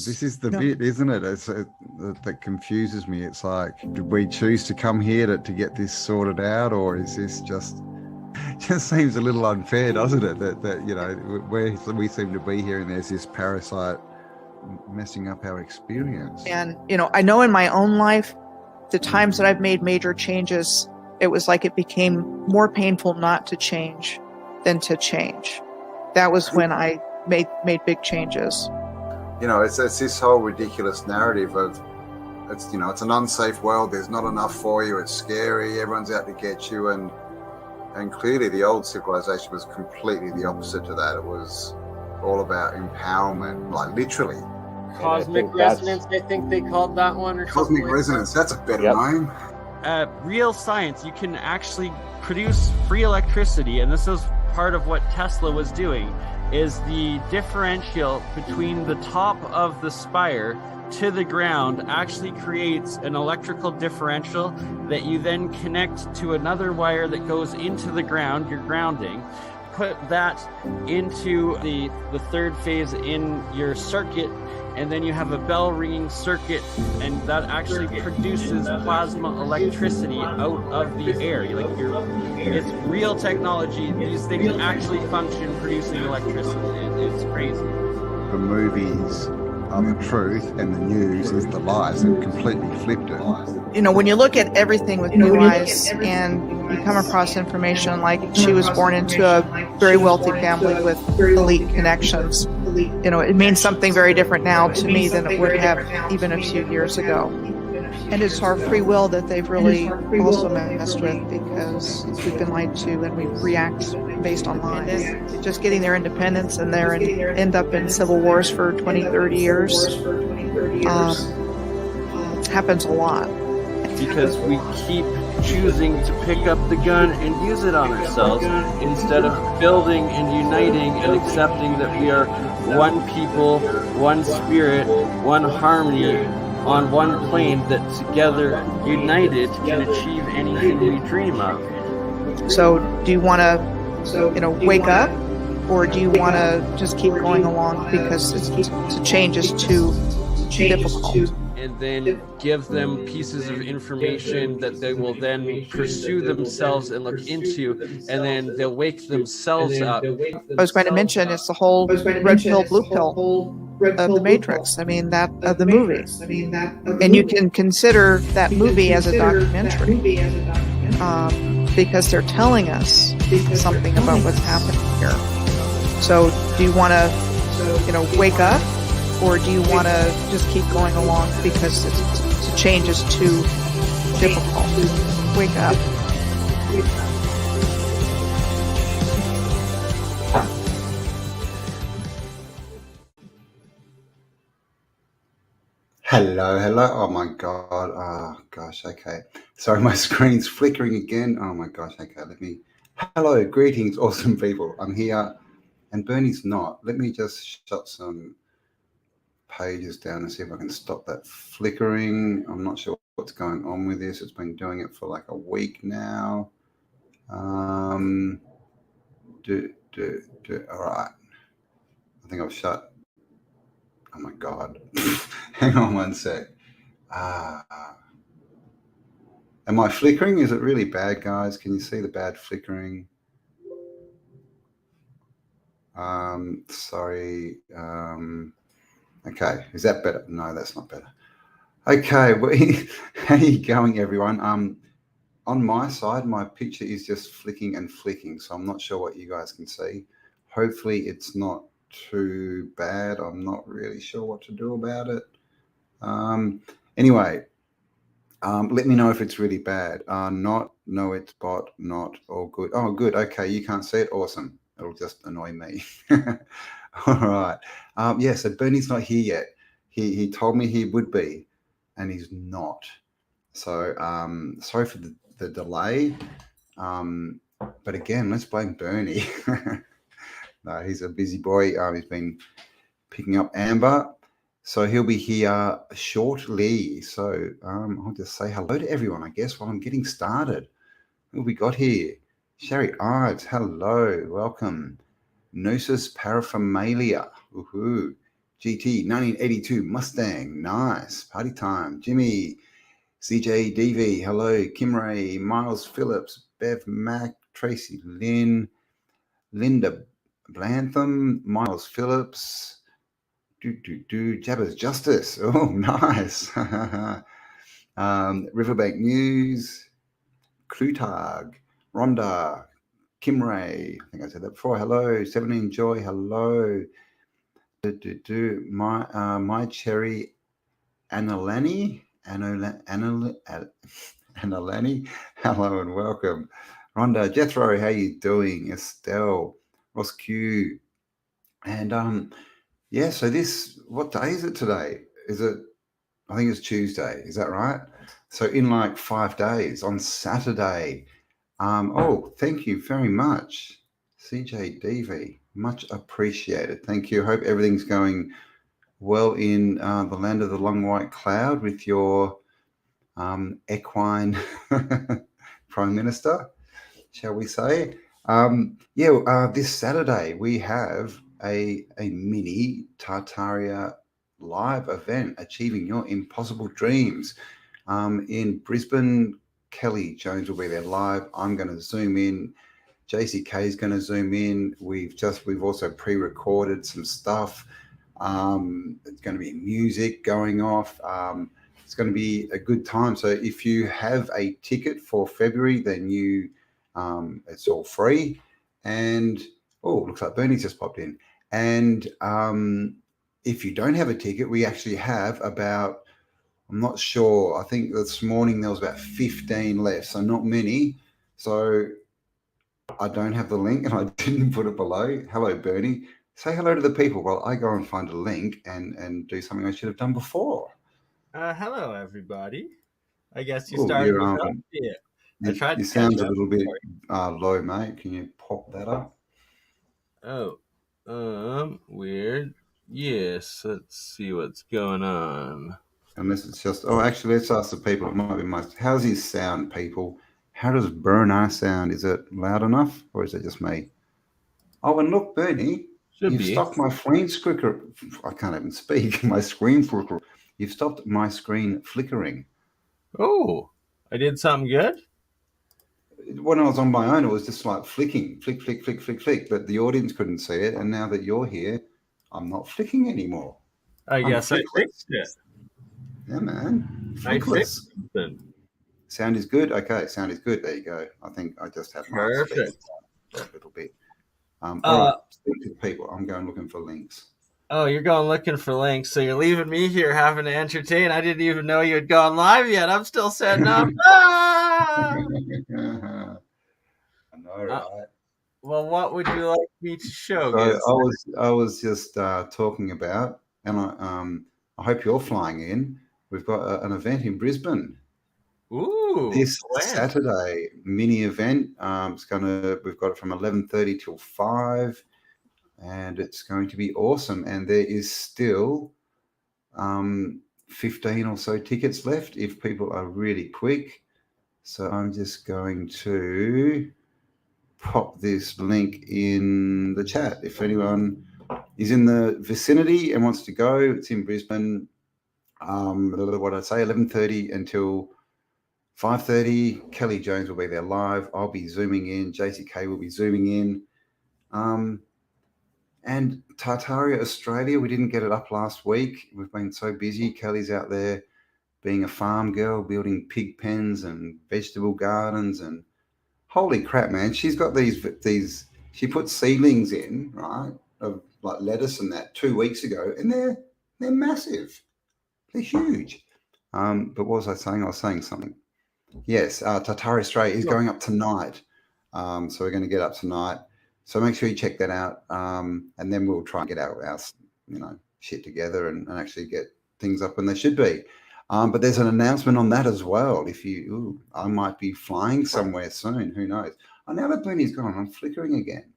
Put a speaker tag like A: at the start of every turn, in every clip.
A: This is the bit, isn't it? That confuses me. It's like, did we choose to come here to get this sorted out, or is this just seems a little unfair, doesn't it? That you know, we seem to be here, and there's this parasite messing up our experience.
B: And I know in my own life, the times that I've made major changes, it was like it became more painful not to change than to change. That was when I made big changes.
A: It's this whole ridiculous narrative of it's an unsafe world. There's not enough for you. It's scary. Everyone's out to get you. And clearly the old civilization was completely the opposite to that. It was all about empowerment, like literally.
C: Cosmic resonance, I think they called that one. Or
A: cosmic resonance, that's a better name.
D: Real science, you can actually produce free electricity, and this is part of what Tesla was doing, is the differential between the top of the spire to the ground actually creates an electrical differential that you then connect to another wire that goes into the ground, your grounding. Put that into the third phase in your circuit, and then you have a bell ringing circuit, and that actually produces plasma electricity out of the air. It's real technology. These things actually function producing electricity. It's crazy.
A: The movies are the truth, and the news is the lies. They've completely flipped it.
B: When you look at everything with new eyes, and you come across information like she was born into a very wealthy family with elite connections, it means something very different now to me than it would have even a few years ago. And it's our free will that they've really also messed with, because we've been lied to and we react based on lies. Just getting their independence and end up in civil wars for 20, 30 years happens a lot.
D: Because we keep choosing to pick up the gun and use it on ourselves instead of building and uniting and accepting that we are one people, one spirit, one harmony on one plane that together, united, can achieve anything we dream of.
B: So do you want to, wake up, or do you want to just keep going along because the change is too difficult?
D: And then give them pieces of information that they will then pursue themselves and look into, and then they'll wake themselves up.
B: I was going to mention it's the whole red pill, blue pill of the Matrix. Of the movie. And you can consider that movie as a documentary because they're telling us something about what's happening here. So do you want to, wake up? Or do you want to just keep going along because the change is too difficult? Wake up.
A: Hello. Oh my God. Oh gosh. Okay. Sorry, my screen's flickering again. Oh my gosh. Okay. Hello. Greetings, awesome people. I'm here and Bernie's not. Let me just shut some pages down and see if I can stop that flickering. I'm not sure what's going on with this. It's been doing it for like a week now. All right. I think I've shut. Oh my God. Hang on one sec. Am I flickering? Is it really bad, guys? Can you see the bad flickering? Sorry. Okay, is that better? No, that's not better. Okay, how are you going, everyone? On my side, my picture is just flicking and flicking, so I'm not sure what you guys can see. Hopefully it's not too bad. I'm not really sure what to do about it. Anyway, let me know if it's really bad. No, it's bot, not all good. Oh, good. Okay, you can't see it. Awesome. It'll just annoy me. All right. So Bernie's not here yet. He told me he would be, and he's not. So sorry for the delay. But again, let's blame Bernie. No, he's a busy boy. He's been picking up Amber. So he'll be here shortly. So I'll just say hello to everyone, I guess, while I'm getting started. Who have we got here? Sherry Ives, hello, welcome. Gnosis paraphernalia, woohoo. GT 1982 Mustang. Nice. Party time. Jimmy, CJ DV. Hello. Kim Ray, Miles Phillips, Bev Mac, Tracy Lynn, Linda Blantham, Miles Phillips. Jabber's Justice. Oh, nice. Riverbank News, Klutag, Rhonda, Kim Ray. I think I said that before. Hello. 17 Joy. Hello. My Cherry Analani. Analani. Hello and welcome. Rhonda, Jethro, how you doing? Estelle, Ross Q. And yeah, so what day is it today? I think it's Tuesday, is that right? So in like 5 days on Saturday. Oh, thank you very much, CJ DV. Much appreciated. Thank you. Hope everything's going well in the land of the long white cloud with your equine Prime Minister, shall we say. This Saturday we have a mini Tartaria live event, Achieving Your Impossible Dreams, in Brisbane. Kelly Jones will be there live. I'm going to zoom in. JCK is going to zoom in. We've also pre-recorded some stuff. It's going to be music going off. It's going to be a good time. So if you have a ticket for February, then it's all free. And looks like Bernie's just popped in. And if you don't have a ticket, we actually have about, I'm not sure, I think this morning there was about 15 left, so not many. So I don't have the link and I didn't put it below. Hello, Bernie. Say hello to the people while I go and find a link and do something I should have done before.
E: Hello, everybody. I guess you started without it. I tried.
A: You sound a little bit low, mate. Can you pop that up?
E: Oh, weird. Yes, let's see what's going on.
A: Unless it's just, actually, let's ask the people. It might be how's his sound, people? How does Bernard sound? Is it loud enough or is it just me? Oh, and look, Bernie, you've stopped my screen flicker. I can't even speak. My screen flicker. You've stopped my screen flickering.
E: Oh, I did something good?
A: When I was on my own, it was just like flicking, flick, flick, flick, flick, flick, but the audience couldn't see it. And now that you're here, I'm not flicking anymore.
E: I guess I fixed it.
A: Yeah, man. Flickless. Sound is good. Okay, sound is good. There you go. I think I just have my speed a little bit. All right, speak to the people. I'm going looking for links.
E: Oh, you're going looking for links. So you're leaving me here having to entertain. I didn't even know you had gone live yet. I'm still setting up. I
A: know, right?
E: Well, what would you like me to show?
A: So I was just talking about, and I hope you're flying in. We've got an event in Brisbane.
E: Ooh!
A: This Saturday mini event. We've got it from 11:30 till 5, and it's going to be awesome. And there is still 15 or so tickets left if people are really quick. So I'm just going to pop this link in the chat. If anyone is in the vicinity and wants to go, it's in Brisbane. What I'd say, 11:30 until 5:30. Kelly Jones will be there live. I'll be zooming in. JCK will be zooming in. And Tartaria Australia, we didn't get it up last week. We've been so busy. Kelly's out there being a farm girl, building pig pens and vegetable gardens, and holy crap, man! She's got these. She put seedlings in, right, of like lettuce and that 2 weeks ago, and they're massive. They're huge. But what was I saying? I was saying something. Yes, Tartaria Australia is going up tonight. So we're going to get up tonight. So make sure you check that out. And then we'll try and get our shit together and actually get things up when they should be. But there's an announcement on that as well. I might be flying somewhere soon. Who knows? Oh, now that Bernie's gone, I'm flickering again.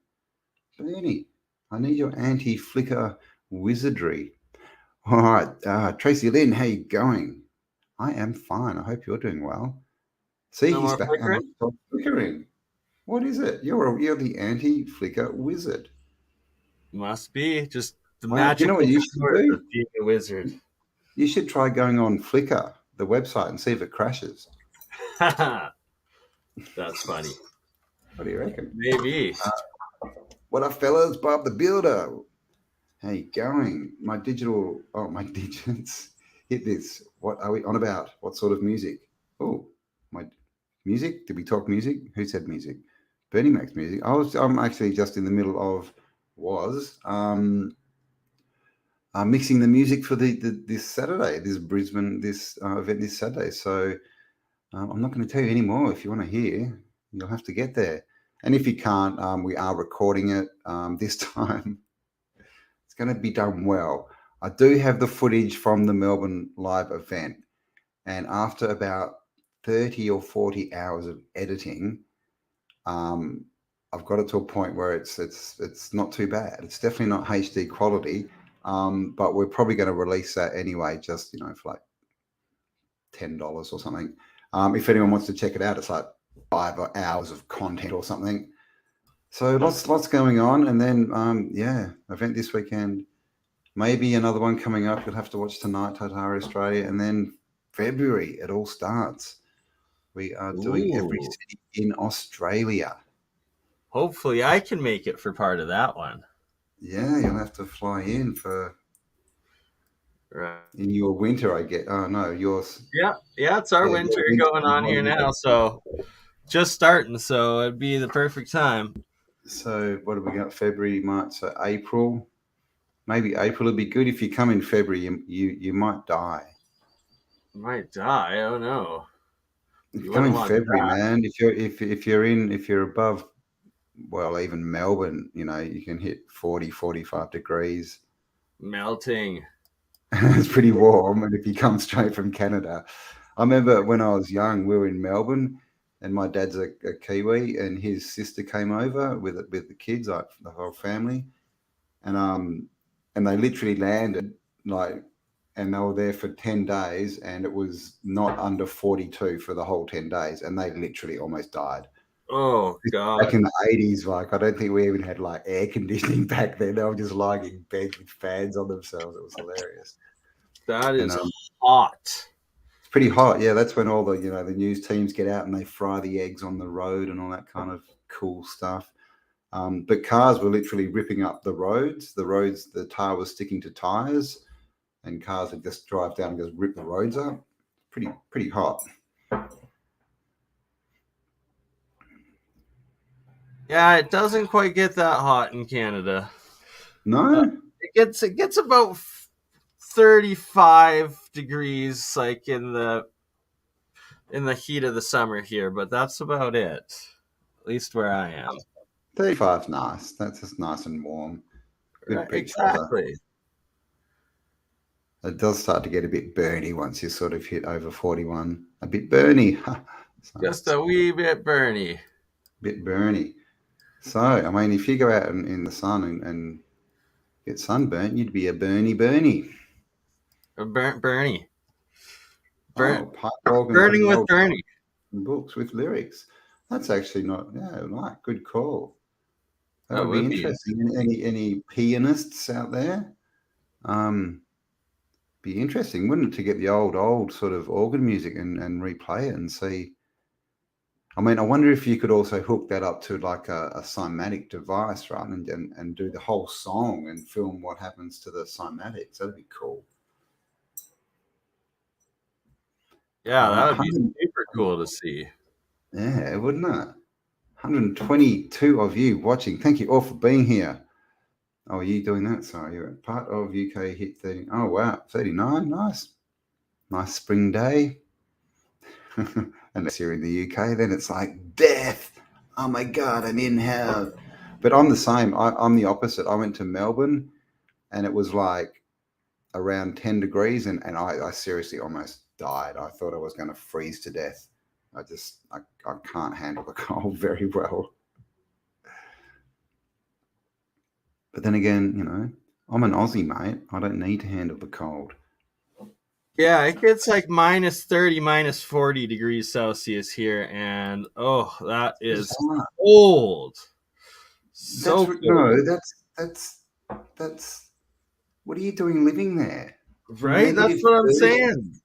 A: Bernie, I need your anti-flicker wizardry. All right, Tracy Lynn, how you going? I am fine. I hope you're doing well. See, he's back. Flickering. What is it? You're the anti-flicker wizard.
E: Must be. Just The
A: Wow,
E: magical
A: you know what you should
E: sport
A: do?
E: of being a wizard.
A: You should try going on Flickr, the website, and see if it crashes.
E: That's funny.
A: What do you reckon?
E: Maybe.
A: What up, fellas? Bob the Builder. How you going? My digits. Hit this. What are we on about? What sort of music? Oh, my music? Did we talk music? Who said music? Bernie Mac's music. I'm actually just in the middle of mixing the music for this Saturday, this Brisbane, event this Saturday. So I'm not going to tell you any more. If you want to hear, you'll have to get there. And if you can't, we are recording it this time. It's going to be done well. I do have the footage from the Melbourne live event. And after about 30 or 40 hours of editing, I've got it to a point where it's not too bad. It's definitely not HD quality, but we're probably going to release that anyway, just for like $10 or something. If anyone wants to check it out, it's like 5 hours of content or something. So lots going on, and then event this weekend. Maybe another one coming up. You'll have to watch tonight, Tatara Australia, and then February it all starts. We are doing every city in Australia.
E: Hopefully I can make it for part of that one.
A: Yeah, you'll have to fly in in your winter, I get. Oh no, yours.
E: Yeah, it's our winter going on here now, so just starting, so it'd be the perfect time.
A: So what have we got? February, March, so April. Maybe April would be good. If you come in February, you might die.
E: Might die. Oh no.
A: If you come in February, man. If you're above, well, even Melbourne, you can hit 40, 45 degrees.
E: Melting.
A: It's pretty warm. And if you come straight from Canada, I remember when I was young, we were in Melbourne, and my dad's a Kiwi, and his sister came over with the kids, like the whole family, and they literally landed and they were there for 10 days, and it was not under 42 for the whole 10 days, and they literally almost died.
E: Oh God!
A: Back in the 80s, I don't think we even had air conditioning back then. They were just lying in bed with fans on themselves. It was hilarious.
E: That is hot.
A: It's pretty hot. Yeah, that's when all the the news teams get out and they fry the eggs on the road and all that kind of cool stuff. But cars were literally ripping up the roads. The tar was sticking to tires, and cars would just drive down and just rip the roads up. Pretty hot.
E: Yeah, it doesn't quite get that hot in Canada.
A: No,
E: it gets about 35 degrees, like in the heat of the summer here, but that's about it. At least where I am.
A: 35's nice. That's just nice and warm. Good beach weather. It does start to get a bit burny once you sort of hit over 41. A bit burny.
E: Just a wee bit burny.
A: Bit burny. So, I mean, if you go out in the sun and get sunburnt, you'd be a Bernie.
E: A Bernie.
A: Burning
E: with Bernie.
A: Books with lyrics. That's actually not, good call. That would be interesting. Any pianists out there? Be interesting, wouldn't it, to get the old sort of organ music and replay it and see. I mean, I wonder if you could also hook that up to a cymatic device, right? And do the whole song and film what happens to the cymatics. That'd be cool.
E: Yeah, that would be super cool to see.
A: Yeah, wouldn't it? 122 of you watching. Thank you all for being here. Oh, are you doing that? Sorry, you're part of UK hit 30. Oh, wow. 39. Nice. Nice spring day. Unless you're in the UK, then it's like death. Oh my God, I'm in hell. But I'm the same. I'm the opposite. I went to Melbourne and it was like around 10 degrees and I seriously almost died. I thought I was going to freeze to death. I can't handle the cold very well. But then again, I'm an Aussie, mate. I don't need to handle the cold.
E: Yeah, it gets like minus 30, minus 40 degrees Celsius here, and that is cold. So
A: that's what are you doing living there?
E: Right? That's
A: Negative
E: what I'm
A: 30.
E: saying.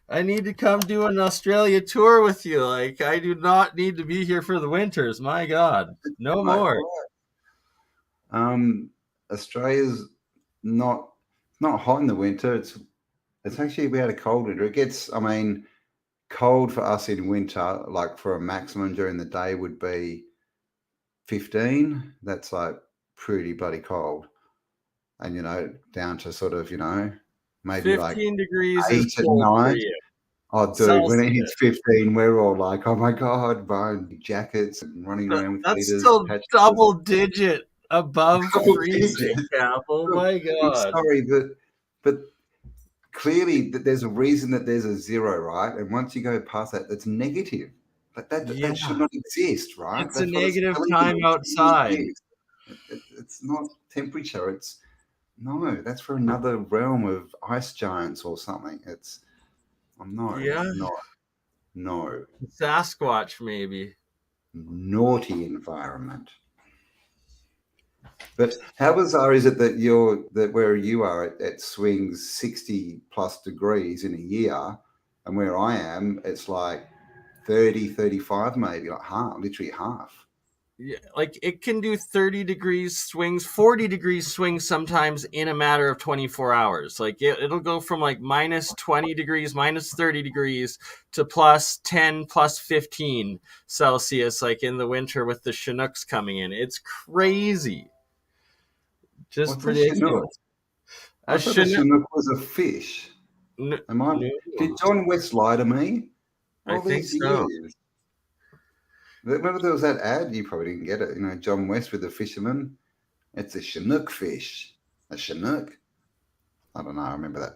E: I need to come do an Australia tour with you. Like, I do not need to be here for the winters. My God, no
A: Right,
E: more.
A: right. Australia's not hot in the winter. It's actually, we had a cold winter. It gets, I mean, cold for us in winter, like for a maximum during the day would be 15. That's like pretty bloody cold. And, down to sort of, maybe like
E: 15 degrees
A: 8
E: is
A: at
E: cold for
A: night.
E: you.
A: Oh, dude, when it hits 15, we're all like, oh my God, buying jackets and running around with
E: That's
A: heaters.
E: still double digit above freezing, Cap. Oh
A: Look,
E: my
A: I'm
E: God.
A: sorry, but clearly there's a reason that there's a zero, right? And once you go past that, that's negative. But that should not exist, right?
E: It's a
A: That's what it's
E: negative
A: telling
E: time
A: you.
E: outside.
A: It's not temperature. No, that's for another realm of ice giants or something.
E: Yeah.
A: No.
E: Sasquatch, maybe.
A: Naughty environment. But how bizarre is it that where you are, it swings 60 plus degrees in a year, and where I am, it's like 30, 35 maybe, like half, literally half.
E: Yeah, like it can do 30 degrees swings, 40 degrees swings sometimes in a matter of 24 hours. Like it'll go from like minus 20 degrees, minus 30 degrees to plus 10, plus 15 Celsius, like in the winter with the Chinooks coming in. It's crazy. Just
A: What's a Chinook?
E: ridiculous.
A: I thought a Chinook was a fish.
E: No,
A: Did John West lie to me
E: I
A: all
E: think
A: these
E: so.
A: years? Remember there was that ad? You probably didn't get it. John West with the fisherman. It's a Chinook fish. A Chinook? I don't know. I remember that.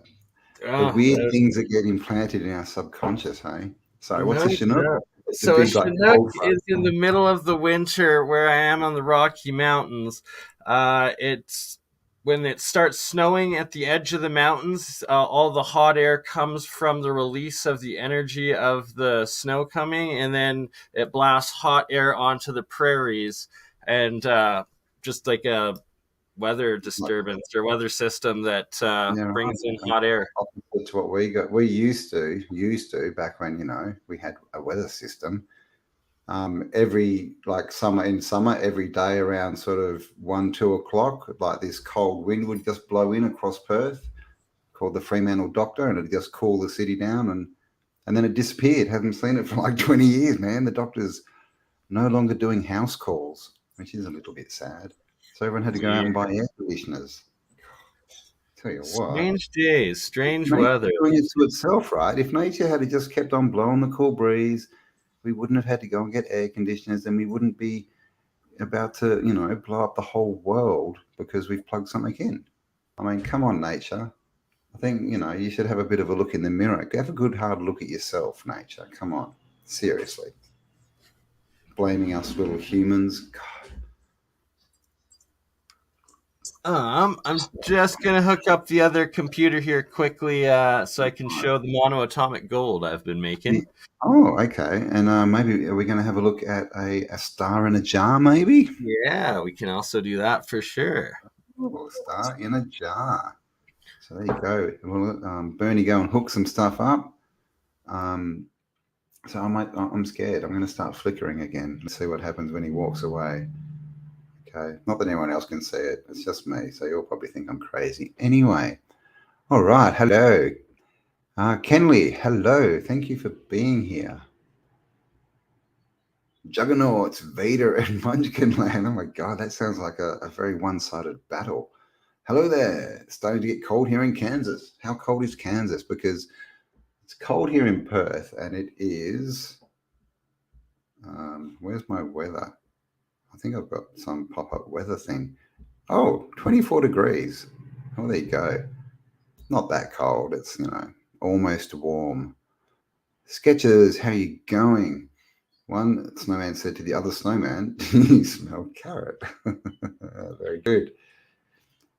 A: The weird things that get implanted in our subconscious, hey? Sorry, what's a Chinook?
E: So a Chinook is in the middle of the winter where I am on the Rocky Mountains. It's when it starts snowing at the edge of the mountains, all the hot air comes from the release of the energy of the snow coming, and then it blasts hot air onto the prairies, and just like a weather disturbance or weather system that brings in hot air.
A: Opposite to what we got. We used to back when we had a weather system. Every in summer, every day around sort of 1-2 o'clock, like this cold wind would just blow in across Perth, called the Fremantle Doctor, and it'd just cool the city down, and then it disappeared. Haven't seen it for like 20 years, man. The doctor's no longer doing house calls, which is a little bit sad. So everyone had to go out and buy air conditioners. Tell you what.
E: Strange days, strange
A: Nature's
E: weather.
A: doing it to itself, right? If nature had just kept on blowing the cool breeze, we wouldn't have had to go and get air conditioners, and we wouldn't be about to, blow up the whole world because we've plugged something in. I mean, come on, nature. I think, you should have a bit of a look in the mirror. Have a good hard look at yourself, nature. Come on. Seriously. Blaming us little humans. God.
E: I'm just gonna hook up the other computer here quickly, so I can show the monoatomic gold I've been making.
A: Oh, okay. And maybe are we going to have a look at a star in a jar? Maybe.
E: Yeah, we can also do that for sure.
A: Oh, star in a jar. So there you go. Well, Bernie, go and hook some stuff up. So I'm scared. I'm going to start flickering again. Let's see what happens when he walks away. Okay. Not that anyone else can see it. It's just me. So you'll probably think I'm crazy. Anyway. All right. Hello. Kenley, hello. Thank you for being here. Juggernauts, Vader, and Munchkinland. Oh my God, that sounds like a very one-sided battle. Hello there. It's starting to get cold here in Kansas. How cold is Kansas? Because it's cold here in Perth, and it is. Where's my weather? I think I've got some pop-up weather thing. Oh, 24 degrees. Oh, there you go. Not that cold. It's, almost warm. Sketches, how you going? One snowman said to the other snowman, you smell carrot. Very good.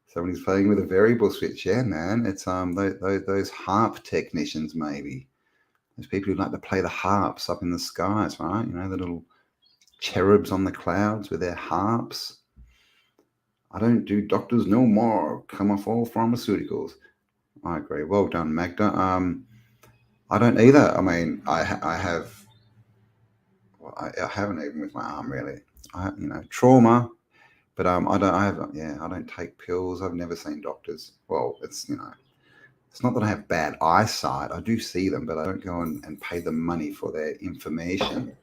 A: Somebody's playing with a variable switch. Yeah, man. It's those harp technicians, maybe. Those people who like to play the harps up in the skies, right? The little cherubs on the clouds with their harps. I don't do doctors no more. Come off all pharmaceuticals. I agree. Well done, Magda. I don't either. I mean, I have. Well, I haven't even with my arm really. Trauma, but I don't. I have. Yeah, I don't take pills. I've never seen doctors. Well, it's it's not that I have bad eyesight. I do see them, but I don't go and pay them money for their information.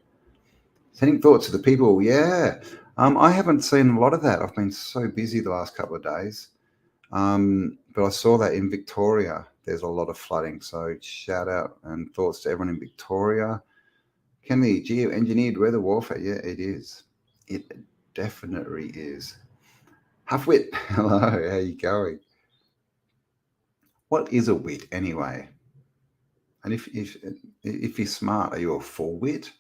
A: Sending thoughts to the people. Yeah. I haven't seen a lot of that. I've been so busy the last couple of days. But I saw that in Victoria, there's a lot of flooding. So shout out and thoughts to everyone in Victoria. Can the geo-engineered weather warfare? Yeah, it is. It definitely is. Halfwit, hello, how you going? What is a wit anyway? And if you're smart, are you a full wit?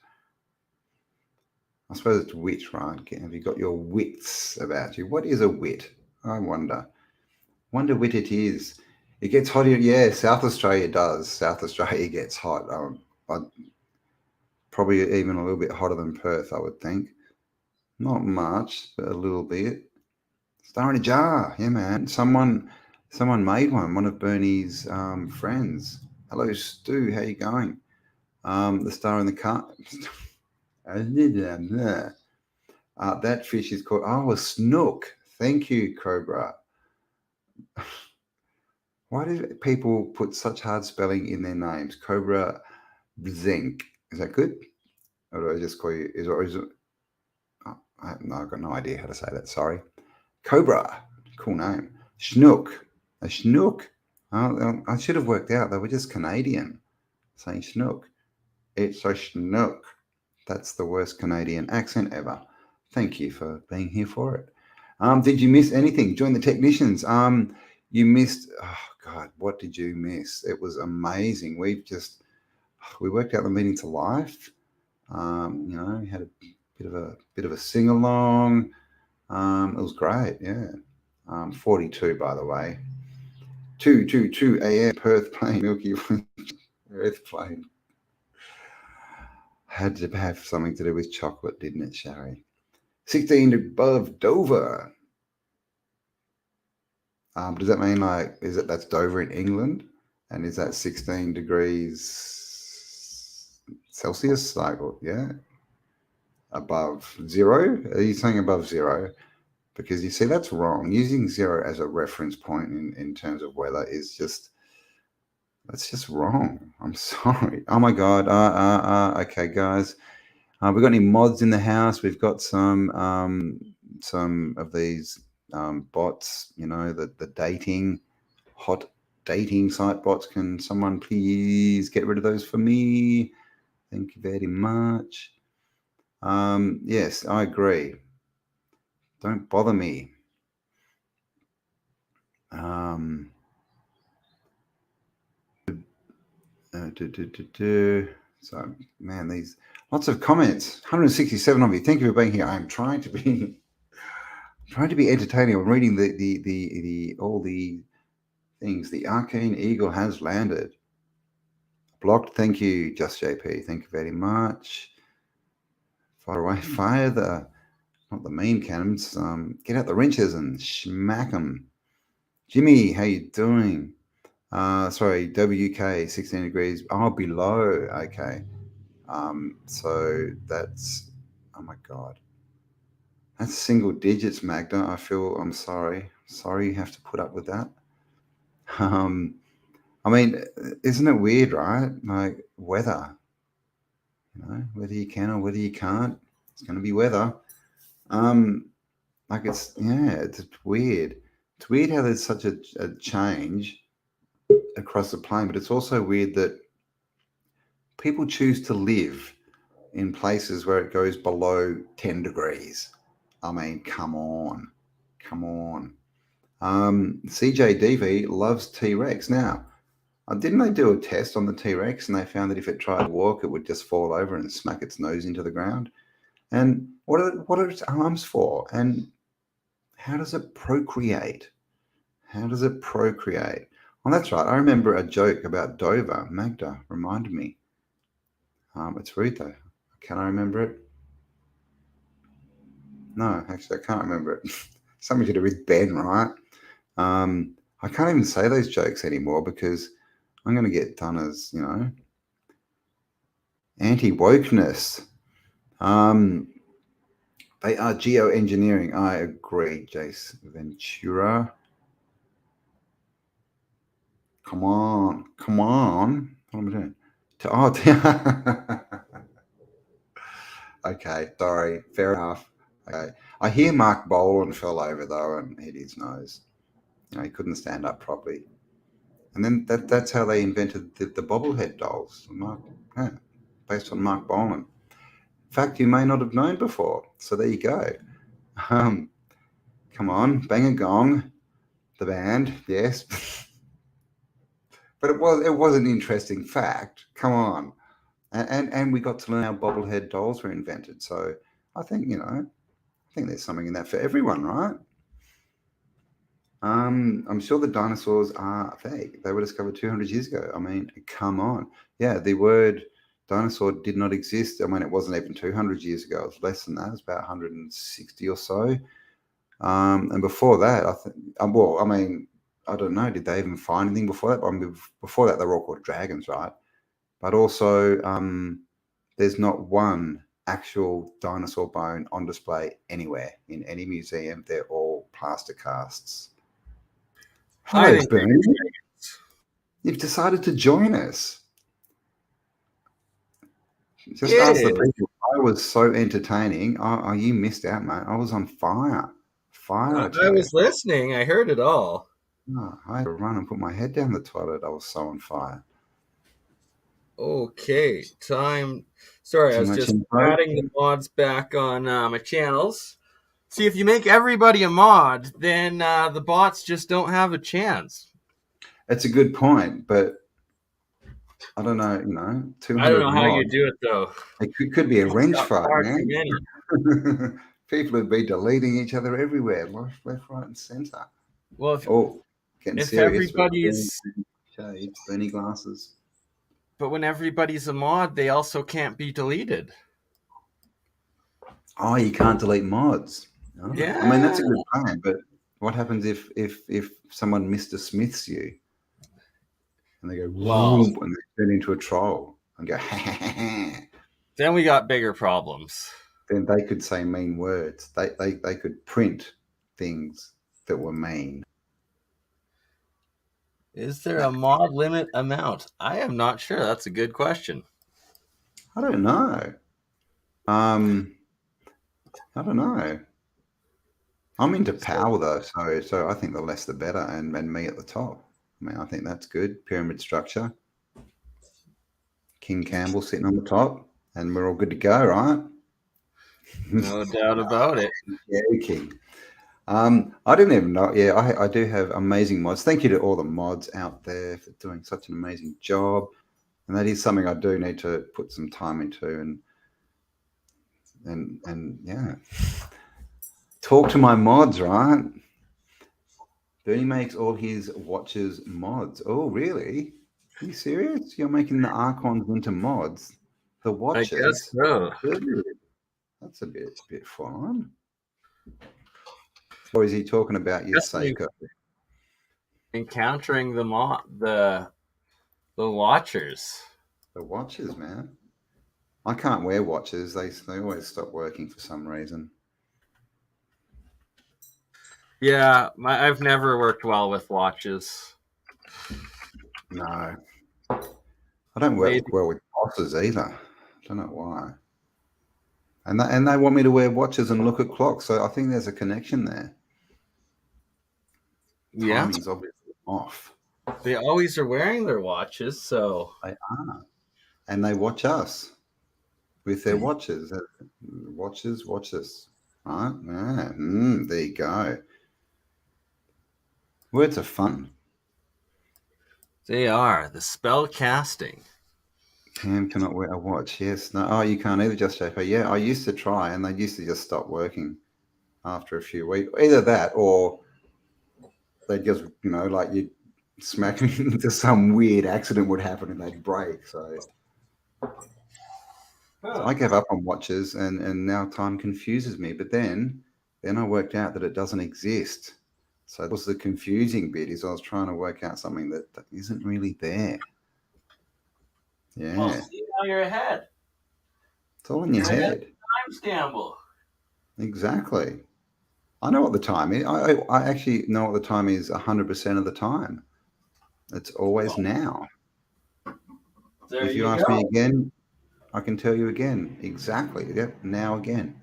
A: I suppose it's wit, right? Have you got your wits about you? What is a wit? I wonder. Wonder what it is. It gets hot here. Yeah, South Australia does. South Australia gets hot. Probably even a little bit hotter than Perth, I would think. Not much, but a little bit. Star in a jar. Yeah, man. Someone made one of Bernie's friends. Hello, Stu. How you going? The star in the car. That fish is called a snook. Thank you, Cobra. Why do people put such hard spelling in their names? Cobra Zinc. Is that good? Or do I just call you? I've got no idea how to say that. Sorry. Cobra. Cool name. Schnook. A schnook. Oh, I should have worked out. They were just Canadian saying schnook. It's a schnook. That's the worst Canadian accent ever. Thank you for being here for it. Did you miss anything? Join the technicians. You missed. Oh God, what did you miss? It was amazing. We worked out the meaning to life. We had a bit of a sing along. It was great. Yeah. 42, by the way. 2:22 a.m. Perth plane, Milky Earth plane. Had to have something to do with chocolate, didn't it, Shari? 16 above Dover. Does that mean that's Dover in England? And is that 16 degrees Celsius? Yeah. Above zero? Are you saying above zero? Because you see, that's wrong. Using zero as a reference point in terms of weather is that's just wrong. I'm sorry. Oh my God. Okay, guys. We've got any mods in the house? We've got some of these bots, the dating, hot dating site bots. Can someone please get rid of those for me? Thank you very much. Yes, I agree. Don't bother me. So, man, these lots of comments. 167 of you. Thank you for being here. I'm trying to be entertaining. I'm reading the all the things. The Arcane Eagle has landed. Blocked. Thank you, Just JP. Thank you very much. Fire away. Fire not the main cannons. Get out the wrenches and smack them. Jimmy, how you doing? Sorry, WK 16 degrees. Below. Okay. So that's, oh my God. That's single digits, Magda. I'm sorry. Sorry you have to put up with that. I mean, isn't it weird, right? Like weather, whether you can or whether you can't, it's going to be weather. It's weird. It's weird how there's such a change across the plane, but it's also weird that people choose to live in places where it goes below 10 degrees. I mean, come on. CJDV loves T-Rex. Now, didn't they do a test on the T-Rex and they found that if it tried to walk, it would just fall over and smack its nose into the ground? And what are its arms for? And how does it procreate? Well, that's right. I remember a joke about Dover. Magda reminded me. It's rude though. Can I remember it? No, actually, I can't remember it. something to do with Ben, right? I can't even say those jokes anymore because I'm going to get done as, anti-wokeness. They are geoengineering. I agree, Jace Ventura. Come on. What am I doing? Okay, sorry. Fair enough. Okay. I hear Mark Bolan fell over though and hit his nose. He couldn't stand up properly. And then that's how they invented the bobblehead dolls. Based on Mark Bolan. In fact, you may not have known before. So there you go. Come on, Bang a Gong, the band, yes. But it was an interesting fact. Come on. And we got to learn how bobblehead dolls were invented. So I think, I think there's something in that for everyone, right? I'm sure the dinosaurs are fake. They were discovered 200 years ago. I mean, come on. Yeah, the word dinosaur did not exist. I mean, it wasn't even 200 years ago. It was less than that. It was about 160 or so. And before that, I don't know. Did they even find anything before that? I mean, before that, they were all called dragons, right? But also, there's not one actual dinosaur bone on display anywhere in any museum. They're all plaster casts. Hello, Bernie. You've decided to join us. Just ask the people. I was so entertaining. Oh, you missed out, mate. I was on fire.
E: I was listening. I heard it all.
A: Oh, I had to run and put my head down the toilet. I was so on fire.
E: Okay, time. Sorry, I was just adding the mods back on my channels. See, if you make everybody a mod, then the bots just don't have a chance.
A: It's a good point, but I don't know, 200
E: I don't know how
A: mods.
E: you do it, though.
A: It could be a wrench fight, man. People would be deleting each other everywhere, left, right, and center.
E: Well,
A: if
E: everybody's
A: shades, Bernie glasses.
E: But when everybody's a mod, they also can't be deleted.
A: Oh, you can't delete mods. Oh.
E: Yeah.
A: I mean, that's a good plan, but what happens if someone Mr. Smiths you and they go whoop and they turn into a troll and go
E: Then we got bigger problems.
A: Then they could say mean words. They could print things that were mean.
E: Is there a mod limit amount? I am not sure. That's a good question.
A: I don't know. I don't know. I'm into power though, so I think the less the better, and me at the top. I mean, I think that's good. Pyramid structure. King Campbell sitting on the top, and we're all good to go, right?
E: No doubt about it.
A: Yeah, King. I didn't even know. Yeah, I do have amazing mods. Thank you to all the mods out there for doing such an amazing job. And that is something I do need to put some time into and yeah. Talk to my mods, right? Bernie makes all his watches mods. Oh, really? Are you serious? You're making the Archons into mods? The watches?
E: I guess so.
A: That's a bit fun. Or is he talking about your Seiko?
E: Encountering the watchers.
A: The watches, man. I can't wear watches. They always stop working for some reason.
E: Yeah, I've never worked well with watches.
A: No. I don't work well with bosses either. I don't know why. And they want me to wear watches and look at clocks. So I think there's a connection there.
E: Yeah.
A: Timing's obviously off.
E: They always are wearing their watches, so
A: they are. And they watch us with their watches. Watches watch us. Right? Yeah. There you go. Words are fun.
E: They are. The spell casting.
A: Cam cannot wear a watch. Yes. No. Oh, you can't either, Just JP. Yeah, I used to try, and they used to just stop working after a few weeks. Either that, or they just, like you'd smack into some weird accident would happen and they'd break. So I gave up on watches, and now time confuses me. But then then I worked out that it doesn't exist. So that was the confusing bit, is I was trying to work out something that isn't really there. Yeah.
E: Well, see, now you're ahead.
A: It's all in your head.
E: Time scramble.
A: Exactly. I know what the time is. I actually know what the time is 100% of the time. It's always now.
E: There
A: if you ask me again, I can tell you again. Exactly. Yep. Now again.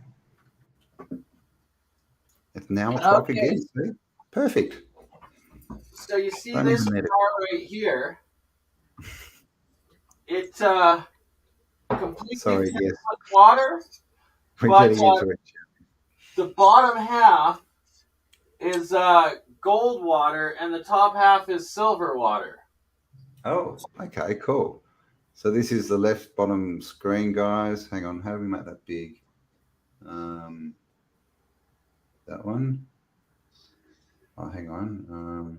A: It's now o'clock again. See? Perfect.
E: So you see this bar right here. It completely filled with water.
A: We're getting into it.
E: The bottom half is gold water, and the top half is silver water.
A: Oh, okay, cool. So this is the left bottom screen, guys. Hang on, how do we make that big? That one. Oh, hang on.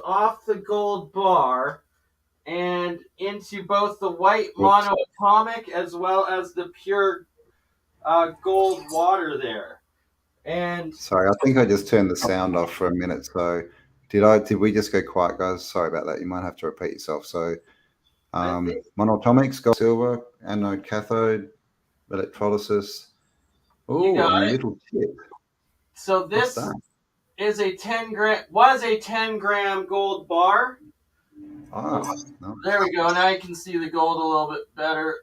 E: Off the gold bar and into both the white monoatomic as well as the pure gold water there. And
A: sorry, I think I just turned the sound off for a minute. So did we just go quiet, guys? Sorry about that. You might have to repeat yourself. So monoatomics, gold, silver, anode, cathode, electrolysis. Oh, and a little tip.
E: So this is a 10 gram gold bar.
A: Oh, no.
E: There we go. Now you can see the gold a little bit better.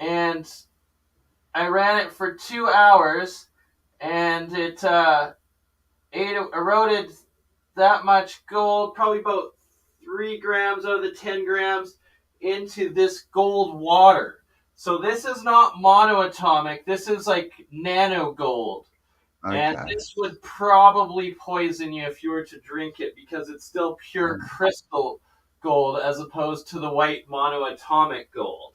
E: And I ran it for 2 hours, and it eroded that much gold, probably about 3 grams out of the 10 grams, into this gold water. So this is not monoatomic. This is like nano gold. Okay. And this would probably poison you if you were to drink it, because it's still pure crystal gold as opposed to the white monoatomic gold.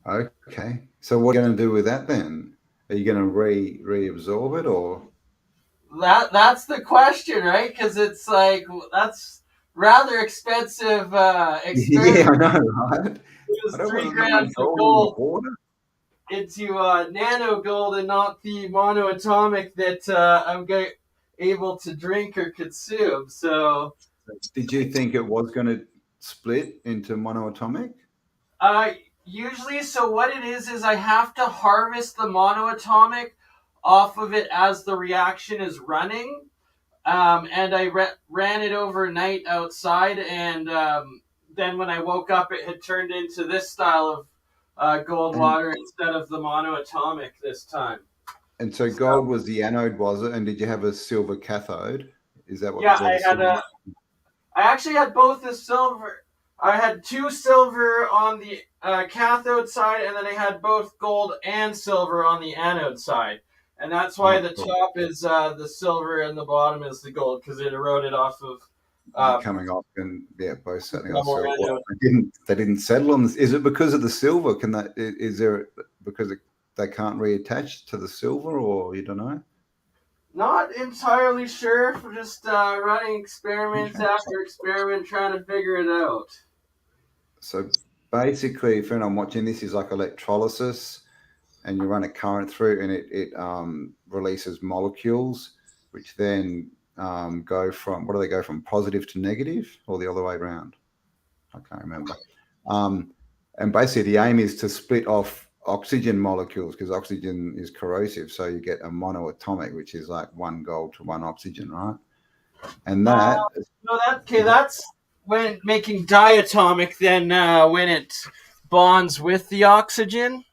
A: Okay. So what are you going to do with that then? Are you going to reabsorb it, or?
E: That's the question, right? Because it's like, that's rather expensive experiment.
A: Yeah, I know, right?
E: It was 3 grams of gold into nano gold and not the monoatomic that I'm able to drink or consume. So,
A: did you think it was going to split into monoatomic?
E: Usually, so what it is I have to harvest the monoatomic off of it as the reaction is running. And I ran it overnight outside, and then when I woke up, it had turned into this style of gold water instead of the monoatomic this time.
A: And so gold was the anode, was it? And did you have a silver cathode? Is that what?
E: Yeah, I actually had both the silver. I had 2 silver on the cathode side, and then I had both gold and silver on the anode side. And that's why the top is the silver and the bottom is the gold, because it eroded off of
A: coming off, and both settling on silver. They didn't settle on this. Is it because of the silver? Because they can't reattach to the silver, or you don't know?
E: Not entirely sure. We're just running experiments after experiment, trying to figure it out.
A: So basically, if I'm watching, this is like electrolysis, and you run a current through, and it releases molecules, which then go from, what do they go from, positive to negative, or the other way around? I can't remember. And basically, the aim is to split off oxygen molecules, because oxygen is corrosive. So you get a monoatomic, which is like 1 gold to 1 oxygen, right? And that.
E: That's when making diatomic. Then when it bonds with the oxygen.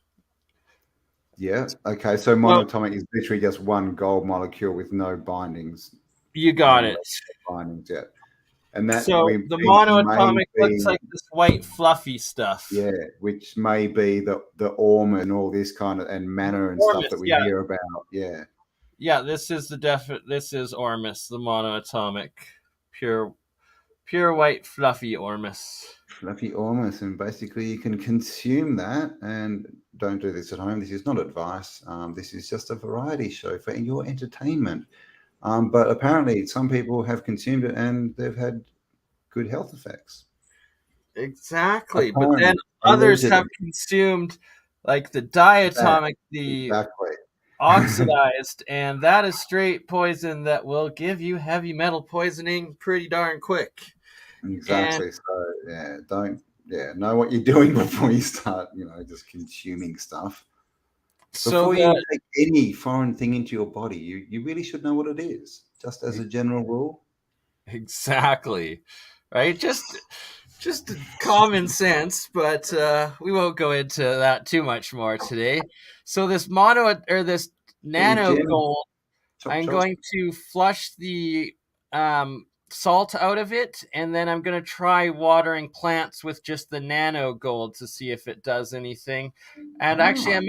A: Yeah. Okay. So monoatomic is literally just 1 gold molecule with no bindings.
E: You got it.
A: Bindings, yeah. And that,
E: so the monoatomic looks like this white fluffy stuff.
A: Yeah, which may be the orm and all this kind of, and manna and stuff that we hear about. Yeah.
E: Yeah, this is this is ormus, the monoatomic, pure Pure white fluffy ormus.
A: Fluffy ormus, and basically you can consume that. And don't do this at home. This is not advice. This is just a variety show for your entertainment. But apparently some people have consumed it and they've had good health effects.
E: Exactly.
A: Apparently,
E: but then others have consumed like the diatomic, the oxidized, and that is straight poison that will give you heavy metal poisoning pretty darn quick.
A: Exactly. And so know what you're doing before you start, just consuming stuff. Before you take any foreign thing into your body, you really should know what it is, just as a general rule.
E: Exactly. Right? Just common sense, but we won't go into that too much more today. So this this nano gold, I'm going to flush the salt out of it, and then I'm going to try watering plants with just the nano gold to see if it does anything. And actually,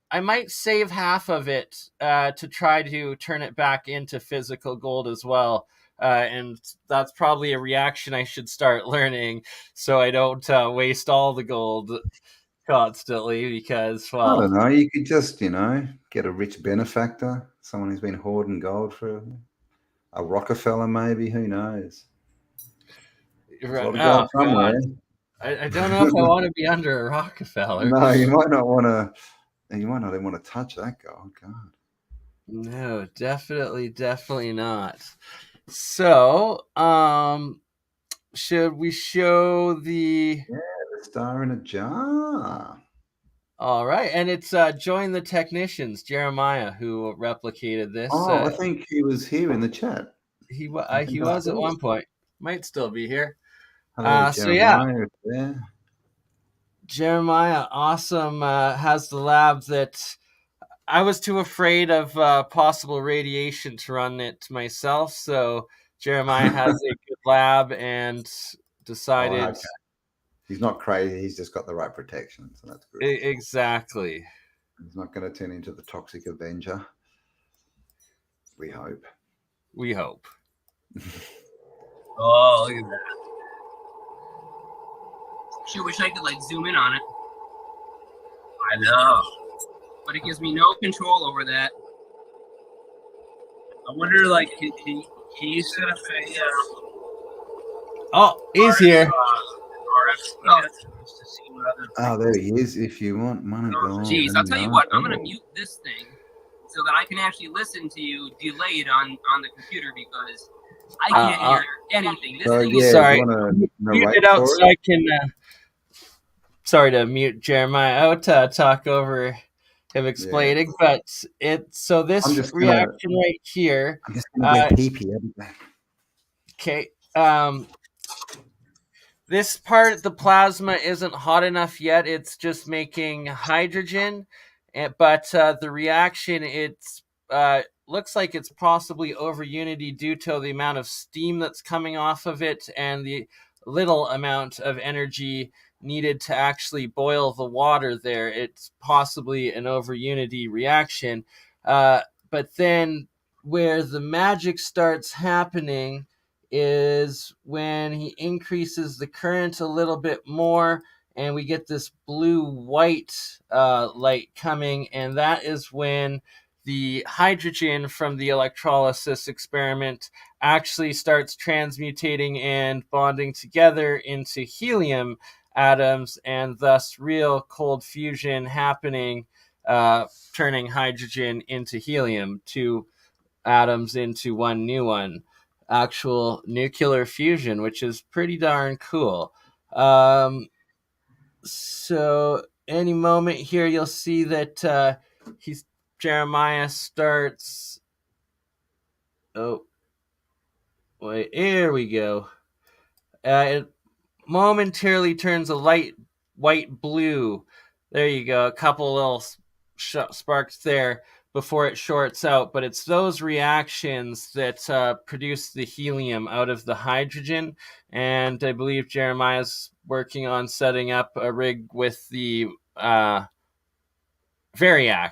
E: I might save half of it to try to turn it back into physical gold as well. And that's probably a reaction I should start learning, so I don't waste all the gold constantly, because, well,
A: I don't know. You could just, get a rich benefactor, someone who's been hoarding gold for a Rockefeller, maybe. Who knows?
E: Right. Oh, God. I don't know if I want to be under a Rockefeller.
A: No, you might not want to. You might not even want to touch that gold. God.
E: No, definitely not. So, should we show the
A: star in a jar?
E: All right, and it's Join the Technicians, Jeremiah, who replicated this.
A: Oh, I think he was here in the chat.
E: He was at one point. Might still be here.
A: Hello, Jeremiah.
E: Jeremiah, awesome, has the lab that I was too afraid of possible radiation to run it myself. So Jeremiah has a good lab and decided.
A: Oh, okay. He's not crazy. He's just got the right protection. So that's good.
E: Exactly.
A: He's not going to turn into the Toxic Avenger. We hope.
E: We hope.
F: Oh, look at that. Sure wish I could zoom in on it. I know. But it gives me no control over that. I wonder, can you set up a...
E: Oh, he's here.
A: Oh, there he is. If you want money,
F: Jeez, I'll tell you what. I'm going to mute this thing so that I can actually listen to you delayed on the computer, because I can't hear anything. This thing is...
E: Sorry. Mute it out so I can... sorry to mute Jeremiah out, talk over him explaining, but so this reaction right here.
A: I'm just going to pee. I'll be back.
E: Okay. This part, the plasma isn't hot enough yet. It's just making hydrogen, but the reaction, it's looks like it's possibly over unity due to the amount of steam that's coming off of it and the little amount of energy needed to actually boil the water there. It's possibly an over unity reaction. But then where the magic starts happening is when he increases the current a little bit more, and we get this blue-white light coming, and that is when the hydrogen from the electrolysis experiment actually starts transmutating and bonding together into helium atoms, and thus real cold fusion happening, turning hydrogen into helium, two atoms into one new one. Actual nuclear fusion, which is pretty darn cool. So any moment here, you'll see that Jeremiah starts. Oh, wait, here we go. It momentarily turns a light white blue. There you go. A couple little sparks there before it shorts out, but it's those reactions that produce the helium out of the hydrogen. And I believe Jeremiah's working on setting up a rig with the Variac,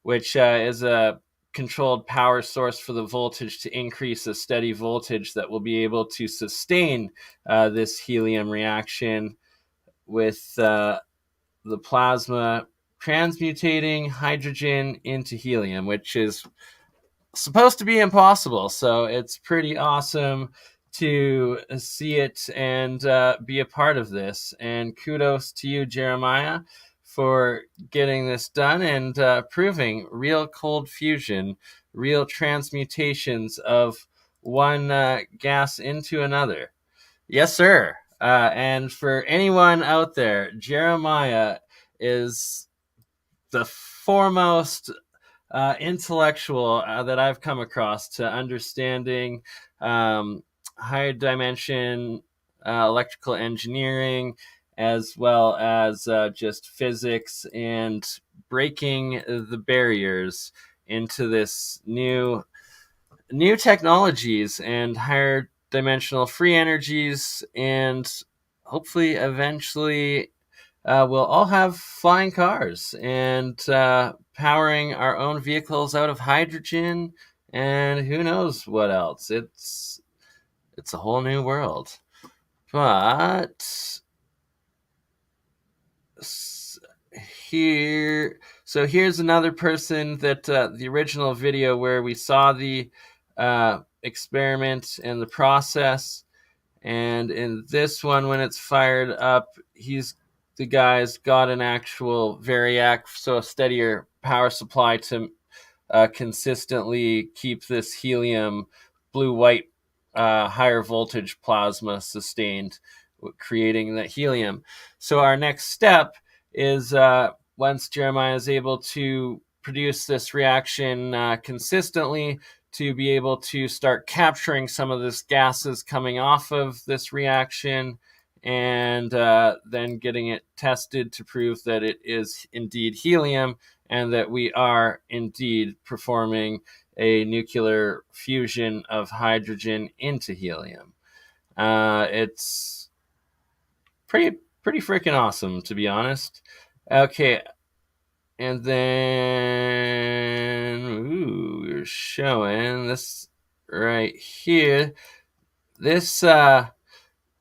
E: which is a controlled power source for the voltage to increase a steady voltage that will be able to sustain this helium reaction with the plasma transmutating hydrogen into helium, which is supposed to be impossible. So it's pretty awesome to see it and be a part of this. And kudos to you, Jeremiah, for getting this done and proving real cold fusion, real transmutations of one gas into another. Yes, sir. And for anyone out there, Jeremiah is the foremost intellectual that I've come across to understanding higher dimension electrical engineering, as well as just physics and breaking the barriers into this new technologies and higher dimensional free energies, and hopefully eventually we'll all have flying cars and powering our own vehicles out of hydrogen, and who knows what else. It's a whole new world. But here's another person that the original video where we saw the experiment and the process, and in this one, when it's fired up, the guy's got an actual variac, so a steadier power supply to consistently keep this helium blue-white higher voltage plasma sustained, creating the helium. So our next step is once Jeremiah is able to produce this reaction consistently, to be able to start capturing some of this gases coming off of this reaction, and then getting it tested to prove that it is indeed helium and that we are indeed performing a nuclear fusion of hydrogen into helium. It's pretty freaking awesome, to be honest. Okay, and then we're showing this right here. This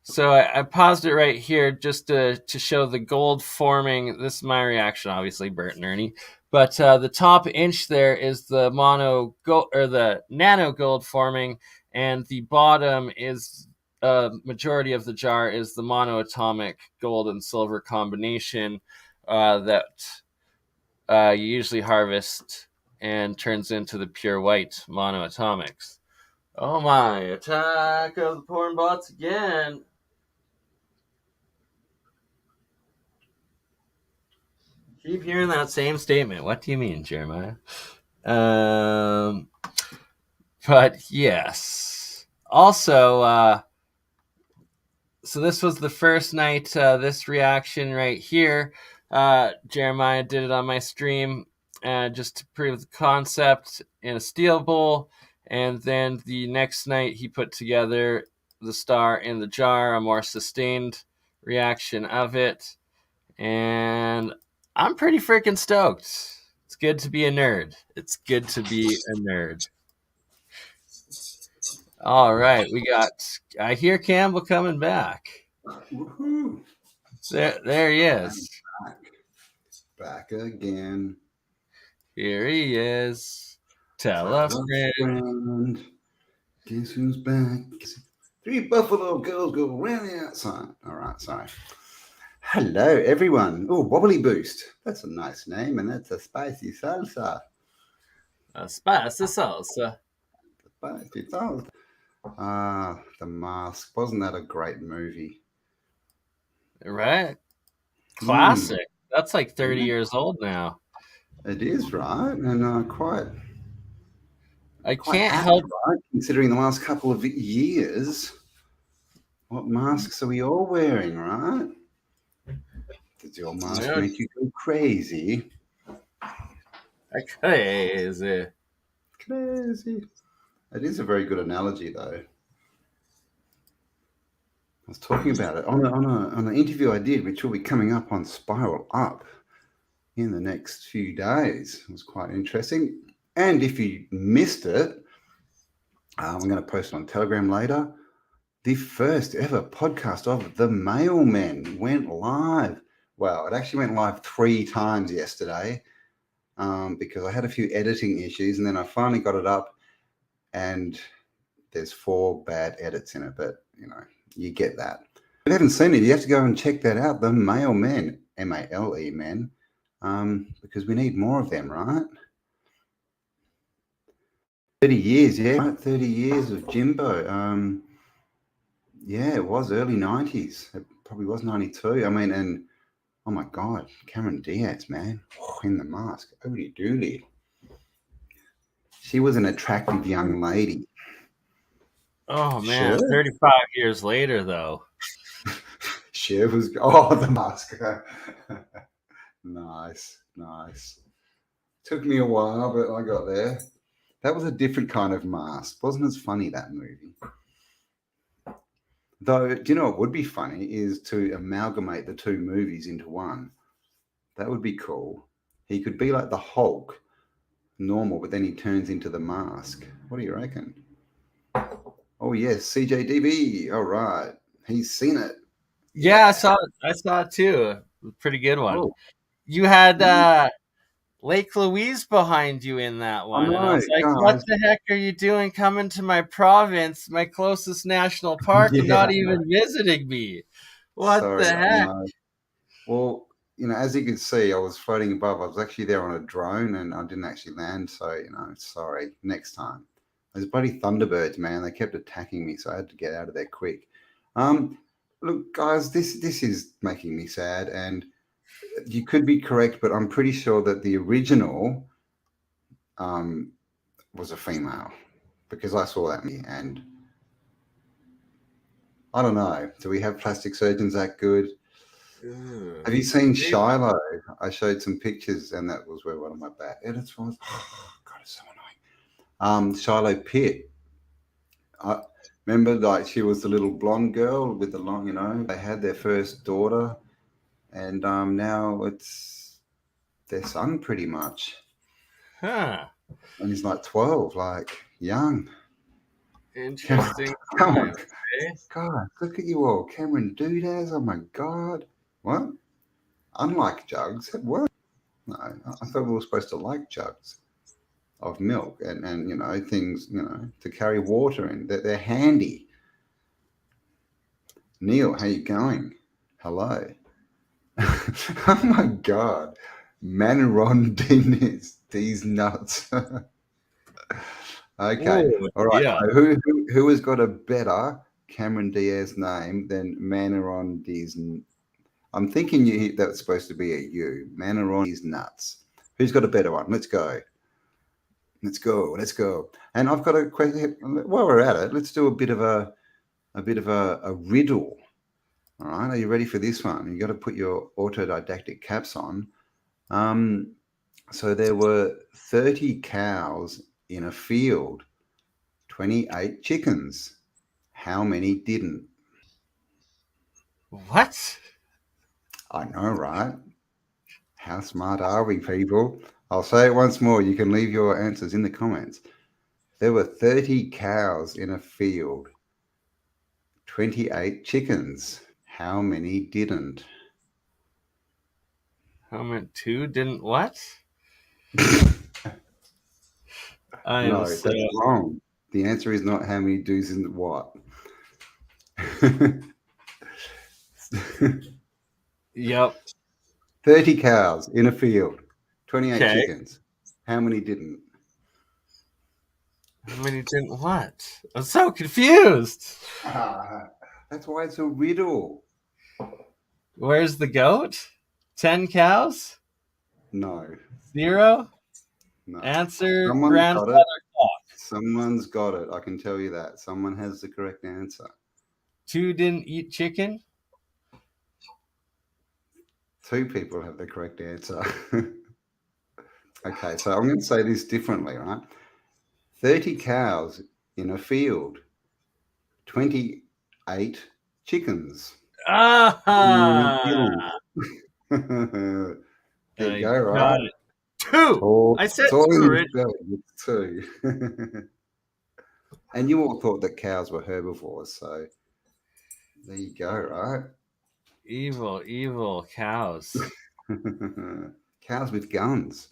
E: so I paused it right here just to show the gold forming. This is my reaction, obviously, Bert and Ernie. But the top inch there is the mono gold, or the nano gold forming, and the bottom is majority of the jar is the monoatomic gold and silver combination that you usually harvest and turns into the pure white monoatomics. Oh my, attack of the porn bots again. Keep hearing that same statement. What do you mean, Jeremiah? But yes. Also, so this was the first night, this reaction right here. Jeremiah did it on my stream just to prove the concept in a steel bowl. And then the next night he put together the star in the jar, a more sustained reaction of it. And I'm pretty freaking stoked. It's good to be a nerd. It's good to be a nerd. All right, I hear Campbell coming back.
A: Woohoo!
E: There he is.
A: Back again.
E: Here he is. Tell a friend.
A: Guess who's back? 3 buffalo girls go around the outside. All right, sorry. Hello, everyone. Oh, Wobbly Boost. That's a nice name, and that's a spicy salsa.
E: A spicy salsa.
A: Spicy salsa. The Mask. Wasn't that a great movie?
E: Right? Classic. That's like 30 years old now.
A: It is, right? And quite
E: can't help,
A: right, considering the last couple of years. What masks are we all wearing, right? Does your mask make you go crazy?
E: Crazy.
A: Crazy. It is a very good analogy, though. I was talking about it on an interview I did, which will be coming up on Spiral Up in the next few days. It was quite interesting. And if you missed it, I'm going to post it on Telegram later. The first ever podcast of The Mailmen went live. Well, it actually went live 3 times yesterday because I had a few editing issues, and then I finally got it up, and there's 4 bad edits in it, but you get that. If you haven't seen it, you have to go and check that out. The Mailmen, M-A-L-E men, because we need more of them, right? 30 years, yeah, right? 30 years of Jimbo. Yeah, it was early 90s. It probably was 92. I mean, and oh my God, Cameron Diaz, man, in the mask. Holy dooly. She was an attractive young lady.
E: Oh, man. Sure. 35 years later, though.
A: She was, the mask. Nice. Took me a while, but I got there. That was a different kind of mask. Wasn't as funny, that movie. Though, do you know what would be funny is to amalgamate the 2 movies into one. That would be cool. He could be like the Hulk, normal, but then he turns into the mask. What do you reckon? Oh, yes, CJDB. All right. He's seen it.
E: Yeah, I saw it too. Pretty good one. Oh. You had Lake Louise behind you in that one. And I was like, what the heck are you doing coming to my province, my closest national park, and not even visiting me? What the heck?
A: Well, as you can see, I was floating above. I was actually there on a drone, and I didn't actually land. So, sorry. Next time. Those bloody Thunderbirds, man, they kept attacking me, so I had to get out of there quick. Look, guys, this is making me sad, and you could be correct, but I'm pretty sure that the original was a female because I saw that, and I don't know. Do we have plastic surgeons that good? Have you seen Shiloh? I showed some pictures, and that was where one of my bad edits was. Oh, God, it's so annoying. Shiloh Pitt. Remember, like, she was the little blonde girl with the long, they had their first daughter, and now it's their son pretty much.
E: Huh.
A: And he's like 12, like young.
E: Interesting.
A: Come on. God, look at you all. Cameron Diaz. Oh my God. What? Unlike jugs. What? No, I thought we were supposed to like jugs of milk and things, to carry water in. They're handy. Neil, how you going? Hello. Oh my God. Manaron these nuts. Okay. Ooh, all right. Yeah. Who has got a better Cameron Diaz name than Manaron D's? I'm thinking that's supposed to be a you. Manaron D's nuts. Who's got a better one? Let's go. And I've got a question. While we're at it, let's do a bit of a riddle. All right. Are you ready for this one? You got to put your autodidactic caps on. So there were 30 cows in a field, 28 chickens. How many didn't?
E: What?
A: I know, right? How smart are we, people? I'll say it once more. You can leave your answers in the comments. There were 30 cows in a field, 28 chickens. How many didn't?
E: How many? 2 didn't what?
A: No, that's wrong. The answer is not how many do's and what.
E: Yep.
A: 30 cows in a field, 28 chickens. How many didn't?
E: How many didn't what? I'm so confused.
A: That's why it's a riddle.
E: Where's the goat? 10 cows?
A: No.
E: 0?
A: No.
E: Answer, grandfather clock.
A: Someone's got it. I can tell you that. Someone has the correct answer.
E: 2 didn't eat chicken?
A: 2 people have the correct answer. Okay, so I'm going to say this differently, right? 30 cows in a field, 28 chickens.
E: Ah!
A: There you go, right?
E: 2. I said 2 already.
A: It's 2. And you all thought that cows were herbivores, so there you go, right?
E: Evil cows.
A: Cows with guns.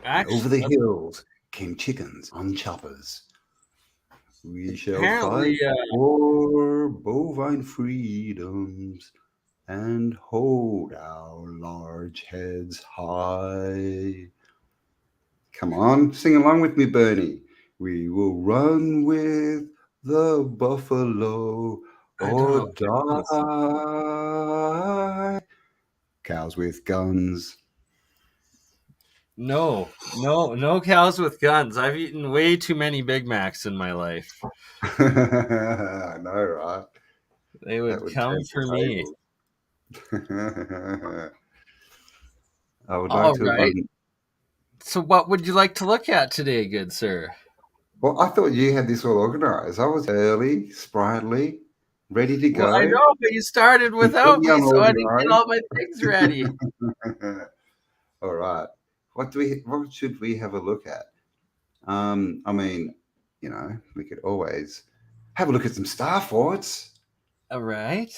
E: Actually,
A: over the hills came chickens on choppers. We shall fight for bovine freedoms and hold our large heads high. Come on, sing along with me, Bernie. We will run with the buffalo or die. Cows with guns.
E: No cows with guns. I've eaten way too many Big Macs in my life.
A: I know, right?
E: They would come for me.
A: I would like to.
E: Right. So what would you like to look at today, good sir?
A: Well, I thought you had this all organized. I was early, sprightly, ready to go.
E: Well, I know, but you started without me, so I didn't get all my things ready.
A: All right. What should we have a look at? I mean, we could always have a look at some star forts.
E: All right.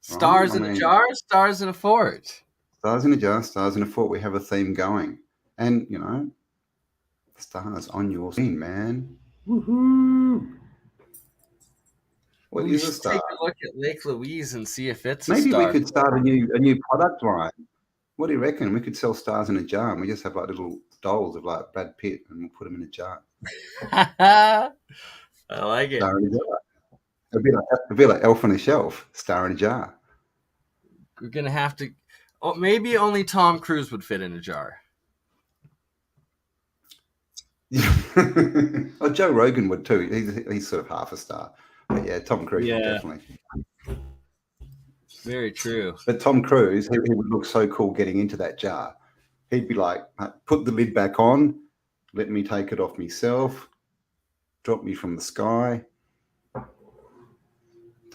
E: Stars in a jar, stars in a fort.
A: Stars in a jar, stars in a fort. We have a theme going. And, stars on your screen, man. Woohoo! What is a star?
E: Take a look at Lake Louise and see if it's
A: Maybe
E: a star.
A: we could start a new product line. What do you reckon? We could sell stars in a jar, and we just have like little dolls of like Brad Pitt, and we'll put them in a jar.
E: I like it.
A: Star in a jar. It'd be like Elf on a Shelf, star in a jar.
E: We're gonna have to. Oh, maybe only Tom Cruise would fit in a jar.
A: Oh, Joe Rogan would too. He's sort of half a star. But yeah, Tom Cruise would definitely.
E: Very true.
A: But Tom Cruise, he would look so cool getting into that jar. He'd be like, put the lid back on, let me take it off myself, drop me from the sky.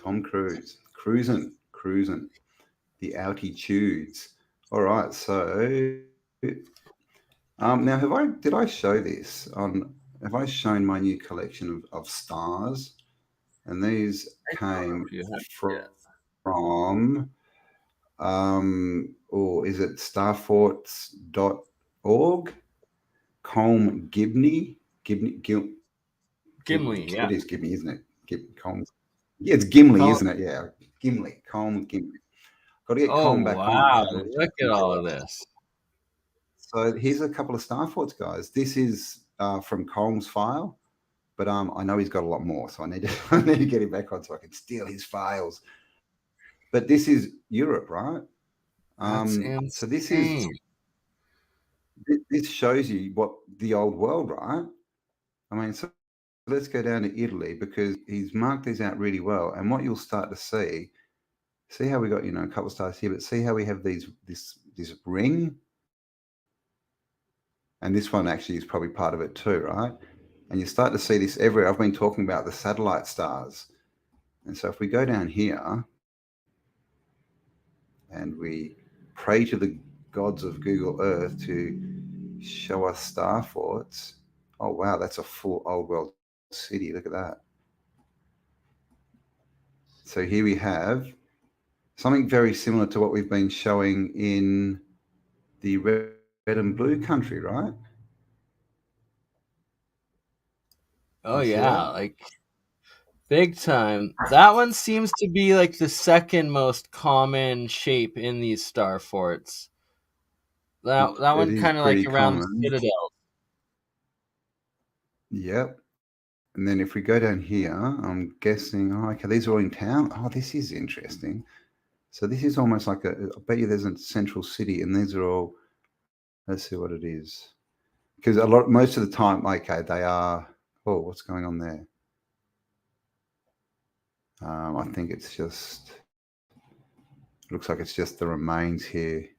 A: Tom Cruise, cruising, the altitudes. All right, so now did I show this on? Have I shown my new collection of stars? And these came from or is it starforts.org? Colm Gibney. Gimli,
E: yeah.
A: It is Gibney, isn't it? Yeah, it's Gimli, isn't it? Yeah, Colm Gimli. Got to get Colm back on.
E: Wow, look at all of this.
A: So here's a couple of star forts, guys. This is from Colm's file, but I know he's got a lot more, so I need to get him back on so I can steal his files. But this is Europe, right? So this shows you what the old world, right? I mean, so let's go down to Italy because he's marked these out really well. And what you'll start to see how we got, a couple of stars here, but see how we have this ring? And this one actually is probably part of it too, right? And you start to see this everywhere. I've been talking about the satellite stars. And so if we go down here and we pray to the gods of Google Earth to show us star forts. Oh, wow, that's a full old world city. Look at that. So here we have something very similar to what we've been showing in the red and blue country, right?
E: Oh, yeah, like big time. That one seems to be like the second most common shape in these star forts. That one kind of like around the citadel.
A: Yep. And then if we go down here, I'm guessing, okay, these are all in town. Oh, this is interesting. So this is almost like I bet you there's a central city, and these are all, let's see what it is. Because most of the time, okay, they are, oh, what's going on there? I think it's just, looks like it's just the remains here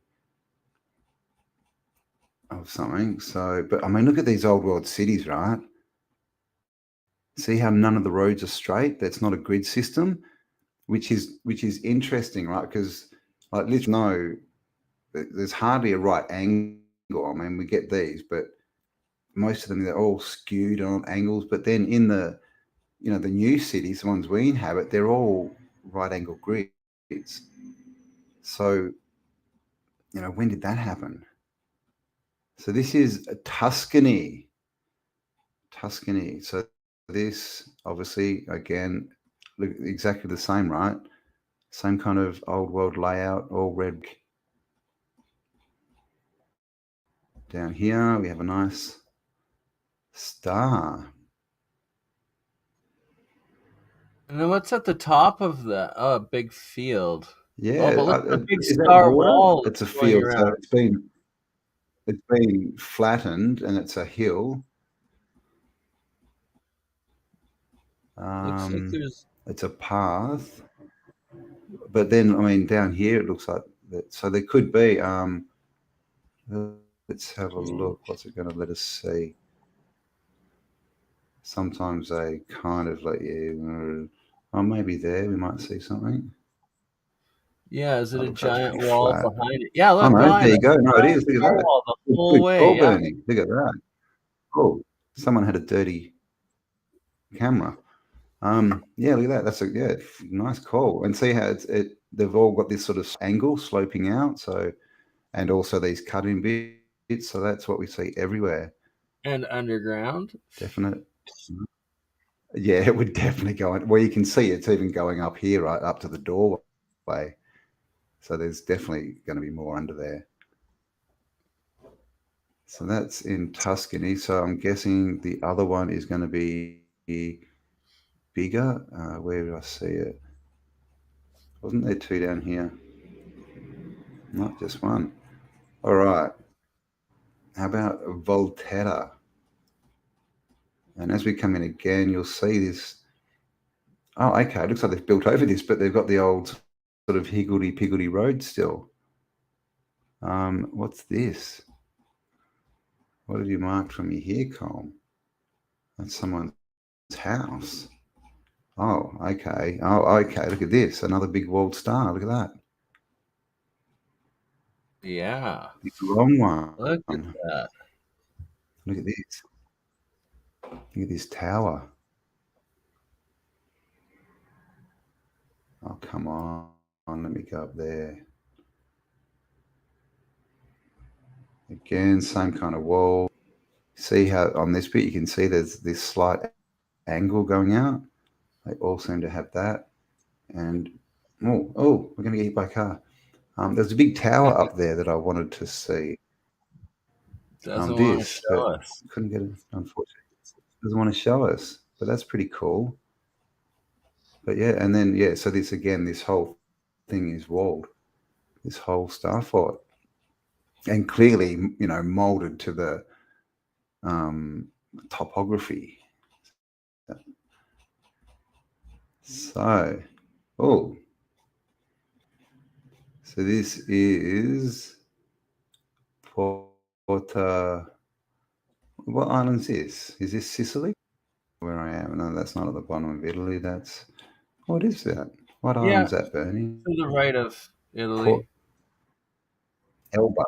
A: of something. So, but I mean, look at these old world cities, right? See how none of the roads are straight? That's not a grid system, which is interesting, right? Because like, let's know there's hardly a right angle. I mean, we get these, but most of them, they're all skewed on angles. But then in the, the new cities, the ones we inhabit, they're all right angle grids. So, when did that happen? So this is Tuscany. So this, obviously, again, look exactly the same, right? Same kind of old world layout, all red. Down here, we have a nice star.
E: And then what's at the top of the big field?
A: Yeah,
E: Oh, but look at the big
A: is that
E: star
A: water?
E: wall.
A: It's a
E: going
A: field, so
E: around.
A: it's been flattened, and it's a hill.
E: Looks like there's.
A: It's a path, but then I mean down here it looks like that. So there could be. Let's have a look. What's it going to let us see? Sometimes they kind of let you. Oh, maybe there we might see something.
E: Yeah, is it a
A: Look,
E: giant wall
A: flat.
E: behind it? Yeah, look,
A: Oh, no,
E: behind
A: there you
E: it.
A: go. No, it is. Look at that.
E: Wall the whole
A: Good
E: way.
A: call,
E: Yeah.
A: Bernie. Look at that. Cool. Someone had a dirty camera. Yeah, look at that. That's a nice call. And see how they've all got this sort of angle sloping out. So, and also these cut-in bits. So that's what we see everywhere.
E: And underground.
A: Definite. Yeah, it would definitely go in. Well, you can see it's even going up here, right up to the doorway. So there's definitely going to be more under there. So that's in Tuscany. So I'm guessing the other one is going to be bigger. Where did I see it? Wasn't there two down here? Not just one. All right. How about Volterra? And as we come in again, you'll see this. Oh, okay. It looks like they've built over this, but they've got the old sort of higgledy-piggledy road still. What's this? What have you marked for me here, Colm? That's someone's house. Oh, okay. Oh, okay. Look at this. Another big walled star. Look at that.
E: Yeah.
A: The wrong one.
E: Look at that.
A: Look at this. Look at this tower. Oh, come on. Let me go up there. Again, same kind of wall. See how on this bit you can see there's this slight angle going out. They all seem to have that. And we're going to get hit by a car. There's a big tower up there that I wanted to see.
E: Doesn't want to show us.
A: Couldn't get it, unfortunately. Doesn't want to show us, but that's pretty cool. But yeah, and then so this again, this whole thing is walled. This whole star fort, and clearly, molded to the topography. So, so this is Porta. What island is this? Is this Sicily? Where I am? No, that's not at the bottom of Italy. That's what is that? What island is that, Bernie?
E: To the right of Italy.
A: Elba.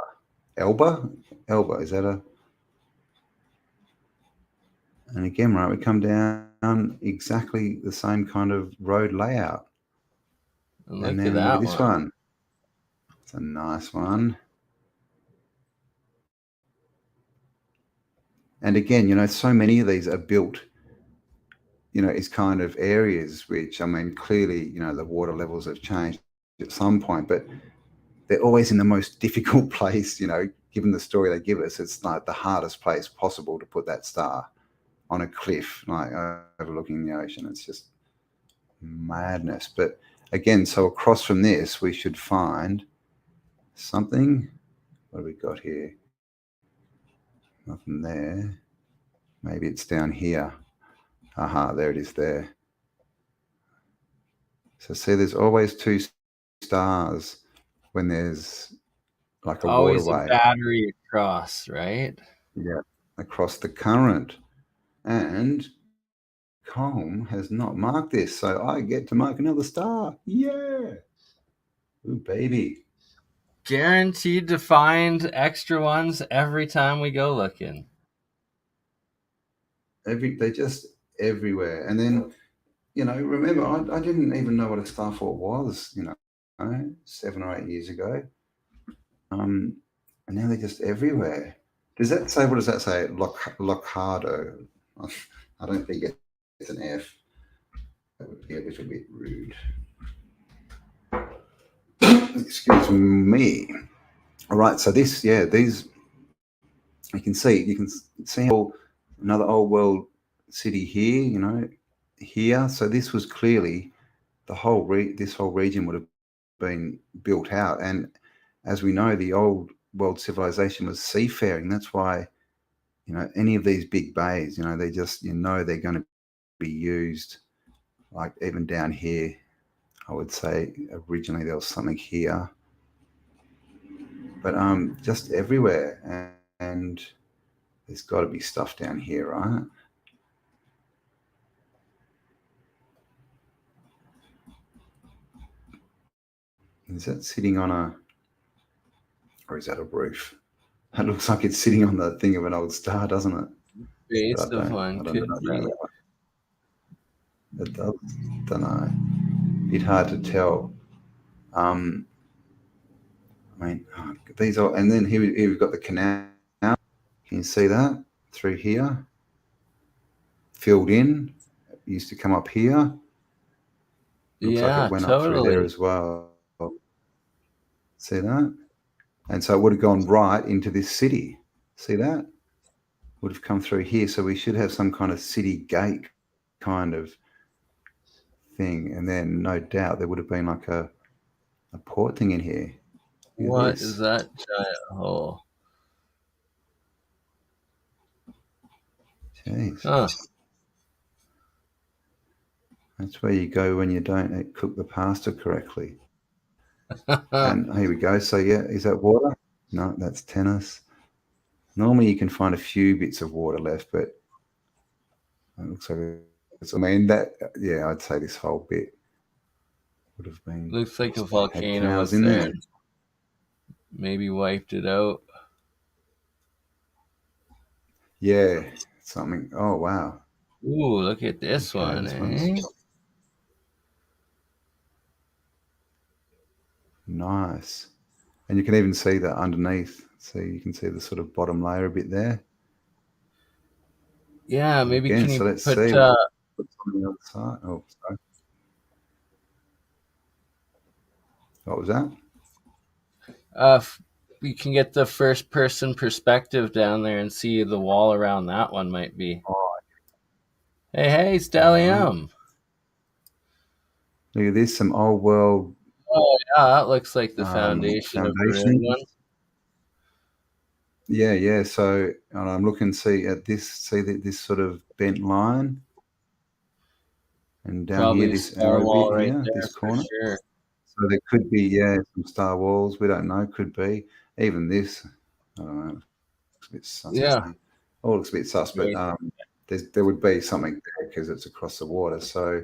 A: Is that a? And again, right, we come down exactly the same kind of road layout.
E: And then look at
A: this one. It's a nice one. And again, so many of these are built, is kind of areas which, I mean, clearly, the water levels have changed at some point, but they're always in the most difficult place, given the story they give us. It's like the hardest place possible to put that star on a cliff, like overlooking the ocean. It's just madness. But again, so across from this, we should find something. What have we got here? Nothing there. Maybe it's down here. Aha, there it is there. So see, there's always two stars when there's like a
E: always
A: waterway.
E: A battery across, right?
A: Yeah, across the current. And Colm has not marked this, so I get to mark another star. Yeah. Ooh, baby.
E: Guaranteed to find extra ones every time we go looking.
A: They're just everywhere. And then, remember, I didn't even know what a starfort was, 7 or 8 years ago. And now they're just everywhere. Does that say, what does that say? Locado. I don't think it's an F. That would be a little bit rude. Excuse me. All right, so these, you can see another old world city here, here. So this was clearly the whole this whole region would have been built out. And as we know, the old world civilization was seafaring. That's why, any of these big bays, they just, they're going to be used. Like even down here, I would say originally there was something here, but just everywhere. And there's got to be stuff down here, right? Is that sitting on or is that a roof? That looks like it's sitting on the thing of an old star, doesn't it?
E: Base of one could be.
A: It does, don't know. Bit hard to tell. These are, and then here we've got the canal. Can you see that through here? Filled in. It used to come up here. Looks like it went up through there as well. See that? And so it would have gone right into this city. See that? Would have come through here. So we should have some kind of city gate kind of thing. And then no doubt there would have been like a port thing in here.
E: What is that giant hole?
A: Jeez.
E: Huh.
A: That's where you go when you don't cook the pasta correctly. And here we go. So yeah, is that water? No, that's tennis. Normally you can find a few bits of water left, but it looks like I'd say this whole bit would have been.
E: Looks like a volcano was there. Maybe wiped it out.
A: Yeah, something. Oh wow.
E: Ooh, look at this one, eh?
A: Nice. And you can even see that underneath. So you can see the sort of bottom layer a bit there.
E: Yeah, maybe
A: again,
E: can you
A: let's
E: put
A: see what's on the other side. Oh, sorry. What was that?
E: We can get the first person perspective down there and see the wall around that one might be.
A: Oh.
E: Hey, Stellium.
A: Look at this, some old world.
E: Oh yeah, that looks like the foundation of the red one.
A: Yeah. So I'm looking see this sort of bent line, and down
E: Probably
A: here this arrow
E: wall
A: bit
E: right
A: here,
E: there,
A: this corner.
E: Sure.
A: So there could be some star walls. We don't know. Could be even this. I don't know. Looks a bit sus.
E: Yeah.
A: Oh, it looks a bit sus, but there would be something there because it's across the water. So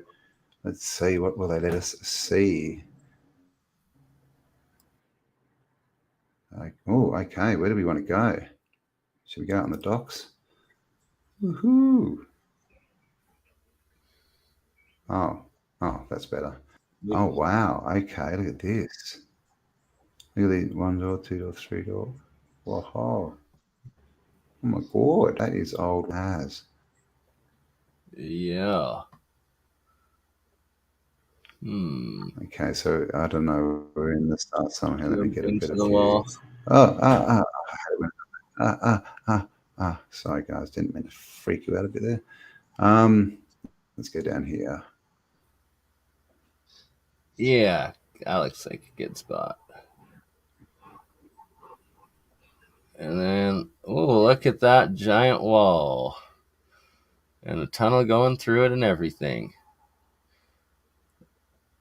A: let's see, what will they let us see? Oh, okay. Where do we want to go? Should we go out on the docks? Woohoo! Oh, that's better. Oh, wow. Okay, look at this. Look at these 1 door, 2 door, 3 door. Whoa. Oh my God, that is old as.
E: Yeah.
A: Okay, so I don't know. We're in the start somehow. Let me get a bit of
E: wall.
A: Sorry, guys. Didn't mean to freak you out a bit there. Let's go down here.
E: Yeah, that looks like a good spot. And then, look at that giant wall. And a tunnel going through it and everything.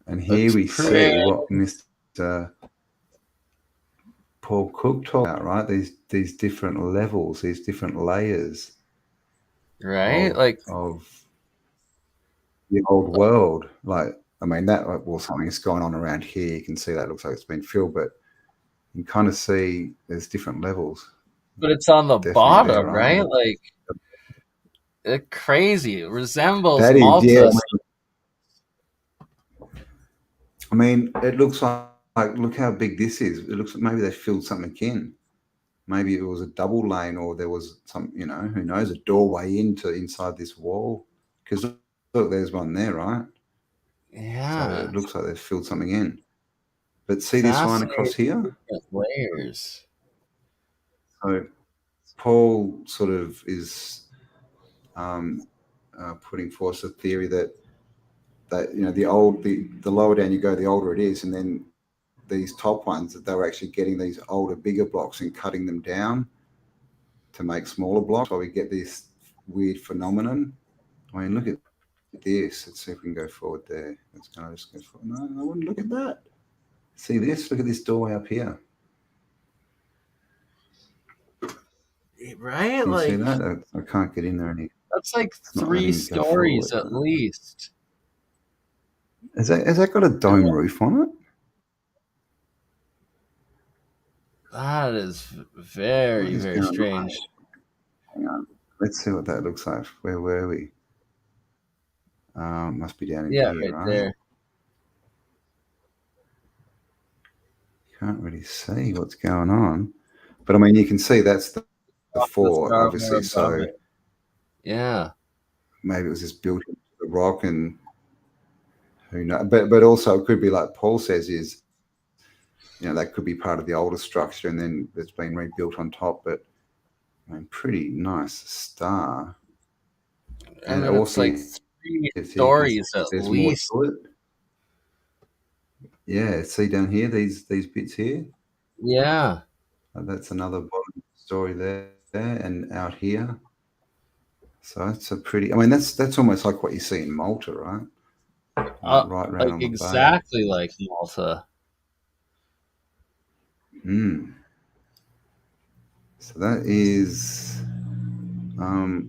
A: And here we see what Mr. Paul Cook talked about, right? These different levels, these different layers.
E: Right?
A: Of the old world. Something's going on around here. You can see that looks like it's been filled, but You kind of see there's different levels.
E: But it's on the
A: Definitely
E: bottom,
A: there,
E: right? Like, it's crazy. It resembles
A: that is,
E: Malta.
A: I mean, it looks like look how big this is. It looks like maybe they filled something in. Maybe it was a double lane, or there was some, you know, who knows, a doorway into inside this wall. Because look, there's one there, right?
E: Yeah.
A: So it looks like they've filled something in. But see this line across here?
E: Layers.
A: So Paul sort of is putting forth a theory that you know, the lower down you go, the older it is, and then these top ones, that they were actually getting these older, bigger blocks and cutting them down to make smaller blocks, while we get this weird phenomenon. I mean, look at this. Let's see if we can go forward there. Let's kind of just go forward. No, I wouldn't look at that. See this? Look at this doorway up here.
E: Right?
A: Can you
E: like,
A: see that? I can't get in there any.
E: That's like 3 stories at least.
A: Has that got a dome roof on it?
E: That is very, very strange.
A: Hang on. Let's see what that looks like. Where were we? Must be down in here, right?
E: There.
A: Can't really see what's going on. But I mean, you can see that's the 4, obviously. So
E: yeah,
A: maybe it was just built into the rock, and who knows? But also it could be like Paul says, is, you know, that could be part of the older structure and then it's been rebuilt on top. But I mean, pretty nice star.
E: and also like 3 stories at least.
A: Yeah, see down here, these bits here.
E: Yeah,
A: that's another bottom story there, and out here. So that's a pretty. I mean, that's almost like what you see in Malta, right? Right around
E: like
A: on the
E: exactly
A: bay.
E: like Malta.
A: So that is.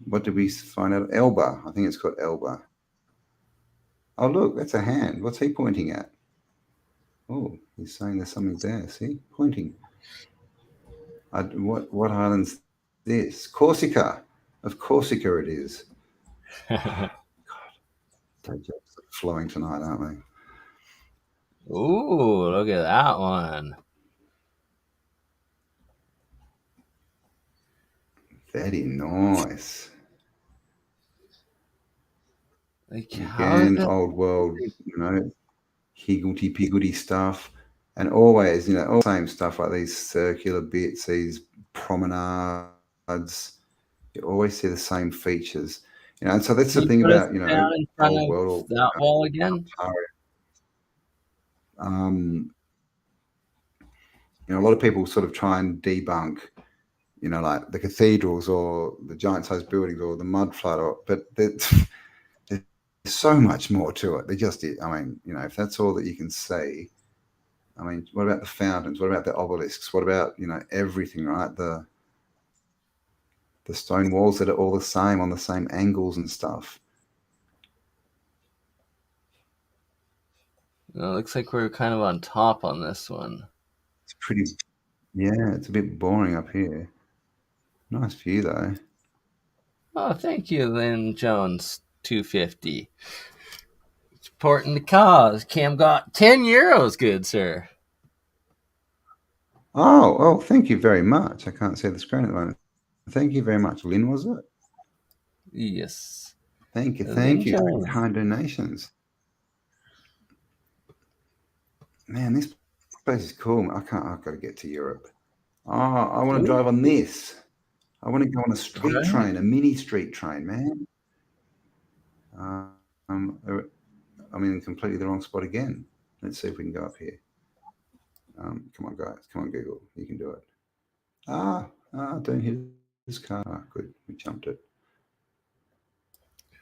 A: What did we find out? Elba. I think it's called Elba. Oh, look, that's a hand. What's he pointing at? Oh, he's saying there's something there. See, pointing. What island's this? Corsica. Of Corsica it is. God, they're just flowing tonight, aren't they?
E: Ooh, look at that one.
A: Very nice.
E: Like,
A: again, old world, you know, higgledy-piggledy stuff. And always, you know, all the same stuff, like these circular bits, these promenades. You always see the same features. You know, and so that's the thing about, you know, old world.
E: That wall again?
A: You know, a lot of people sort of try and debunk, you know, like the cathedrals or the giant-sized buildings or the mud flood, but there's so much more to it. They just, I mean, you know, if that's all that you can see, I mean, what about the fountains? What about the obelisks? What about, you know, everything, right? The stone walls that are all the same, on the same angles and stuff.
E: Well, it looks like we're kind of on top on this one.
A: It's pretty, yeah, it's a bit boring up here. Nice view, though.
E: Oh, thank you, Lynn Jones, 250. Supporting the cause. Cam got 10 euros, good sir.
A: Oh, thank you very much. I can't see the screen at the moment. Thank you very much. Lynn, was it?
E: Yes.
A: Thank you. Thank you. Kind donations. Man, this place is cool. I've got to get to Europe. Oh, I want to drive on this. I want to go on a street train, a mini street train, man. I'm in completely the wrong spot again. Let's see if we can go up here. Come on, guys. Come on, Google. You can do it. Don't hit this car. Good. We jumped it.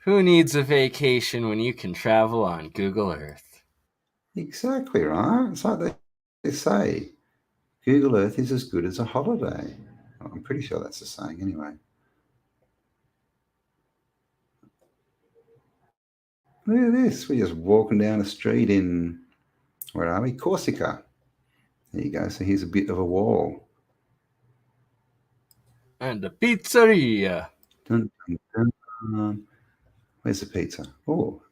E: Who needs a vacation when you can travel on Google Earth?
A: Exactly, right? It's like they say, Google Earth is as good as a holiday. I'm pretty sure that's the saying anyway. Look at this. We're just walking down a street in, where are we? Corsica. There you go. So here's a bit of a wall.
E: And the pizzeria.
A: Dun, dun, dun. Where's the pizza? Oh,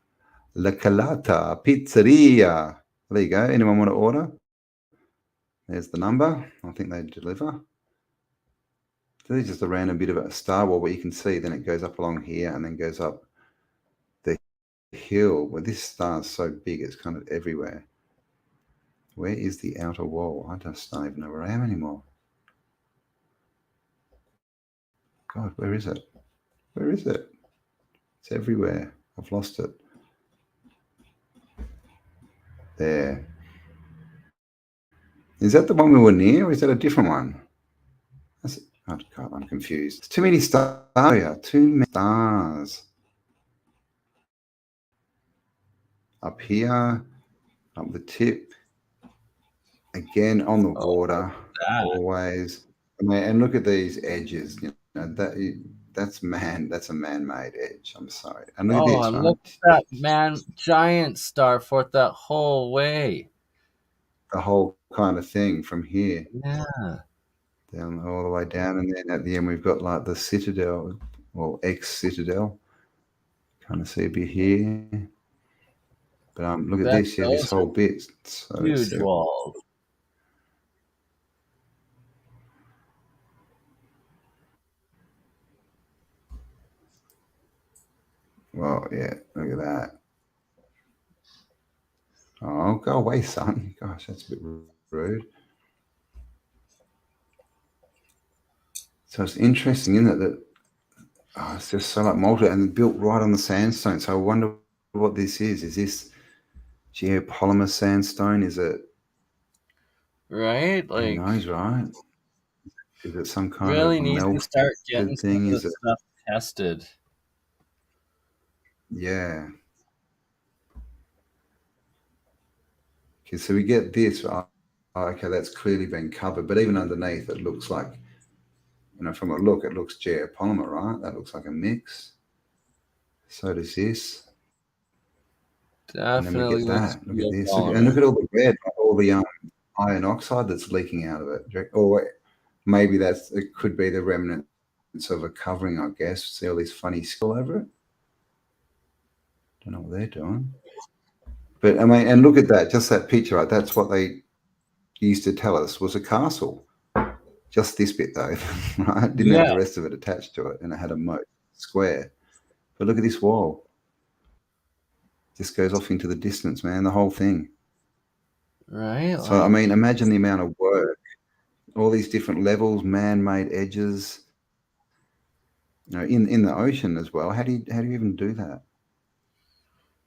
A: La Calata Pizzeria. There you go. Anyone want to order? There's the number. I think they deliver. So there's just a random bit of a star wall, but you can see then it goes up along here and then goes up the hill. Well, this star's so big, it's kind of everywhere. Where is the outer wall? I just don't even know where I am anymore. God, where is it? Where is it? It's everywhere. I've lost it. There. Is that the one we were near, or is that a different one? That's, oh God, I'm confused. It's too many stars here. Too many stars. Up here, up the tip. Again on the water, always. I mean, and look at these edges. You know, that's a man-made edge. I'm sorry. And look at this, right?
E: Look at that giant star for that whole way.
A: The whole kind of thing from here.
E: Yeah.
A: Down all the way down, and then at the end we've got like the citadel, or ex-citadel. Kind of see a bit here. But look at this, yeah, this whole bit. So
E: huge walls.
A: Well, yeah, look at that. Oh, go away, son. Gosh, that's a bit rude. So it's interesting, isn't it, that it's just so like molten and built right on the sandstone. So I wonder what this is. Is this geopolymer sandstone? Is it?
E: Right? Like,
A: who knows, right? Is it some kind
E: really
A: of
E: needs to start getting
A: thing?
E: some of the stuff tested.
A: Yeah. Okay, so we get this. Okay, that's clearly been covered, but even underneath, it looks like, you know, from a look, it looks geopolymer, right? That looks like a mix. So does this.
E: Definitely.
A: And then we get that. Look at this. And look at all the red, all the iron oxide that's leaking out of it. Or maybe it could be the remnants of a covering, I guess. See all these funny skull over it? Don't know what they're doing. But I mean, and look at that, just that picture, right? That's what they used to tell us was a castle. Just this bit though, right? Didn't have the rest of it attached to it, and it had a moat square. But look at this wall. Just goes off into the distance, man, the whole thing.
E: Right.
A: So I mean, imagine the amount of work, all these different levels, man-made edges. You know, in the ocean as well. How do you even do that?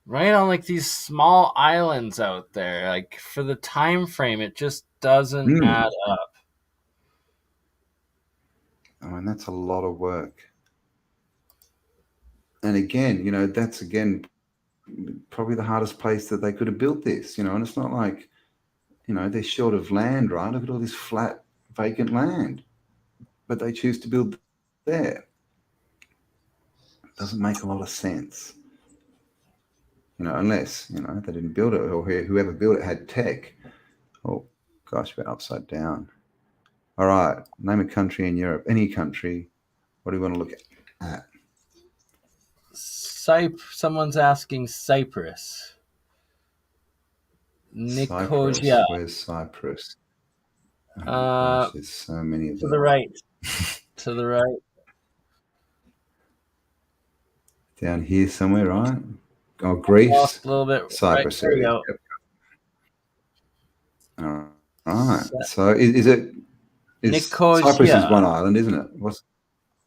E: Right, on like these small islands out there, like for the time frame, it just doesn't add up.
A: I mean, that's a lot of work. And again, you know, that's again probably the hardest place that they could have built this, you know, and it's not like, you know, they're short of land, right? Look at all this flat, vacant land, but they choose to build there. It doesn't make a lot of sense. You know, unless, you know, they didn't build it, or whoever built it had tech. Oh, gosh, we're upside down. All right, name a country in Europe, any country. What do you want to look at?
E: Someone's asking Cyprus. Nicosia.
A: Where's Cyprus? Oh, gosh, there's so many of them.
E: To the right. To the right.
A: Down here somewhere, right? Oh, Greece.
E: A little bit.
A: Cyprus.
E: Right, there you
A: go. All right. So is it?
E: Nicosia.
A: Cyprus is one island, isn't it?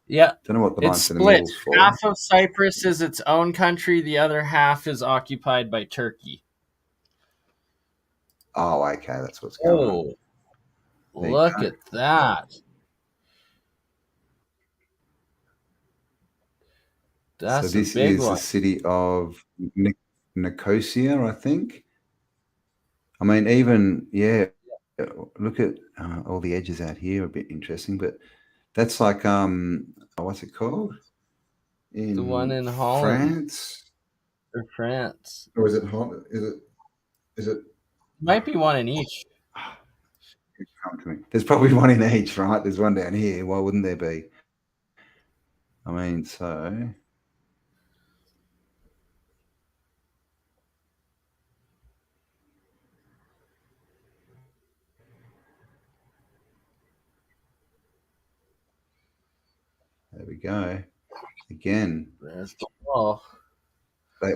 E: Yeah.
A: Don't know what the
E: it's
A: line for the
E: split.
A: middle's for.
E: Half of Cyprus is its own country. The other half is occupied by Turkey.
A: Oh, okay. That's what's going on.
E: Look at that. That's
A: so this
E: a big
A: is
E: one.
A: the city of Nicosia, I think. I mean, even, yeah, look at all the edges out here, a bit interesting, but that's like, what's it called?
E: The one in Holland.
A: France?
E: Or France.
A: Or is it Holland? Is it?
E: Might be one in each.
A: There's probably one in each, right? There's one down here. Why wouldn't there be? I mean, so there we go. Again,
E: there's the wall.
A: They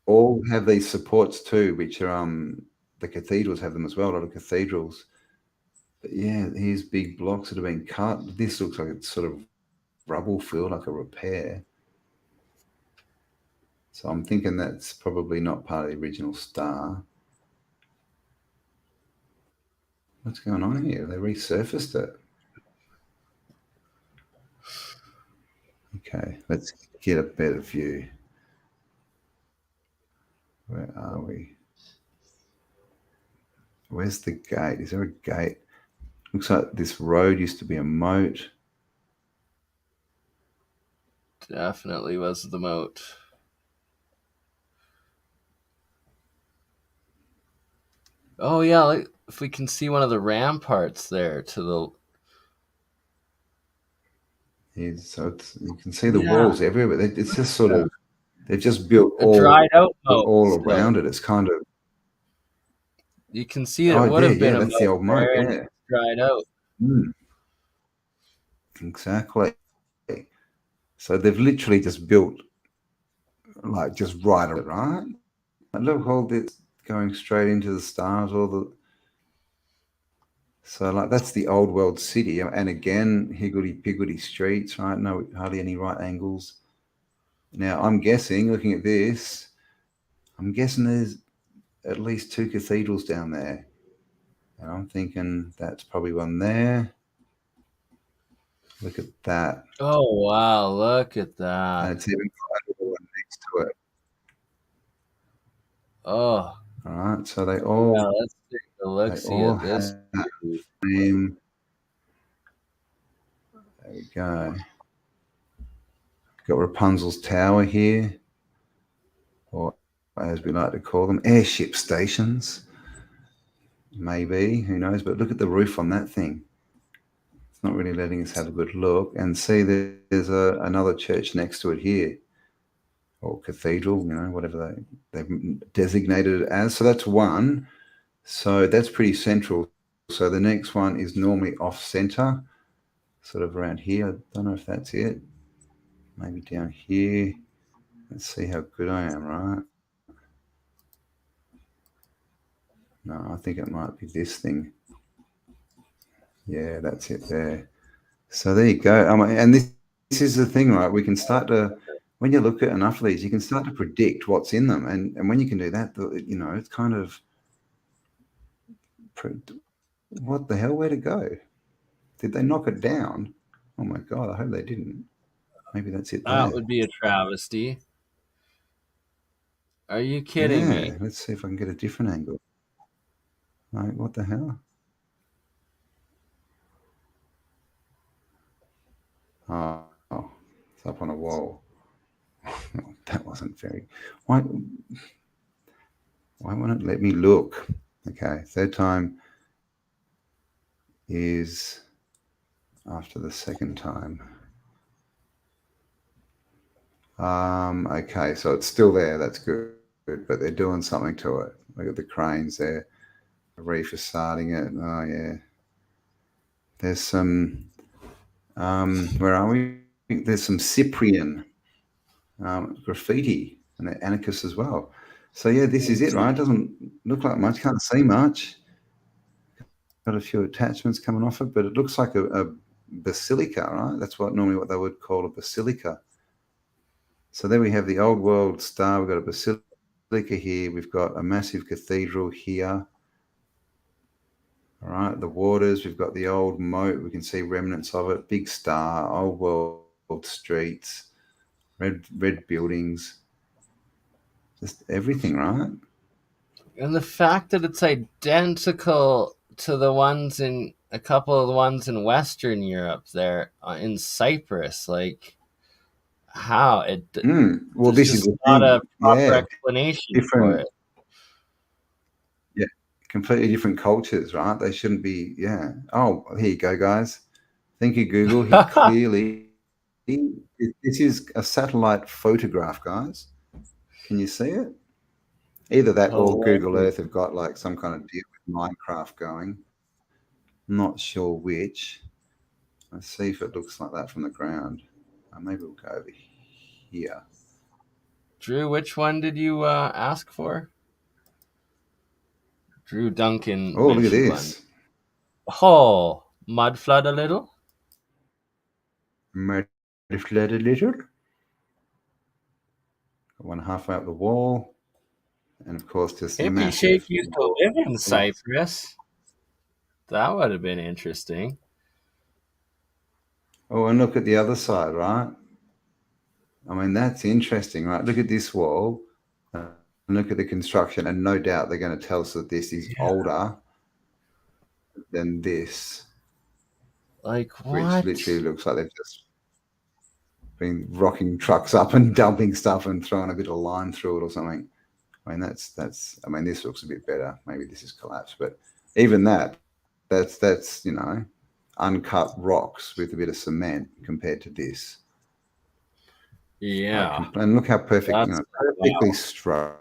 A: all have these supports too, which are the cathedrals have them as well. A lot of cathedrals. But yeah, here's big blocks that have been cut. This looks like it's sort of rubble filled, like a repair. So I'm thinking that's probably not part of the original star. What's going on here? They resurfaced it. Okay, let's get a better view. Where are we? Where's the gate? Is there a gate? Looks like this road used to be a moat.
E: Definitely was the moat. Oh yeah, like if we can see one of the ramparts there to the.
A: Yeah, so it's, you can see the walls everywhere. It's just sort of they've just built
E: a dried out moat
A: all around it. It's kind of.
E: You can see it would have been
A: that's the old moat. Yeah,
E: dried out.
A: Exactly. So they've literally just built, like, just right, right? And look, all this going straight into the stars, all the. So, like, that's the old world city, and again, higgledy-piggledy streets, right? No, hardly any right angles. Now, I'm guessing, looking at this, I'm guessing there's at least 2 cathedrals down there, and I'm thinking that's probably one there. Look at that.
E: Oh wow! Look at that.
A: And it's even got one next to it.
E: Oh.
A: All right, so they all.
E: Yeah, let's take a look. See at this.
A: There we go. Got Rapunzel's Tower here, or as we like to call them, airship stations. Maybe, who knows? But look at the roof on that thing. It's not really letting us have a good look. And see, there's another church next to it here, or cathedral, whatever they've designated it as. So that's one. So that's pretty central. So the next one is normally off center, sort of around here. I don't know if that's it. Maybe down here. Let's see how good I am, right? No, I think it might be this thing. Yeah, that's it there. So there you go. And this is the thing, right? We can start to, when you look at enough of these, you can start to predict what's in them. And when you can do that, it's kind of, what the hell, where to go? Did they knock it down? Oh my God, I hope they didn't. Maybe that's it there.
E: That would be a travesty. Are you kidding me?
A: Let's see if I can get a different angle. Like, what the hell? Oh, it's up on a wall. That wasn't very. Why won't it let me look? Okay, third time is after the second time. Okay, so it's still there. That's good, but they're doing something to it. Look at the cranes there, refacading it. Oh yeah. There's some. Where are we? There's some Cyprian graffiti and they're anarchists as well. So yeah, this is it, right? It doesn't look like much. Can't see much. Got a few attachments coming off it, but it looks like a basilica, right? That's what they would call a basilica. So there we have the old world star. We've got a basilica here. We've got a massive cathedral here. All right, the waters. We've got the old moat. We can see remnants of it. Big star, old world streets, red buildings, just everything, right?
E: And the fact that it's identical to the ones in a couple of the ones in Western Europe there in Cyprus, like how it.
A: Well, this is
E: not a proper explanation
A: different,
E: for it.
A: Yeah, completely different cultures, right? They shouldn't be. Yeah. Oh, here you go, guys. Thank you, Google. He clearly. This is a satellite photograph, guys. Can you see it? Either that or Google Earth have got like some kind of deal with Minecraft going. Not sure which. Let's see if it looks like that from the ground. Maybe we'll go over here.
E: Drew, which one did you ask for? Drew Duncan.
A: Oh, look at this.
E: Oh, mud flood a little?
A: Mud flood a little. Got one halfway up the wall. And of course, just
E: Hippie Shake used to live in Cyprus. That would have been interesting.
A: Oh, and look at the other side, right? I mean, that's interesting, right? Look at this wall. And look at the construction. And no doubt they're going to tell us that this is older than this.
E: Like what?
A: Which literally looks like they've just been rocking trucks up and dumping stuff and throwing a bit of lime through it or something. I mean, that's. I mean, this looks a bit better. Maybe this is collapsed, but even that's uncut rocks with a bit of cement compared to this.
E: Yeah,
A: and look how perfect, perfectly straight.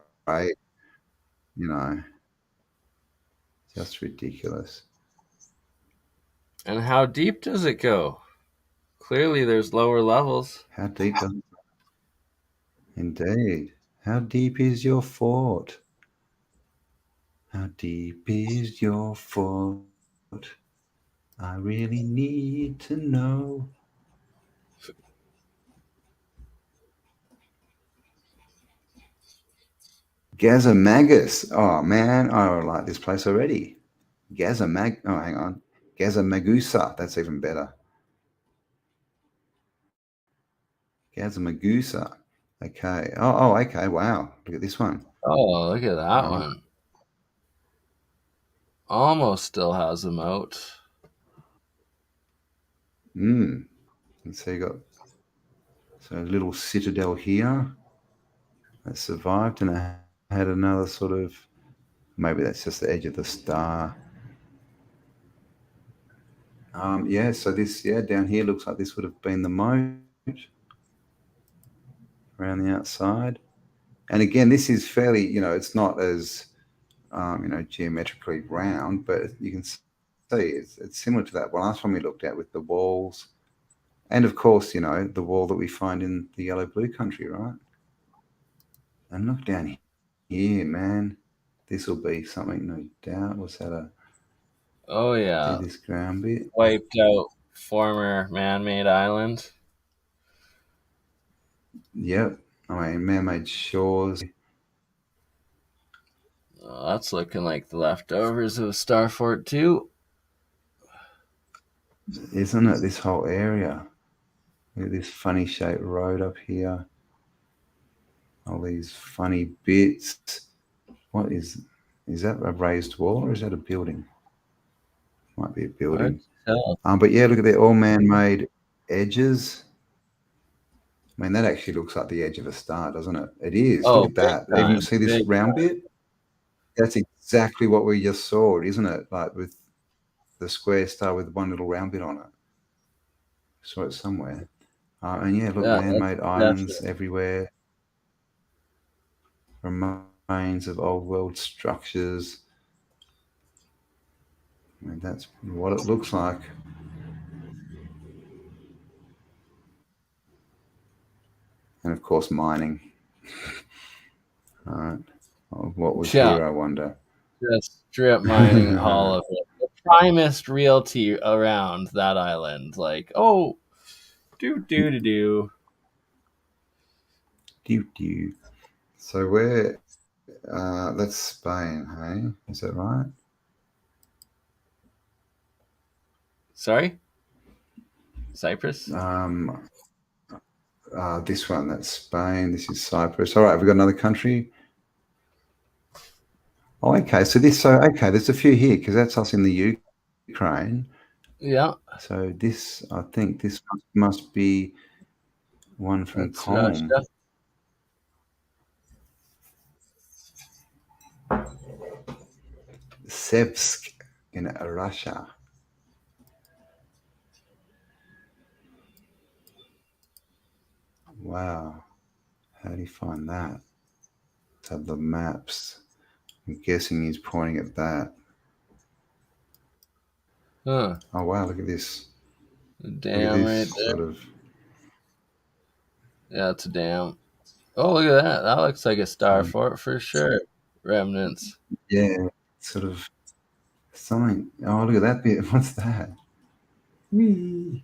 A: Just ridiculous.
E: And how deep does it go? Clearly, there's lower levels.
A: How deep does it go? Indeed. How deep is your fort? How deep is your fort? I really need to know. Gazamagus. Oh, man. I like this place already. Oh, hang on. Gazamagusa. That's even better. Gazamagusa. Okay. Oh, okay. Wow. Look at this one.
E: Oh, look at that one. Almost still has a moat.
A: And so you got a little citadel here that survived, and I had another sort of, maybe that's just the edge of the star. So this, down here looks like this would have been the moat around the outside. And again, this is fairly, it's not as, geometrically round, but you can see it's similar to that last one we looked at with the walls. And of course, the wall that we find in the yellow-blue country, right? And look down here, man. This will be something, no doubt. Was that
E: Oh, yeah.
A: This ground bit?
E: Wiped out former man-made island.
A: Yep. I mean, man-made shores.
E: Oh, that's looking like the leftovers of Starfort 2.
A: Isn't it, this whole area? Look at this funny shaped road up here. All these funny bits. What is that a raised wall or is that a building? Might be a building. But yeah, look at the all man-made edges. I mean, that actually looks like the edge of a star, doesn't it? It is.
E: Oh,
A: look at that. Even see this round bit? That's exactly what we just saw, isn't it? Like with the square star with one little round bit on it. Saw it somewhere. And yeah, look, man-made islands everywhere. Remains of old world structures. I mean, that's what it looks like. And of course, mining. All right. What was here, I wonder?
E: Just strip mining all of it. The primest realty around that island. Like, oh, do.
A: So where? That's Spain, hey? Is that right?
E: Sorry? Cyprus?
A: This one, that's Spain. This is Cyprus. All right, have we got another country? Oh, okay. So there's a few here because that's us in the Ukraine.
E: Yeah.
A: So this, I think this must be one from Com. Sevsk in Russia. Wow. How do you find that? So the maps. I'm guessing he's pointing at that.
E: Huh.
A: Oh wow, look at this.
E: Dam right there.
A: Sort of.
E: Yeah, it's a dam. Oh, look at that. That looks like a star fort for sure. Remnants.
A: Yeah, sort of something. Oh, look at that bit. What's that? Whee.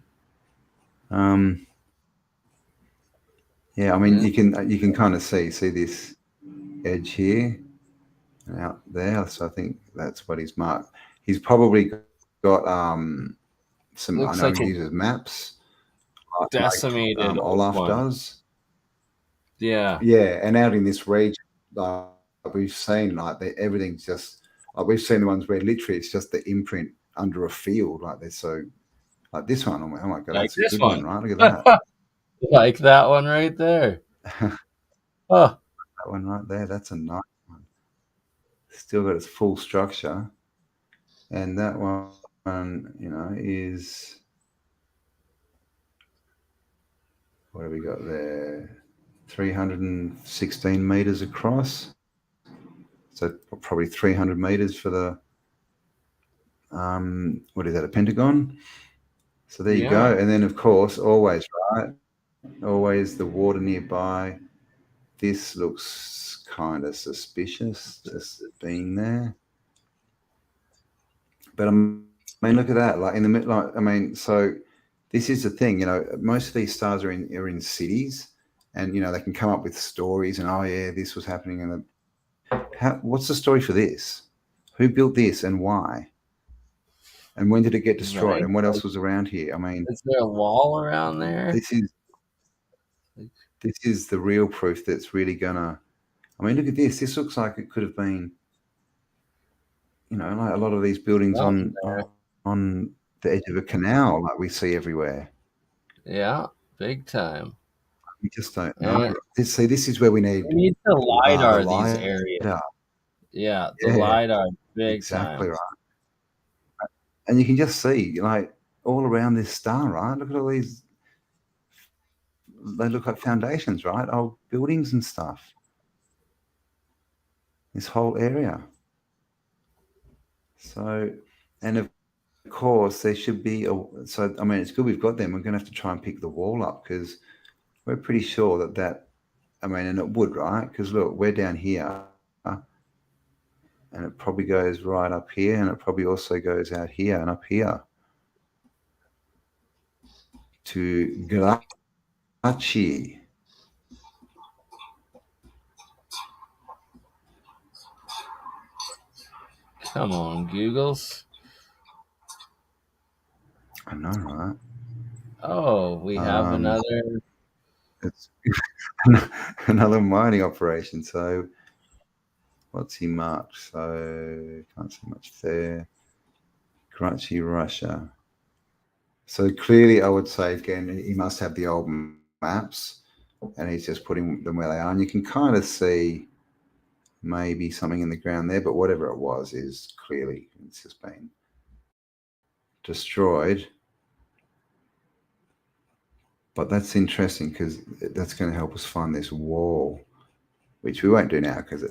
A: Yeah, I mean, you can kind of see this edge here and out there. So I think that's what he's marked. He's probably got some.
E: Looks
A: I know
E: like
A: he uses maps.
E: Decimated.
A: Like, Olaf does.
E: Yeah.
A: Yeah, and out in this region, we've seen everything's just like we've seen the ones where literally it's just the imprint under a field, like they're so like this one. Oh my god,
E: Like
A: that's a good one, right? Look at
E: that. Like that one right there. Oh,
A: that one right there. That's a nice one. Still got its full structure, and that one, is what have we got there? 316 meters across. So probably 300 meters for the what is that, a pentagon? So there you go. And then of course, always the water nearby. This looks kind of suspicious, just being there. But I mean, look at that. Like in the middle, so this is the thing, most of these stars are in cities, and they can come up with stories and, oh yeah, this was happening in what's the story for this? Who built this and why? And when did it get destroyed? Right. And what else was around here? I mean,
E: is there a wall around there?
A: This is the real proof that's really gonna. I mean, look at this. This looks like it could have been, like a lot of these buildings on the edge of a canal, like we see everywhere.
E: Yeah, big time.
A: We just don't know. This is where we need
E: to LiDAR these areas. Yeah, the LiDAR, big
A: exactly
E: time.
A: Right. And you can just see, like, all around this star, right? Look at all these. They look like foundations, right? Old buildings and stuff. This whole area. So, and of course, there should be it's good we've got them. We're going to have to try and pick the wall up, because we're pretty sure and it would, right? Because look, we're down here, and it probably goes right up here, and it probably also goes out here and up here to Galachi.
E: Come on, Googles.
A: I know, right?
E: Oh, we have another.
A: It's another mining operation. So, what's he marked? So, can't see much there. Karachi, Russia. So clearly, I would say again, he must have the old maps, and he's just putting them where they are. And you can kind of see maybe something in the ground there, but whatever it was is clearly it's just been destroyed. But that's interesting, because that's going to help us find this wall, which we won't do now because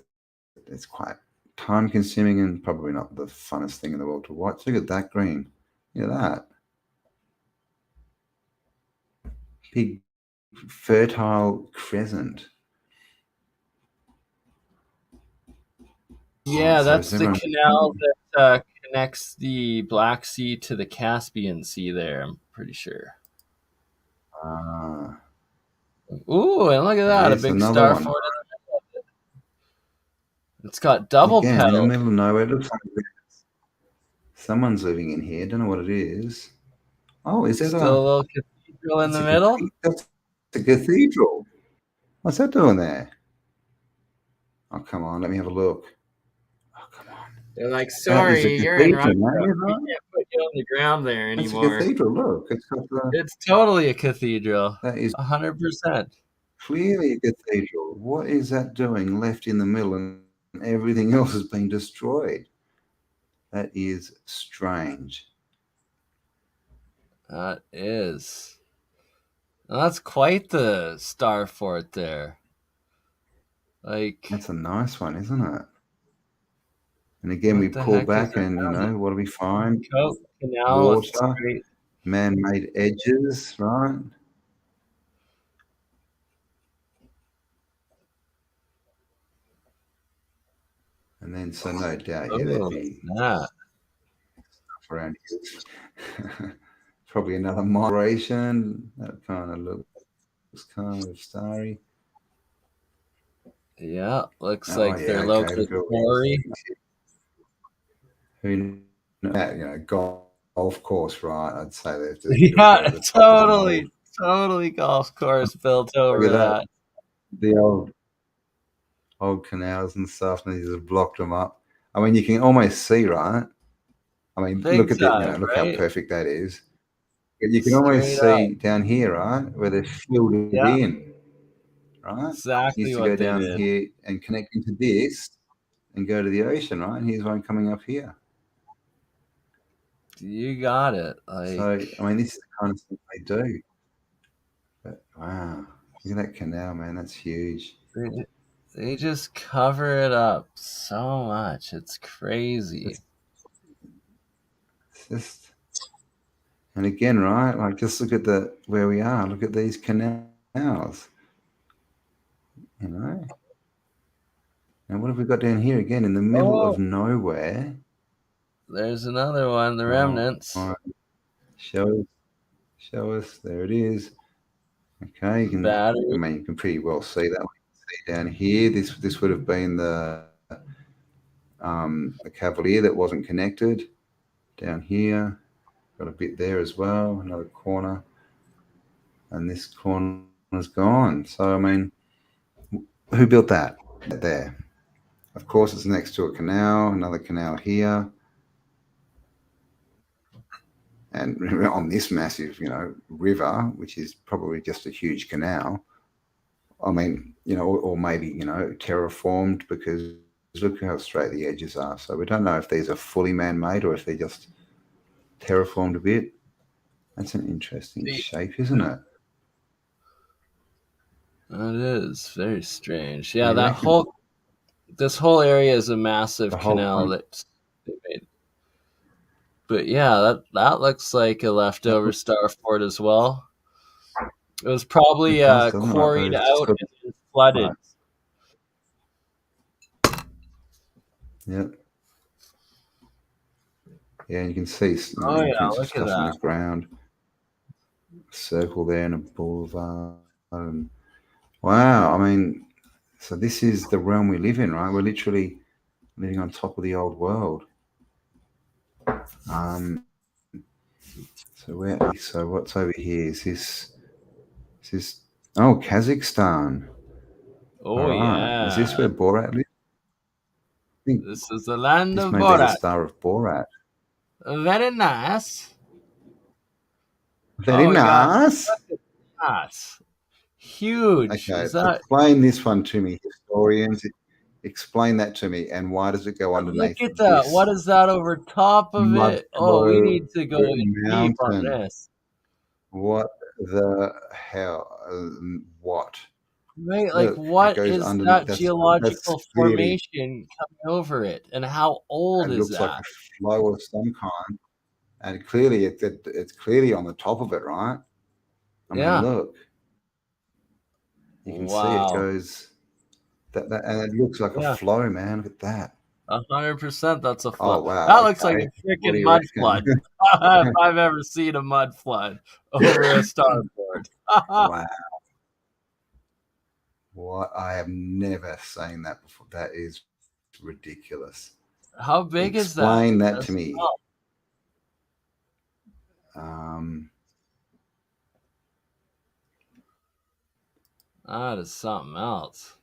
A: it's quite time consuming and probably not the funnest thing in the world to watch. Look at that green. Look at that. Big fertile crescent.
E: Yeah, that's the canal that connects the Black Sea to the Caspian Sea there, I'm pretty sure. Ooh, and look at that, a big star fort in the middle of it. It's got double pedal.
A: In the middle of nowhere. It looks like someone's living in here. Don't know what it is. Oh, is that
E: still a little cathedral in the middle?
A: That's a cathedral. What's that doing there? Oh, come on. Let me have a look. Oh, come on.
C: They're like, sorry, you're in Russia. We can't put you on the ground there anymore.
A: It's a cathedral. Look,
E: it's totally a cathedral.
A: That is
E: 100%.
A: Clearly a cathedral. What is that doing left in the middle, and everything else has been destroyed? That is strange.
E: That is. That's quite the star fort there. Like,
A: that's a nice one, isn't it? And again, we pull back and, what do we find?
E: Canal,
A: water, man-made edges, right? And then, so no doubt, there'd be stuff around here. Probably another migration. That kind of looks kind of starry.
E: Yeah, looks like they're local quarry.
A: Who knows? Golf course, right? I'd say they've
E: just totally golf course built over that.
A: The old canals and stuff, and they just blocked them up. I mean, you can almost see, right? I mean, look at that. Look how perfect that is. But you can almost see down here, right, where they've filled it in, right?
E: Exactly.
A: Used to go down here and connect into this and go to the ocean, right? And here's one coming up here.
E: You got it.
A: So, I mean, this is the kind of stuff they do. But wow, look at that canal, man. That's huge.
E: They just cover it up so much. It's crazy.
A: It's just, and again, right? Like, just look at where we are. Look at these canals. And what have we got down here again in the middle of nowhere?
E: There's another one, the remnants.
A: Right. Show us. There it is. Okay, you can pretty well see that. See down here, this would have been the Cavalier that wasn't connected. Down here, got a bit there as well, another corner, and this corner's gone. So I mean, who built that there? Of course, it's next to a canal. Another canal here. And on this massive, river, which is probably just a huge canal, I mean, or maybe, terraformed, because look how straight the edges are. So we don't know if these are fully man-made or if they're just terraformed a bit. That's an interesting shape, isn't it?
E: It is very strange. Yeah, this whole area is a massive canal that they made. But yeah, that looks like a leftover star fort as well. It was probably quarried out and flooded.
A: Yep. Yeah, you can see
E: look at
A: stuff
E: that
A: on the ground. A circle there and a boulevard. Wow, I mean, so this is the realm we live in, right? We're literally living on top of the old world. So what's over here? Is this Kazakhstan?
E: Yeah.
A: Is this where Borat lives?
E: This is the land of
A: Borat. This may be the star of Borat.
E: Very nice.
A: Very nice.
E: Nice. Huge.
A: Okay, explain this one to me, historians. Explain that to me, and why does it go underneath?
E: Look at that. What is that over top of it? We need to go deep on this.
A: What the hell? What?
E: Right, like what is that geological formation coming over it, and how old is that?
A: It looks like a flow of some kind, and clearly it's clearly on the top of it, right? I mean, look, you can see it goes that, and it looks like a flow, man. Look at that.
E: 100%, that's a flood.
A: Oh, wow.
E: That looks like a freaking mud flood. If I've ever seen a mud flood over a starboard.
A: Wow. What? I have never seen that before. That is ridiculous.
E: How big is that?
A: Explain that to me.
E: That is something else.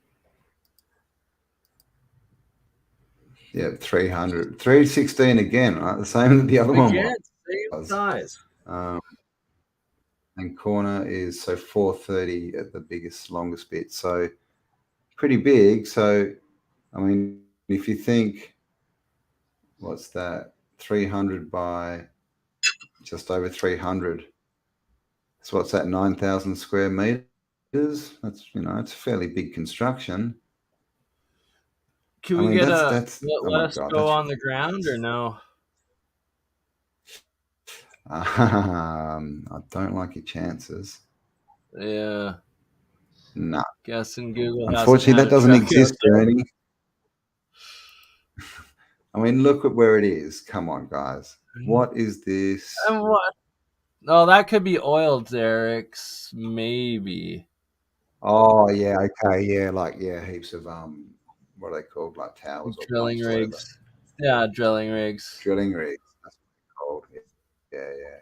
A: Yeah, 300. 316 again, right? The same as the other one.
E: Same size.
A: And corner is 430 at the biggest, longest bit. So pretty big. So, I mean, if you think, what's that? 300 by just over 300. So what's that, 9,000 square meters? That's, it's a fairly big construction.
E: Can we get
A: that's
E: let us
A: God,
E: go on the ground or no?
A: I don't like your chances.
E: Yeah.
A: No.
E: Guessing Google.
A: Unfortunately, that doesn't exist, Bernie. I mean, look at where it is. Come on, guys. What is this?
E: And what? Oh, that could be oil derricks, maybe.
A: Oh yeah, okay, yeah, heaps of what are they called, like towers or
E: Drilling
A: pumps,
E: rigs. Yeah, drilling rigs.
A: Drilling rigs. That's what they're called. Yeah.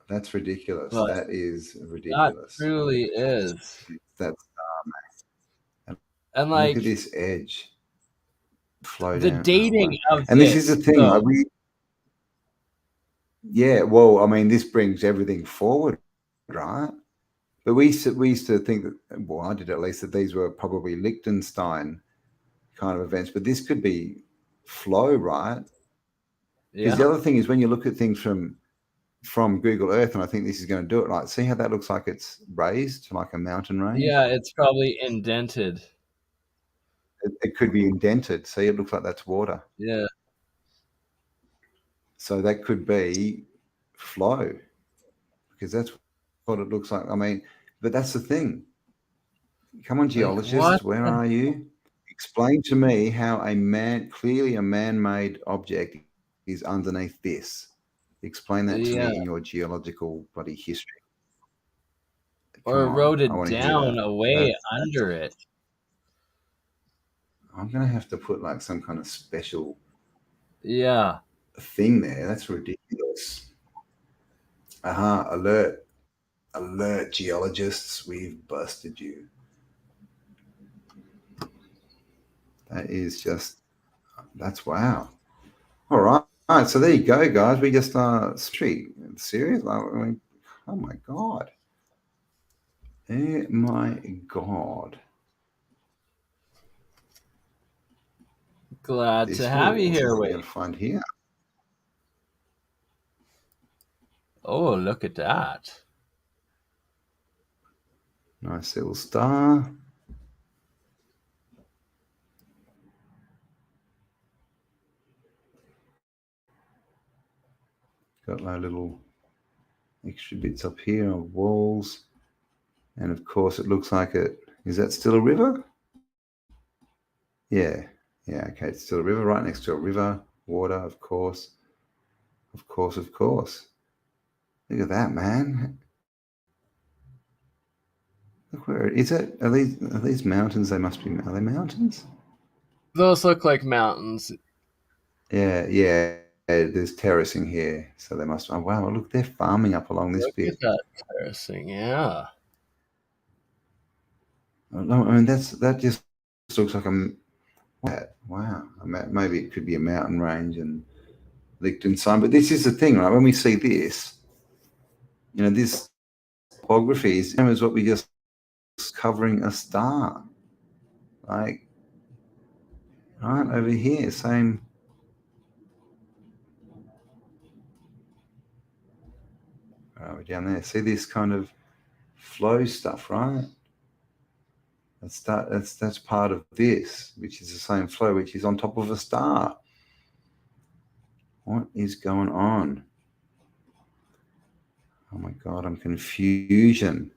A: That's ridiculous.
E: But
A: that is ridiculous.
E: That truly is.
A: That's
E: and
A: look at this edge. Flow
E: the
A: down.
E: dating of
A: and this is the thing.
E: So.
A: Yeah, well, I mean, this brings everything forward, right? But we used to think that, well, I did at least, that these were probably Liechtenstein kind of events, but this could be flow, right? Because the other thing is, when you look at things from Google Earth, and I think this is going to do it, like, see how that looks like it's raised, like a mountain range?
E: Yeah, it's probably indented.
A: It could be indented. See, it looks like that's water.
E: Yeah.
A: So that could be flow, because that's what it looks like. I mean, but that's the thing. Come on, geologists, where are you? Explain to me how clearly a man-made object is underneath this. Explain that to me in your geological bloody history.
E: Or eroded down away under it.
A: I'm going to have to put like some kind of special thing there. That's ridiculous. Alert. Alert, geologists. We've busted you. That's wow. All right. So there you go, guys. We just serious. I mean, oh my God. Oh my God.
E: Glad to have you here, Wade.
A: What find here?
E: Oh, look at that.
A: Nice little star. Got my little extra bits up here of walls. And of course, it looks like is that still a river? Yeah, okay, it's still a river, right next to a river, water, of course. Of course. Look at that, man. Look where is it? Are these mountains? Are they mountains?
E: Those look like mountains.
A: Yeah. There's terracing here, so they must. Oh wow! Look, they're farming up along this bit.
E: Look at that terracing, yeah.
A: I mean, that just looks like wow. Maybe it could be a mountain range and Liechtenstein, but this is the thing, right? When we see this, this topography is what we just covering a star, like right over here, same. We're down there. See this kind of flow stuff, right? That's part of this, which is the same flow, which is on top of a star. What is going on? Oh my God, I'm confusion.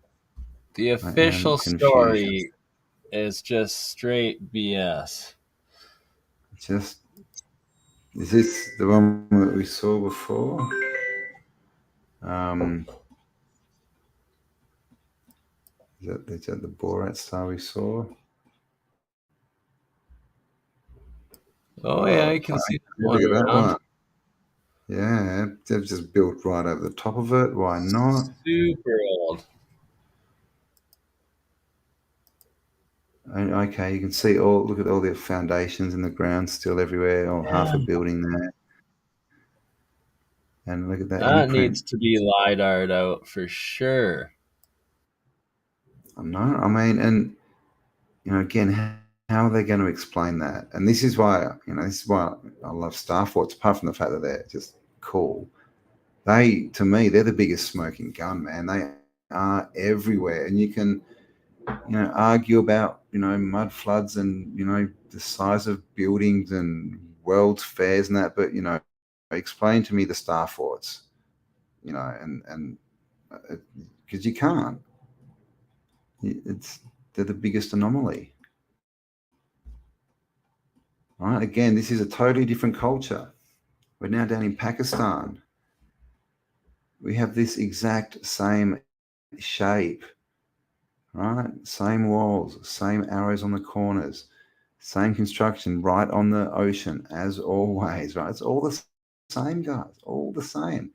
E: The official story is just straight BS.
A: Is this the one that we saw before? Is that the Borat star we saw?
E: Oh yeah, you can see
A: look at that one. Yeah, they've just built right over the top of it. Why not?
E: Super old.
A: Okay, you can see look at all the foundations in the ground still everywhere, half a building there. And look at that.
E: That needs to be LiDAR'd out for sure.
A: I know. I mean, and again, how are they going to explain that? And this is why, this is why I love Star Forts, apart from the fact that they're just cool. To me, they're the biggest smoking gun, man. They are everywhere. And you can, argue about, mud floods and, the size of buildings and world's fairs and that, but, explain to me the Star Forts, and because you can't. They're the biggest anomaly. Right? Again, this is a totally different culture. We're now down in Pakistan. We have this exact same shape, right? Same walls, same arrows on the corners, same construction right on the ocean as always, right? It's all the same, guys, all the same.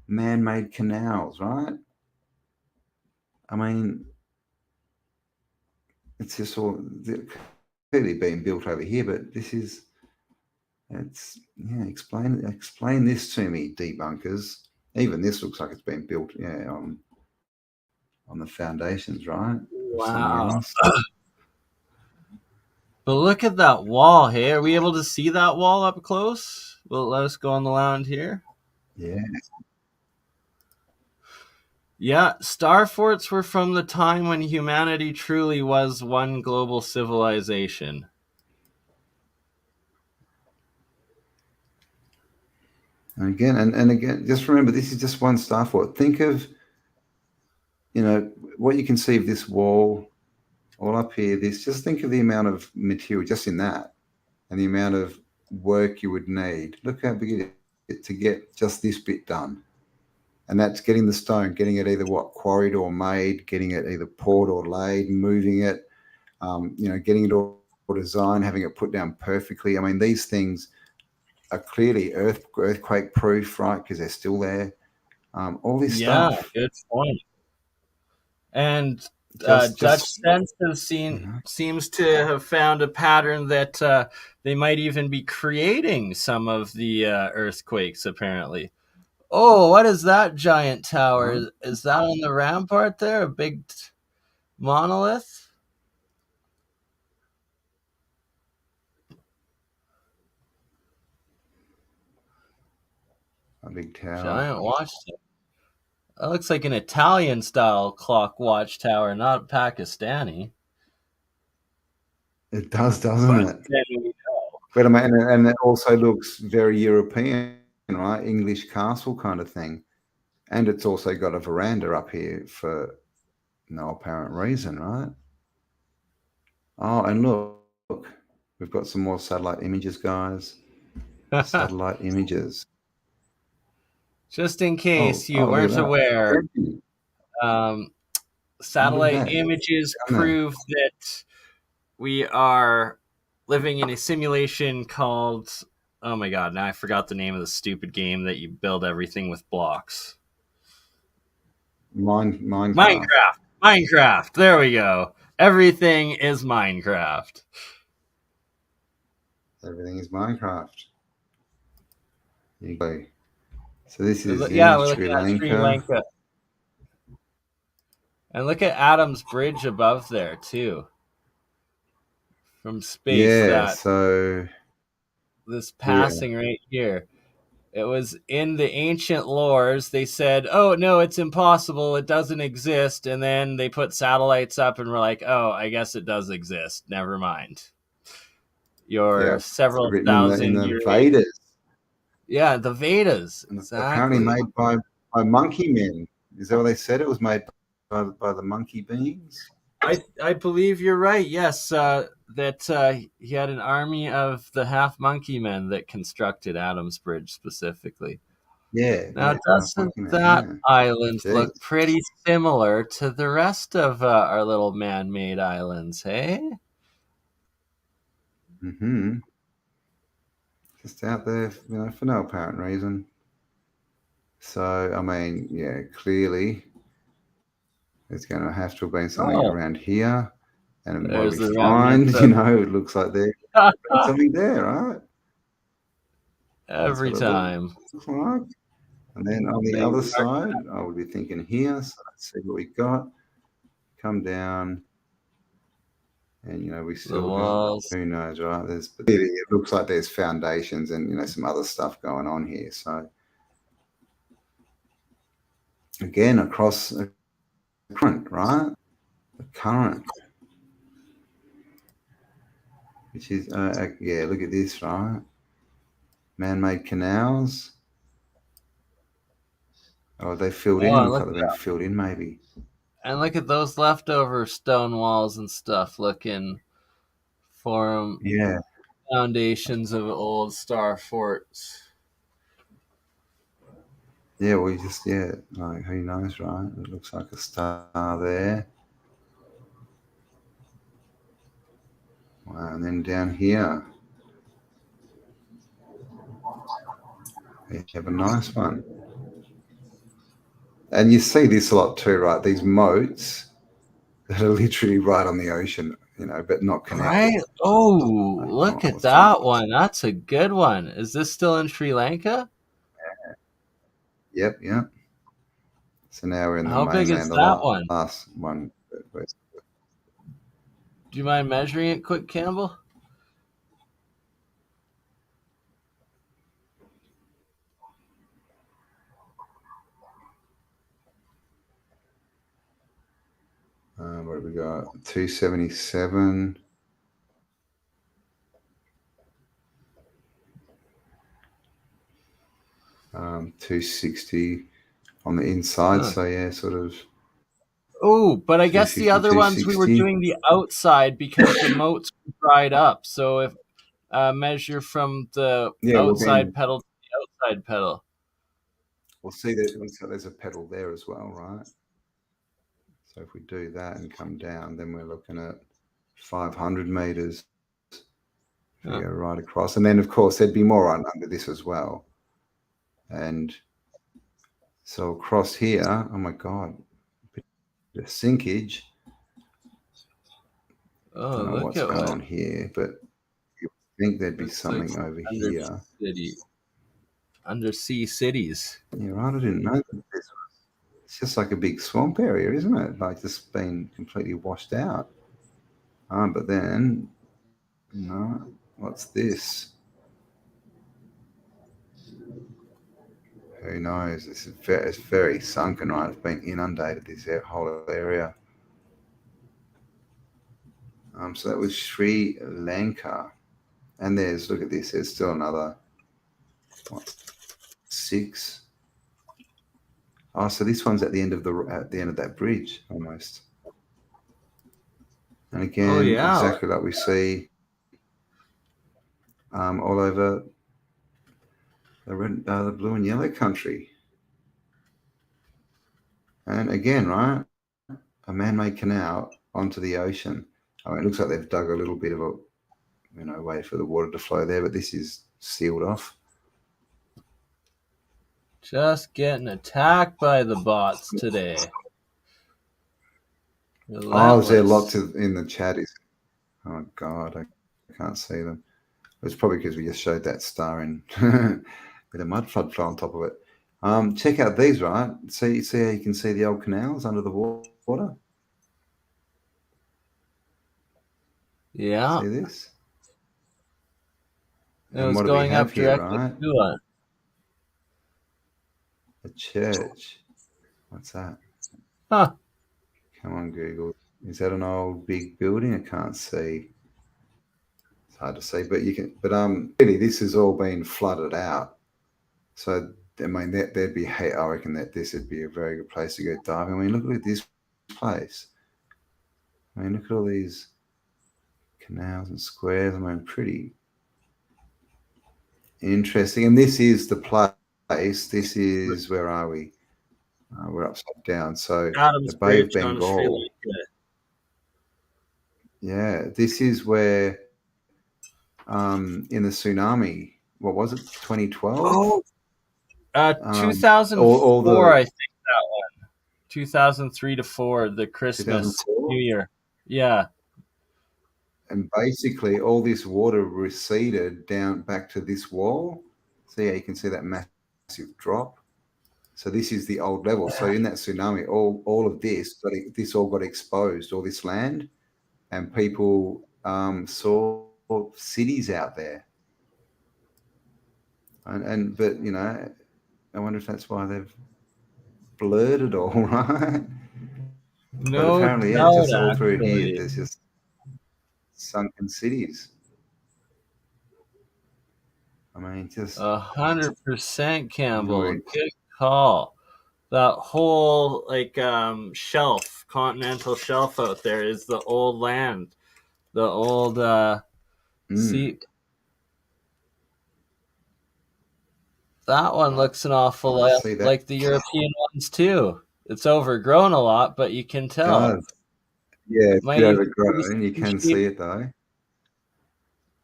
A: Man-made canals, right? I mean, it's just all clearly being built over here, but explain this to me, debunkers. Even this looks like it's been built, on the foundations, right?
E: Wow. But look at that wall. Hey, are we able to see that wall up close? Will it let us go on the land here?
A: Yeah.
E: Yeah, star forts were from the time when humanity truly was one global civilization.
A: And again, just remember, this is just one star fort. Think of, what you can see of this wall all up here. Just think of the amount of material just in that and the amount of work you would need. Look how big it is to get just this bit done. And that's getting the stone, getting it either quarried or made, getting it either poured or laid, moving it, getting it all designed, having it put down perfectly. I mean, these things are clearly earthquake proof, right? Because they're still there. All this stuff.
E: Yeah, good point. And Dutch Census seems to have found a pattern that they might even be creating some of the earthquakes, apparently. Oh, what is that giant tower? Is that on the rampart there? A big monolith?
A: A big tower.
E: Giant watchtower. That looks like an Italian-style clock watchtower, not Pakistani.
A: It does, doesn't it? But I mean, and it also looks very European, right? English castle kind of thing. And it's also got a veranda up here for no apparent reason, right? Oh, and look, we've got some more satellite images, guys. Satellite images.
E: Just in case you weren't aware, satellite images prove that we are living in a simulation called, oh my god, now I forgot the name of the stupid game that you build everything with blocks.
A: Minecraft.
E: Minecraft. There we go. Everything is Minecraft.
A: Everything is Minecraft. You go. So this is
E: Sri Lanka. And look at Adam's bridge above there too. From space.
A: Yeah, so
E: this passing right here. It was in the ancient lores. They said, oh, no, it's impossible. It doesn't exist. And then they put satellites up and were like, oh, I guess it does exist. Never mind. Several thousand
A: in the Vedas.
E: Yeah, the Vedas. Exactly.
A: Apparently made by monkey men. Is that what they said? It was made by the monkey beings?
E: I believe you're right. Yes, that he had an army of the half monkey men that constructed Adam's Bridge specifically.
A: Yeah.
E: Now, doesn't that island look pretty similar to the rest of our little man-made islands, hey?
A: Mm-hmm. Just out there, for no apparent reason. So, I mean, yeah, clearly there's going to have to have been something around here. And what we find, it looks like there's something there, right?
E: Every time.
A: Looks like. And then on the other side, I would be thinking here. So let's see what we got. Come down. And, we still who knows, right? It looks like there's foundations and, some other stuff going on here. So, again, across the current, right? The current. Which is, yeah, look at this, right? Man-made canals. Oh, they filled in. Looks like they've been filled in, maybe.
E: And look at those leftover stone walls and stuff looking for foundations of old star forts.
A: Yeah, we just, like, who knows, right? It looks like a star there. Wow, and then down here, we have a nice one. And you see this a lot too, right? These moats that are literally right on the ocean, but not connected.
E: Right? Oh, look at that one. That's a good one. Is this still in Sri Lanka?
A: Yep. So now we're in the
E: mainland. How big is that one?
A: Last one.
E: Do you mind measuring it quick, Campbell?
A: What have we got? 277. Um, 260 on the inside. So yeah, sort of.
E: Oh, but I guess the other ones we were doing the outside because the moats dried up. So if measure from the outside pedal to the outside pedal.
A: We'll see that there's a pedal there as well, right? So if we do that and come down, then we're looking at 500 meters. We go right across, and then of course there'd be more under this as well. And so across here, oh my God, the sinkage.
E: Oh,
A: I don't know what's going on here, but you think there'd be something over here.
E: Undersea cities.
A: Yeah, right. I didn't know that this was. It's just like a big swamp area, isn't it? Like just been completely washed out. But then, no, what's this? Who knows? It's very sunken, right? It's been inundated, this whole area. So that was Sri Lanka. And look at this, there's still another, 6. Oh, so this one's at the end of that bridge almost. And again, exactly like we see all over the blue and yellow country. And again, right, a man-made canal onto the ocean. It looks like they've dug a little bit of a, way for the water to flow there, but this is sealed off.
E: Just getting attacked by the bots today.
A: Is there lots in the chat? Oh God, I can't see them. It's probably because we just showed that star in with a mud flood flow on top of it. Check out these, right? See how you can see the old canals under the water?
E: Yeah.
A: See this?
E: It was going up directly to it.
A: A church. What's that?
E: Huh.
A: Come on, Google. Is that an old big building? I can't see. It's hard to see, but you can. But really, this has all been flooded out. So I mean, there'd be. I reckon that this would be a very good place to go diving. I mean, look at this place. I mean, look at all these canals and squares. I mean, pretty interesting. And this is the place. This is, where are we? We're upside down. So the Bay of Bengal. Yeah, this is where in the tsunami, what was it, 2012?
E: 2004, I think that one. 2003 to 4, the Christmas, New Year. Yeah.
A: And basically all this water receded down back to this wall. So yeah, you can see that massive drop. So this is the old level. So in that tsunami, all of this all got exposed, all this land, and people saw cities out there. And but you know, I wonder if that's why they've blurred it all, right? But
E: No
A: apparently, yeah,
E: doubt,
A: just all through here,
E: actually.
A: there's just sunken cities. I mean, just
E: 100%, Campbell.
A: enjoyed.
E: Good call. That whole like shelf, continental shelf out there is the old land. The old see, that one looks an awful lot
A: see that
E: like the European ones too. It's overgrown a lot, but you can tell.
A: does. Yeah, it's a
E: Might
A: bit
E: even be
A: overgrown. You
E: some
A: can
E: shape,
A: see it though.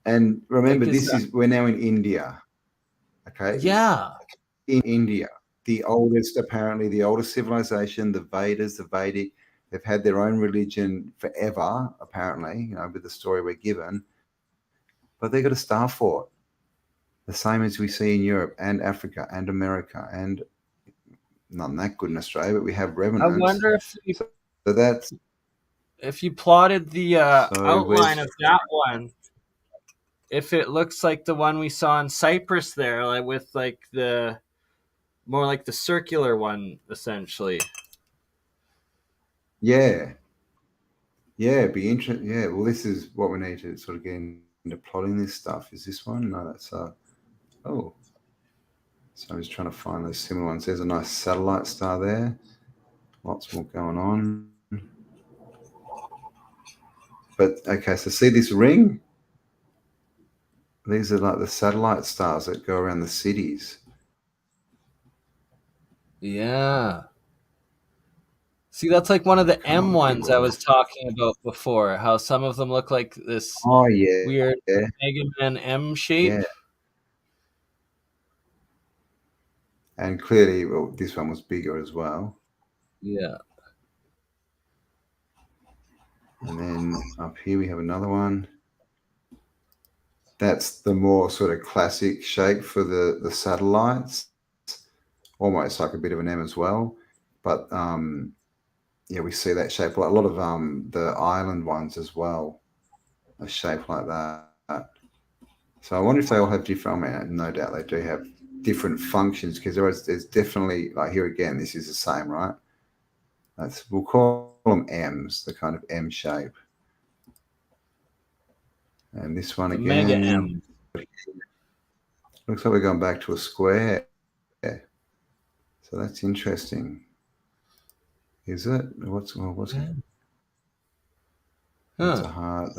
A: And remember,
E: like is
A: we're now in India. Okay,
E: yeah.
A: in India, the oldest civilization, the Vedas, the Vedic, they've had their own religion forever, apparently, you know, with the story we're given. But they got a star fort, the same as we see in Europe and Africa and America, and not that good in Australia, but we have
E: I
A: remnants.
E: wonder
A: So that's
E: if you plotted the outline
A: where's
E: of that one, if it looks like the one we saw in Cyprus there, like with like the more like the circular one, essentially.
A: yeah, it'd be interesting. Yeah, well, this is what we need to sort of get into plotting this stuff. Is this one? No, that's oh. So I'm just trying to find those similar ones. There's a nice satellite star there. Lots more going on. But okay, so see this ring? These are like the satellite stars that go around the cities.
E: Yeah. See, that's like one of the M ones I was talking about before. How some of them look like this weird Mega Man M shape.
A: Yeah. And clearly, well, this one was bigger as well.
E: Yeah.
A: And then up here we have another one. That's the more sort of classic shape for the satellites. Almost like a bit of an M as well. But yeah, we see that shape. A lot of the island ones as well are shaped like that. So I wonder if they all have different, I mean, no doubt they do have different functions, because there's definitely, like here again, this is the same, right? We'll call them M's, the kind of M shape. And this one
E: The
A: again.
E: Mega M.
A: Looks like we're going back to a square. So that's interesting. Is it? What's it? It's a heart.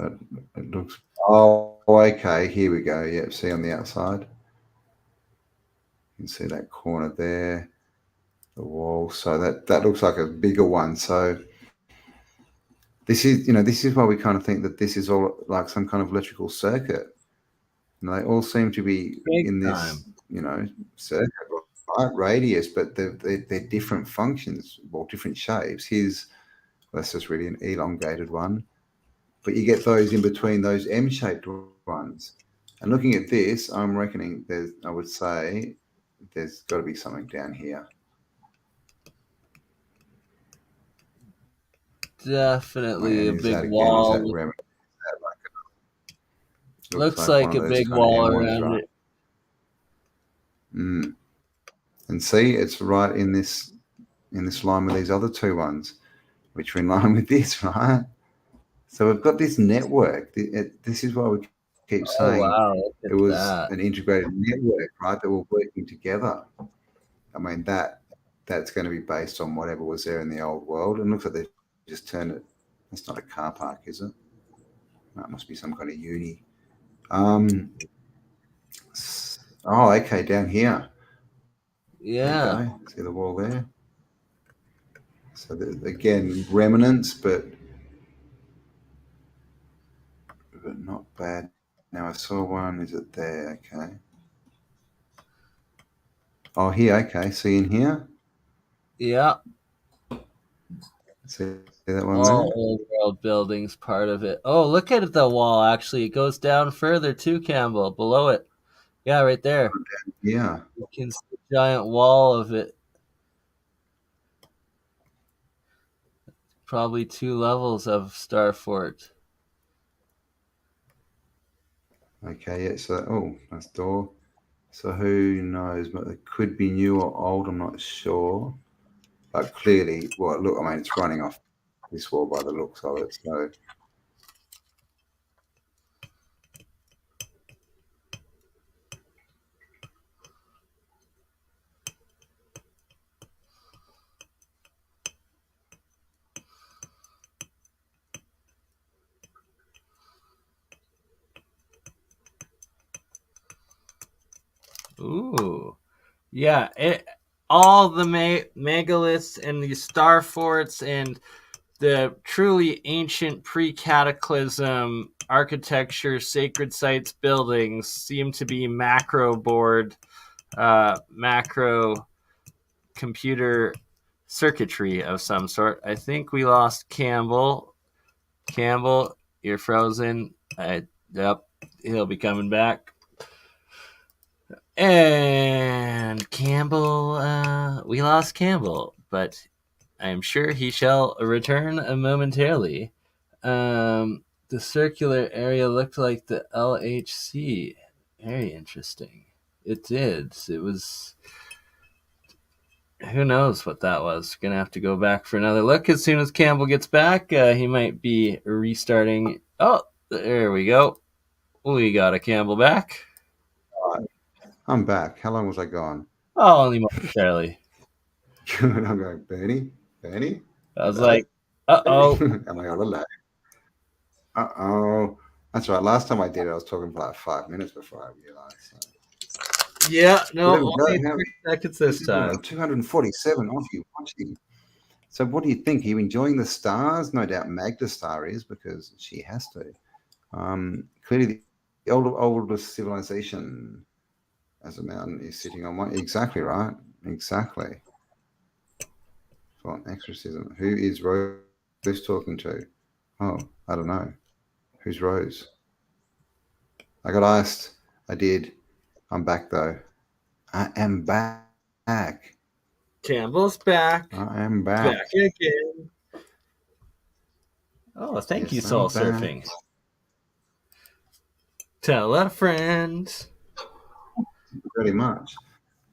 A: It looks. Oh, okay. Here we go. Yep. See on the outside. You can see that corner there, the wall. So that looks like a bigger one. So this is why we kind of think that this is all like some kind of electrical circuit. And they all seem to be in this, circuit, right? Radius, but they're different functions, or different shapes. That's just really an elongated one. But you get those in between those M-shaped ones. And looking at this, I'm reckoning I would say there's got to be something down here.
E: Definitely a big wall. Looks like a big wall around it.
A: And see, it's right in this line with these other two ones, which are in line with this, right? So we've got this network. This is why we keep saying it was an integrated network, right? That were working together. I mean, that's going to be based on whatever was there in the old world. And looks like they just turned it. That's not a car park, is it? No, it must be some kind of uni. Oh, okay, down here.
E: Yeah.
A: See the wall there? So again, remnants, but not bad. Now I saw one. Is it there? Okay. Oh, here. Okay. See in here?
E: Yeah.
A: See that one
E: all
A: there?
E: Old world buildings, part of it. Oh, look at the wall. Actually, it goes down further too, Campbell. Below it. Yeah, right there.
A: Yeah.
E: You can see a giant wall of it. Probably 2 levels of Star Fort.
A: Okay, yeah, so, oh, nice door. So who knows, but it could be new or old, I'm not sure. But clearly, well, look, I mean, it's running off this wall by the looks of it, so.
E: Ooh. Yeah, all the megaliths and the star forts and the truly ancient pre-cataclysm architecture, sacred sites, buildings seem to be macro board, macro computer circuitry of some sort. I think we lost Campbell. Campbell, you're frozen. Yep, he'll be coming back. And Campbell, we lost Campbell, but I'm sure he shall return momentarily. The circular area looked like the LHC. Very interesting. It did. It was. Who knows what that was? Gonna have to go back for another look as soon as Campbell gets back. He might be restarting. Oh, there we go. We got a Campbell back.
A: I'm back. How long was I gone?
E: Oh, only momentarily.
A: I'm going, Bernie?
E: I was like, uh-oh.
A: Am I on a lag? Uh-oh. That's right. Last time I did it, I was talking for like 5 minutes before I realized. So.
E: Yeah, no,
A: only
E: 3 seconds this time.
A: 247 of you watching. So what do you think? Are you enjoying the stars? No doubt Magda Star is, because she has to. Clearly the oldest civilization as a mountain is sitting on one. Exactly right. Exactly. For exorcism. Who is Rose talking to? Oh, I don't know. Who's Rose? I got iced. I did. I'm back though. I am back.
E: Campbell's back.
A: I am back.
E: Back again. Oh, thank you, Soul Surfing. Tell a friend.
A: Pretty much.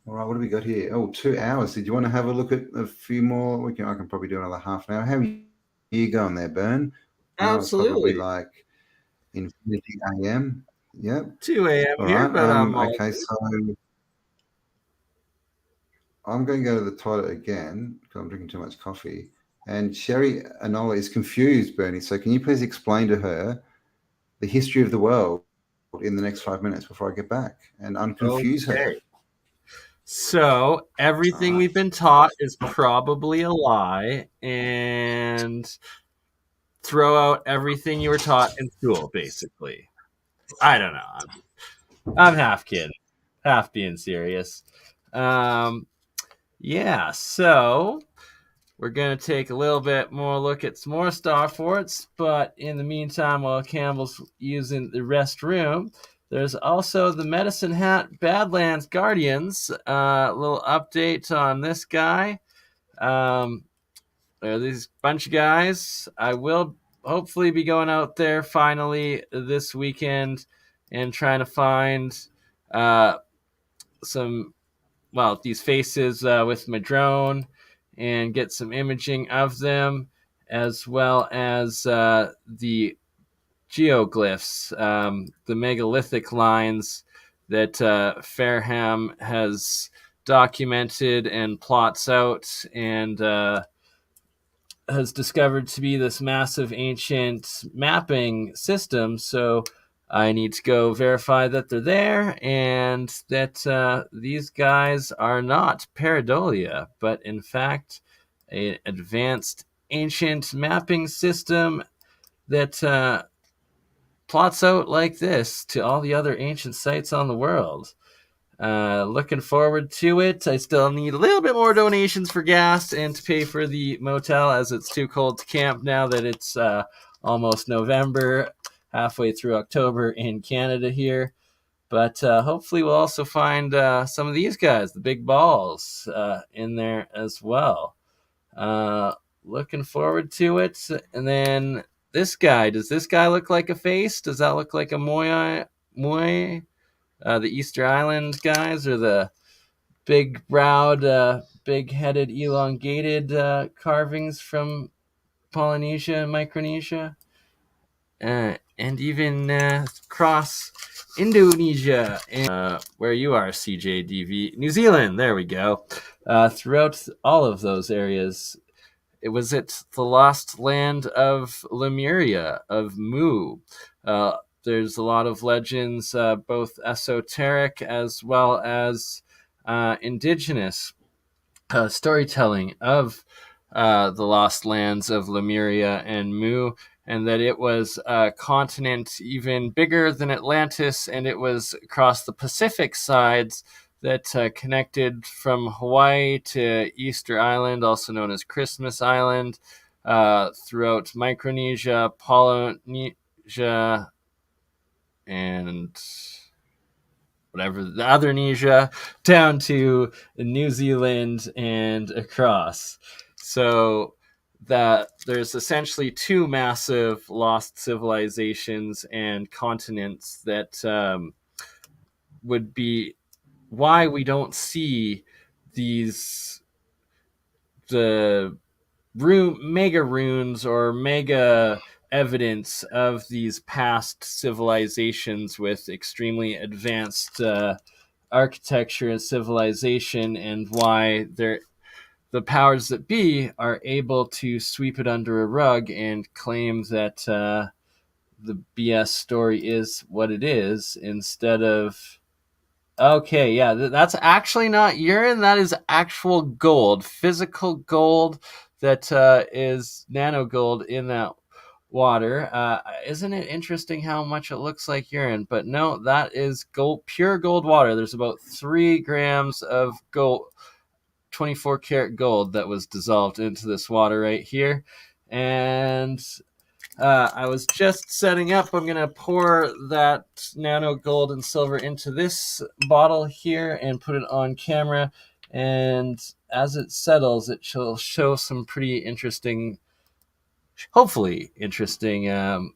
A: All right, what do we got here? Oh, 2 hours. Did you want to have a look at a few more? I can probably do another half an hour. How are you going there, Bern?
E: Absolutely.
A: Probably like Infinity AM. Yep.
E: 2 a.m. here,
A: Right.
E: but I'm
A: okay. So I'm going to go to the toilet again because I'm drinking too much coffee. And Sherry Anola is confused, Bernie. So can you please explain to her the history of the world in the next 5 minutes before I get back and unconfuse her?
E: So everything we've been taught is probably a lie, and throw out everything you were taught in school, basically. I don't know. I'm half kidding, half being serious. Yeah, so we're going to take a little bit more look at some more star forts, but in the meantime, while Campbell's using the restroom, there's also the Medicine Hat Badlands Guardians. A little update on this guy. There are these bunch of guys. I will hopefully be going out there finally this weekend and trying to find these faces with my drone and get some imaging of them, as well as the geoglyphs, the megalithic lines that Farham has documented and plots out and has discovered to be this massive ancient mapping system. So I need to go verify that they're there and that these guys are not pareidolia, but in fact an advanced ancient mapping system that plots out like this to all the other ancient sites on the world. Looking forward to it. I still need a little bit more donations for gas and to pay for the motel, as it's too cold to camp now that it's almost November, halfway through October in Canada here. But hopefully we'll also find some of these guys, the big balls, in there as well. Looking forward to it. And then this guy, does this guy look like a face? Does that look like a Moai Mui, the Easter Island guys, or the big-browed, big-headed, elongated carvings from Polynesia and Micronesia, and even across Indonesia, and where you are, CJDV, New Zealand. There we go. Throughout all of those areas, it was the lost land of Lemuria, of Mu. There's a lot of legends, both esoteric as well as indigenous storytelling of the lost lands of Lemuria and Mu, and that it was a continent even bigger than Atlantis, and it was across the Pacific sides that connected from Hawaii to Easter Island, also known as Christmas Island, throughout Micronesia, Polynesia, and whatever the other Nesia, down to New Zealand and across. So that there's essentially two massive lost civilizations and continents that would be why we don't see the mega runes or mega evidence of these past civilizations with extremely advanced architecture and civilization, and why the powers that be are able to sweep it under a rug and claim that the BS story is what it is, instead of, okay, yeah, that's actually not urine, that is actual gold, physical gold that is nano gold in that water. Isn't it interesting how much it looks like urine? But no, that is gold, pure gold water. There's about 3 grams of gold, 24 karat gold that was dissolved into this water right here. And I was just setting up. I'm going to pour that nano gold and silver into this bottle here and put it on camera. And as it settles, it shall show some pretty interesting, hopefully interesting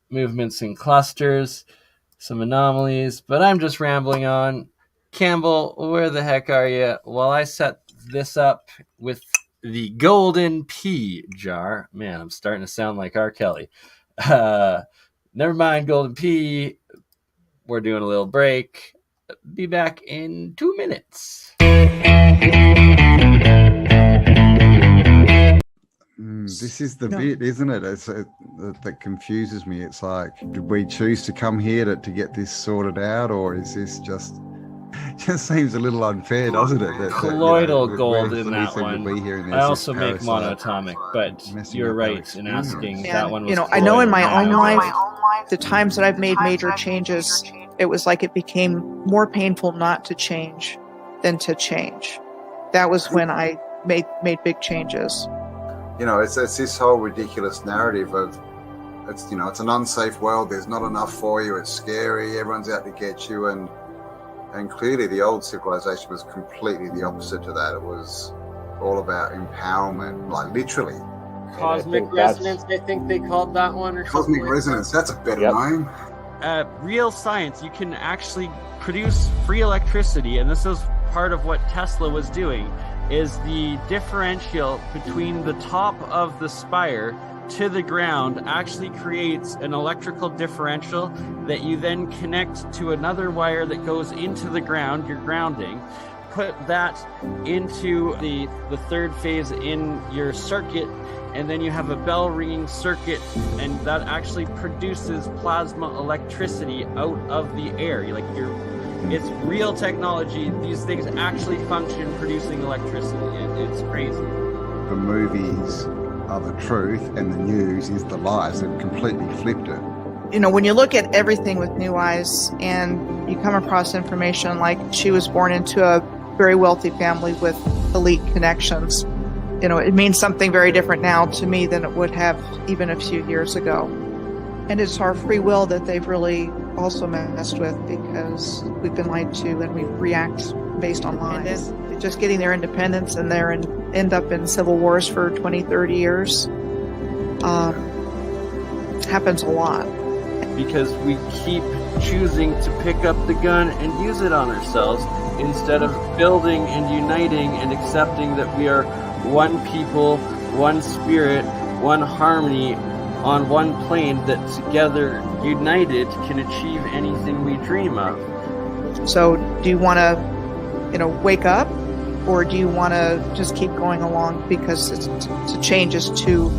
E: movements and clusters, some anomalies. But I'm just rambling on. Campbell, where the heck are you? While I set this up with the golden pea jar. Man, I'm starting to sound like R. Kelly. Never mind, golden pea. We're doing a little break. Be back in 2 minutes.
A: This is the bit, isn't it? That confuses me. It's like, did we choose to come here to get this sorted out, or is this just seems a little unfair, doesn't it?
E: Colloidal gold in that one. I also make monatomic, but you're right in asking that one was
B: I know in my own life, the times that I've made major changes, it was like it became more painful not to change than to change. That was when I made big changes.
A: It's this whole ridiculous narrative of it's an unsafe world. There's not enough for you. It's scary. Everyone's out to get you, and clearly the old civilization was completely the opposite to that. It was all about empowerment, like literally.
C: Cosmic resonance, I think they called that one. Or
A: Cosmic resonance, that's a better name.
D: Real science, you can actually produce free electricity, and this is part of what Tesla was doing, is the differential between the top of the spire to the ground actually creates an electrical differential that you then connect to another wire that goes into the ground, your grounding. Put that into the third phase in your circuit, and then you have a bell ringing circuit, and that actually produces plasma electricity out of the air. It's real technology. These things actually function producing electricity. It's crazy.
A: The movies are the truth and the news is the lies. They've completely flipped it.
B: When you look at everything with new eyes and you come across information like she was born into a very wealthy family with elite connections, it means something very different now to me than it would have even a few years ago. And it's our free will that they've really also messed with, because we've been lied to and we react based on lies. And just getting their independence and end up in civil wars for 20, 30 years happens a lot.
D: because we keep choosing to pick up the gun and use it on ourselves instead of building and uniting and accepting that we are one people, one spirit, one harmony on one plane that together, united, can achieve anything we dream of.
B: So do you want to, wake up, or do you want to just keep going along because the change is too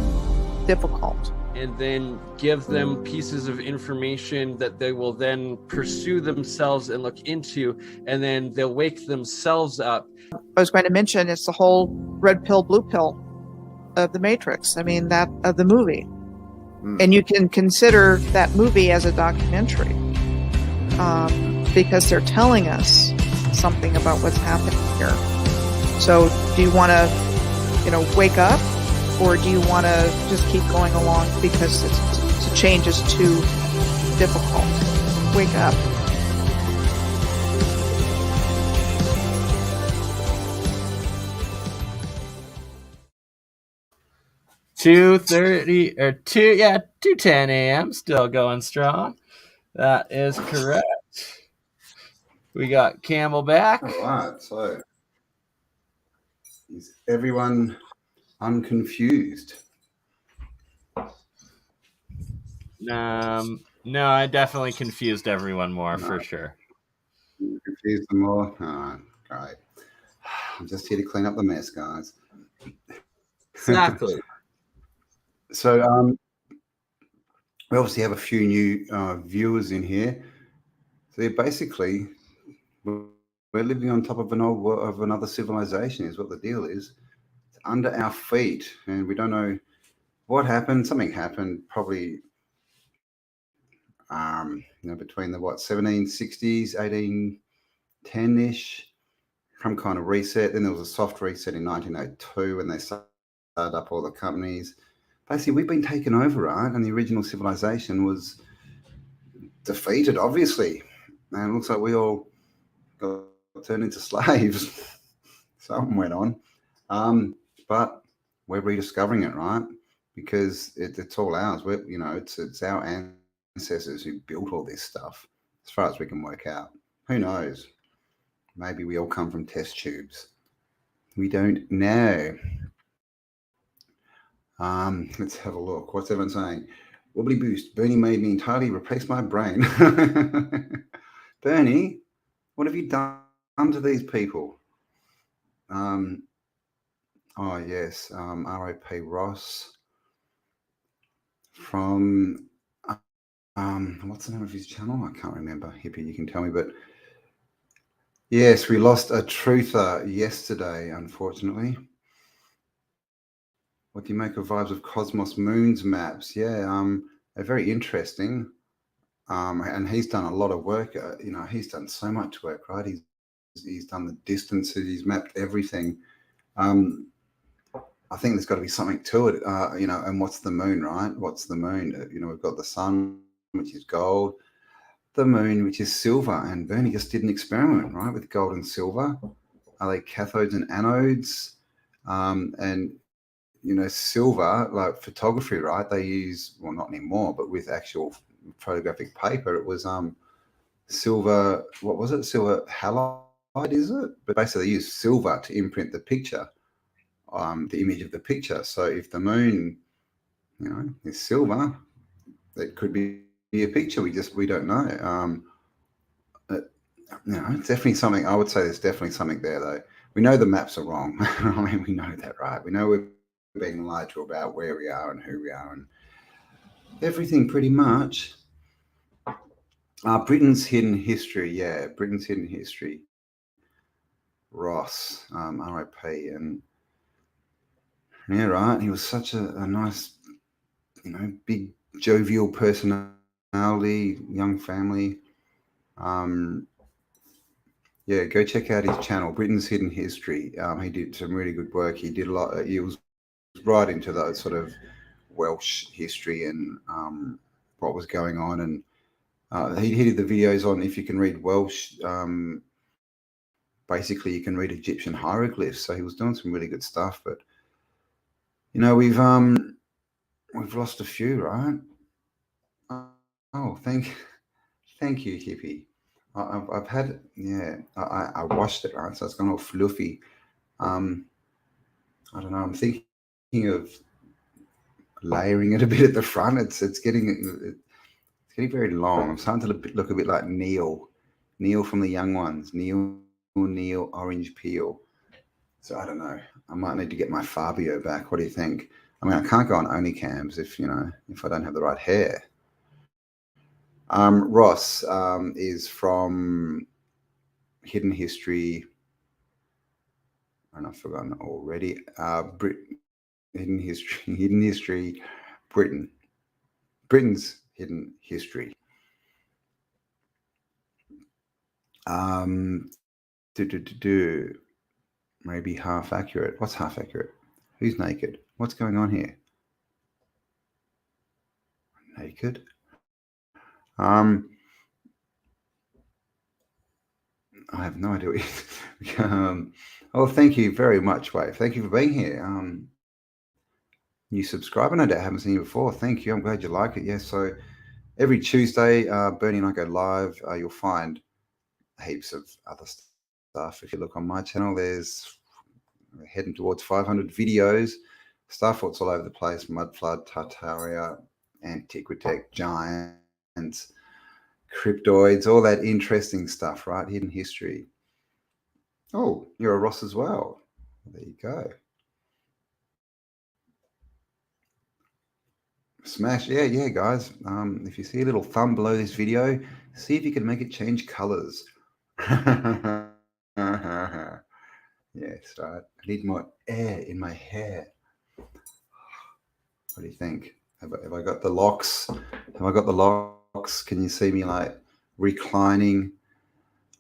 B: difficult?
D: And then give them pieces of information that they will then pursue themselves and look into, and then they'll wake themselves up.
B: I was going to mention it's the whole red pill, blue pill of the Matrix. I mean, that of the movie. And you can consider that movie as a documentary because they're telling us something about what's happening here. So do you want to, wake up, or do you want to just keep going along because the change is too difficult? Wake up.
E: $2:10 a.m. Still going strong. That is correct. We got Campbell back.
A: All right. So, is everyone unconfused?
E: No, I definitely confused everyone more for sure.
A: Confused them more. Oh, great. I'm just here to clean up the mess, guys.
E: Exactly.
A: So, we obviously have a few new viewers in here. So, basically, we're living on top of another civilization. Is what the deal is. It's under our feet, and we don't know what happened. Something happened, probably. Between the 1760s, 1810-ish, some kind of reset. Then there was a soft reset in 1902 when they started up all the companies. Basically, we've been taken over, right? And the original civilization was defeated, obviously. And it looks like we all got turned into slaves. Something went on. But we're rediscovering it, right? Because it's all ours. It's our ancestors who built all this stuff, as far as we can work out. Who knows? Maybe we all come from test tubes. We don't know. Let's have a look. What's everyone saying? Wobbly boost. Bernie made me entirely replace my brain. Bernie, what have you done to these people? Oh yes, R.I.P. Ross from what's the name of his channel? I can't remember. Hippie, you can tell me. But yes, we lost a truther yesterday, unfortunately. What do you make of Vibes of Cosmos Moons maps? Yeah, they're very interesting. And he's done a lot of work. He's done so much work, right? He's done the distances. He's mapped everything. I think there's got to be something to it, and what's the moon, right? What's the moon? We've got the sun, which is gold, the moon, which is silver. And Bernie just did an experiment, right, with gold and silver. Are they cathodes and anodes? And, silver, like photography, right? They use, well, not anymore, but with actual photographic paper, it was silver, what was it? Silver halide, is it? But basically they use silver to imprint the picture. The image of the picture. So if the moon, is silver, it could be a picture. We don't know. It's definitely something. I would say there's definitely something there, though. We know the maps are wrong. I mean, we know that, right? We know we're being lied to about where we are and who we are and everything, pretty much. Britain's hidden history. Yeah, Britain's hidden history. Ross, R.I.P. And yeah, right. He was such a nice, big jovial personality, young family. Yeah, go check out his channel, Britain's Hidden History. He did some really good work. He did a lot. He was right into that sort of Welsh history and what was going on. And he did the videos on, if you can read Welsh, basically you can read Egyptian hieroglyphs. So he was doing some really good stuff. But we've lost a few, right? Oh, thank you, hippie. I've had, yeah, I washed it, right? So it's gone all fluffy. I don't know. I'm thinking of layering it a bit at the front. It's getting very long. I'm starting to look a bit like Neil from the young ones. Neil orange peel. So I don't know. I might need to get my Fabio back. What do you think? I mean, I can't go on OnlyCams if I don't have the right hair. Ross is from Hidden History, and I've forgotten already. Hidden History, Britain. Britain's Hidden History. Maybe half accurate. What's half accurate? Who's naked? What's going on here? Naked. I have no idea. Oh, thank you very much, Wave. Thank you for being here. New subscriber, no doubt. I haven't seen you before. Thank you. I'm glad you like it. Yes. So every Tuesday, Bernie and I go live. You'll find heaps of other stuff. If you look on my channel, we're heading towards 500 videos. Stuff what's all over the place: Mudflood, Tartaria, Antiquitech, Giants, cryptoids, all that interesting stuff, right? Hidden history. Oh, you're a Ross as well. There you go. Smash. Yeah, guys. If you see a little thumb below this video, see if you can make it change colors. Yes, right. I need more air in my hair. What do you think? Have I got the locks? Have I got the locks? Can you see me like reclining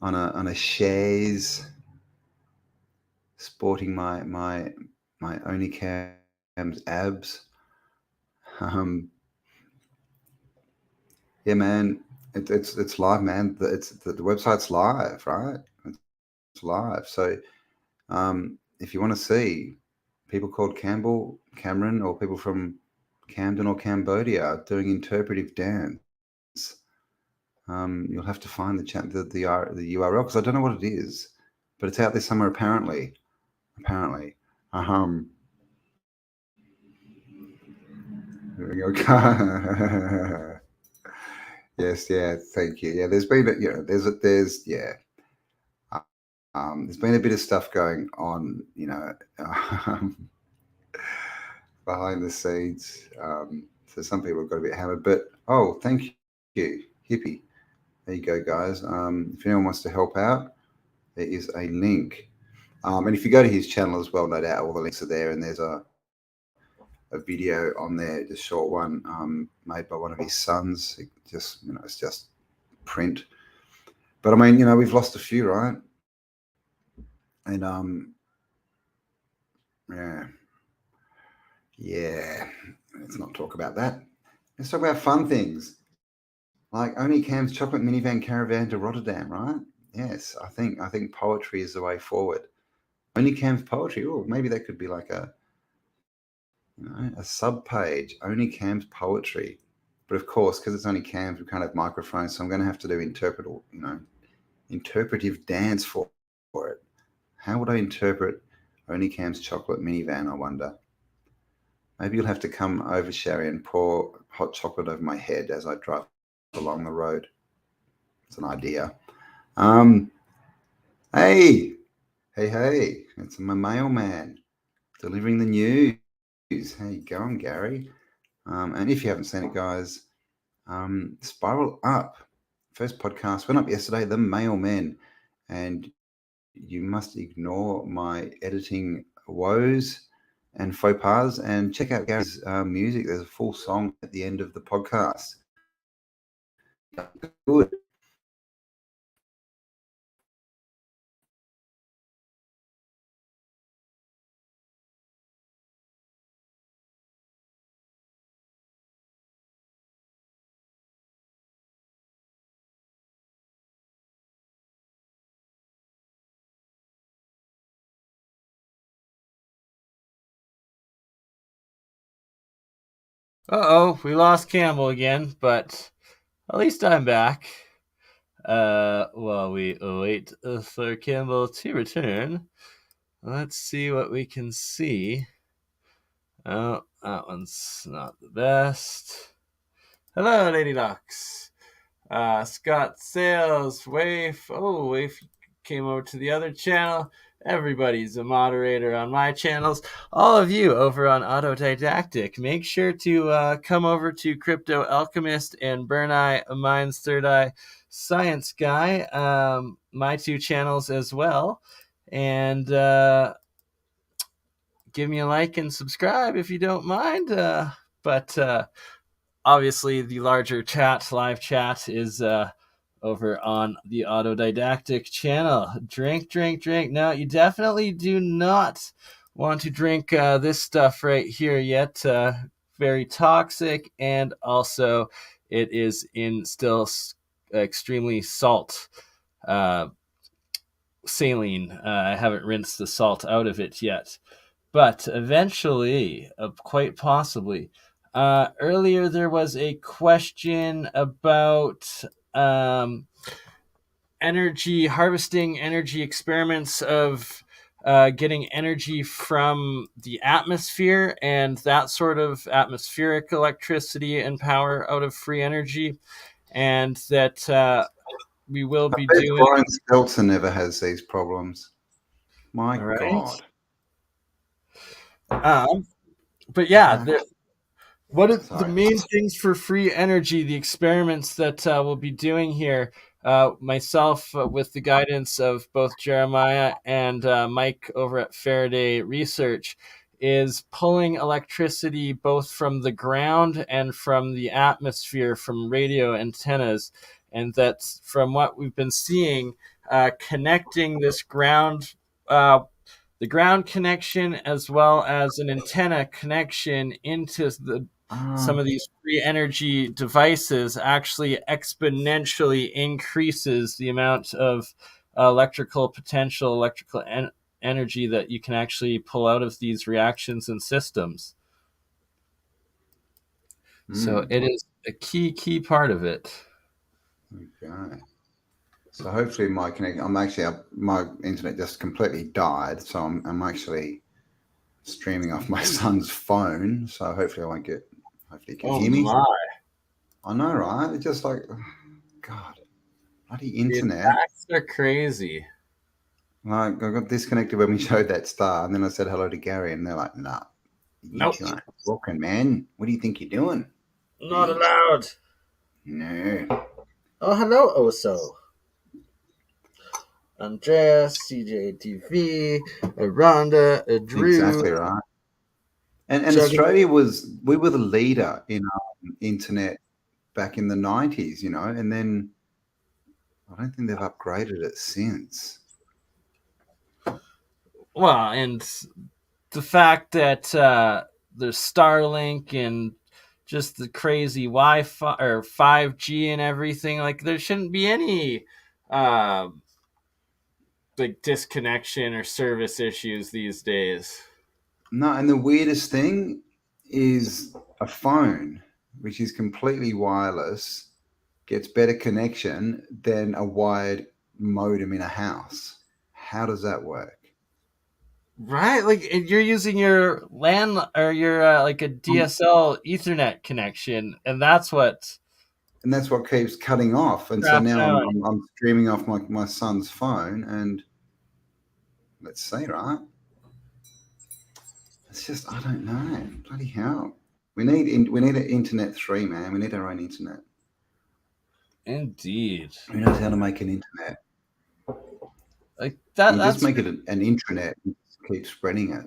A: on a chaise, sporting my OnlyCams abs? Yeah, man, it's live, man. The website's live, right? It's live. So if you want to see people called Cameron, or people from Camden or Cambodia doing interpretive dance, you'll have to find the URL, because I don't know what it is, but it's out there somewhere apparently. There we go. Yes, yeah, thank you. Yeah, there's been there's been a bit of stuff going on, behind the scenes. So some people have got a bit hammered, but thank you, hippie. There you go, guys. If anyone wants to help out, there is a link. And if you go to his channel as well, no doubt all the links are there, and there's a video on there, just short one, made by one of his sons. It's just print. But I mean, we've lost a few, right? And yeah. Let's not talk about that. Let's talk about fun things, like OnlyCam's chocolate minivan caravan to Rotterdam, right? Yes, I think poetry is the way forward. OnlyCam's poetry. Oh, maybe that could be like a sub page. OnlyCam's poetry. But of course, because it's only cams, we can't have microphones, so I'm going to have to do interpretive dance for it. How would I interpret OnlyCam's chocolate minivan, I wonder? Maybe you'll have to come over, Sherry, and pour hot chocolate over my head as I drive along the road. It's an idea. Hey, it's my mailman delivering the news. How you going, Gary? And if you haven't seen it, guys, Spiral Up. First podcast went up yesterday, The Mailmen. And you must ignore my editing woes and faux pas and check out Gary's music. There's a full song at the end of the podcast. Good.
E: Uh-oh, we lost Campbell again, but At least I'm back. While we await for Campbell to return, let's see what we can see. Oh, that one's not the best. Hello, Lady Lux. Scott Sales, Waif. Oh, Waif came over to the other channel. Everybody's a moderator on my channels. All of you over on Autodidactic, make sure to come over to Crypto Alchemist and Burn Eye, Mine's Third Eye, Science Guy, my 2 channels as well. And give me a like and subscribe if you don't mind. But obviously, the larger live chat is over on the Autodidactic channel. Drink. No, you definitely do not want to drink this stuff right here yet. Very toxic, and also it is in still extremely salt. Saline. I haven't rinsed the salt out of it yet. But eventually, quite possibly. Earlier, there was a question about energy harvesting, energy experiments of getting energy from the atmosphere and that sort of atmospheric electricity and power out of free energy, and that we will be doing.
A: Brian Stelter never has these problems. My God.
E: But yeah, what are the main things for free energy? The experiments that we'll be doing here, myself with the guidance of both Jeremiah and Mike over at Faraday Research, is pulling electricity both from the ground and from the atmosphere, from radio antennas, and that's from what we've been seeing, connecting this ground. The ground connection as well as an antenna connection into some of these free energy devices actually exponentially increases the amount of electrical energy that you can actually pull out of these reactions and systems. So it is a key part of it.
A: Okay. So hopefully my my internet just completely died. So I'm actually streaming off my son's phone. So hopefully hopefully you can hear me.
E: My.
A: I know, right? It's just like, God, bloody internet.
E: The attacks are crazy.
A: Like, I got disconnected when we showed that star, and then I said hello to Gary, and they're like, "Nah, you aren't walking, man. What do you think you're doing?
E: Not allowed."
A: No.
E: Oh, hello, Oso. Andreas, CJTV, Rhonda, Drew.
A: Exactly right. And Australia we were the leader in internet back in the 90s, and then I don't think they've upgraded it since.
E: Well, and the fact that there's Starlink and just the crazy Wi-Fi or 5G and everything, like there shouldn't be any like disconnection or service issues these days.
A: No, and the weirdest thing is a phone, which is completely wireless, gets better connection than a wired modem in a house. How does that work?
E: Right, like you're using your LAN or your like a DSL Ethernet connection, and that's what
A: keeps cutting off. And so now I'm streaming off my son's phone, and let's see, right? It's just, I don't know. Bloody hell. We need an internet 3, man. We need our own internet.
E: Indeed.
A: Who knows how to make an internet?
E: Like that.
A: You just make it an intranet and keep spreading it.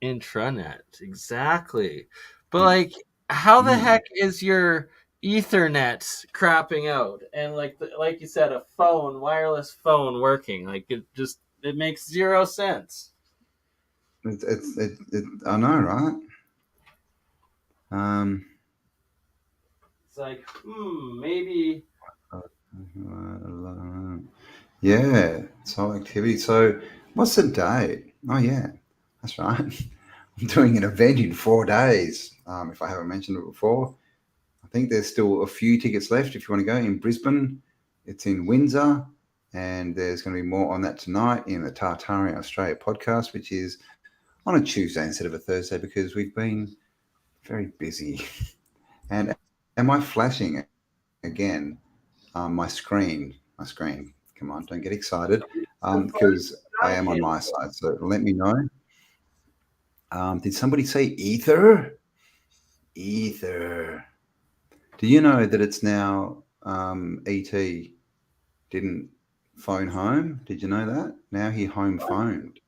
E: Intranet, exactly. But like, how the heck is your Ethernet crapping out? And like you said, a wireless phone working? Like it makes zero sense.
A: I know, right?
E: It's like, maybe.
A: Yeah, soul activity. So, what's the date? Oh, yeah, that's right. I'm doing an event in 4 days. If I haven't mentioned it before, think there's still a few tickets left if you want to go. In Brisbane, it's in Windsor, and there's going to be more on that tonight in the Tartarian Australia podcast, which is on a Tuesday instead of a Thursday because we've been very busy. And am I flashing again? My screen. Come on, don't get excited because I am on my side. So let me know. Did somebody say ether? Ether. Do you know that it's now E.T. didn't phone home? Did you know that? Now he home phoned.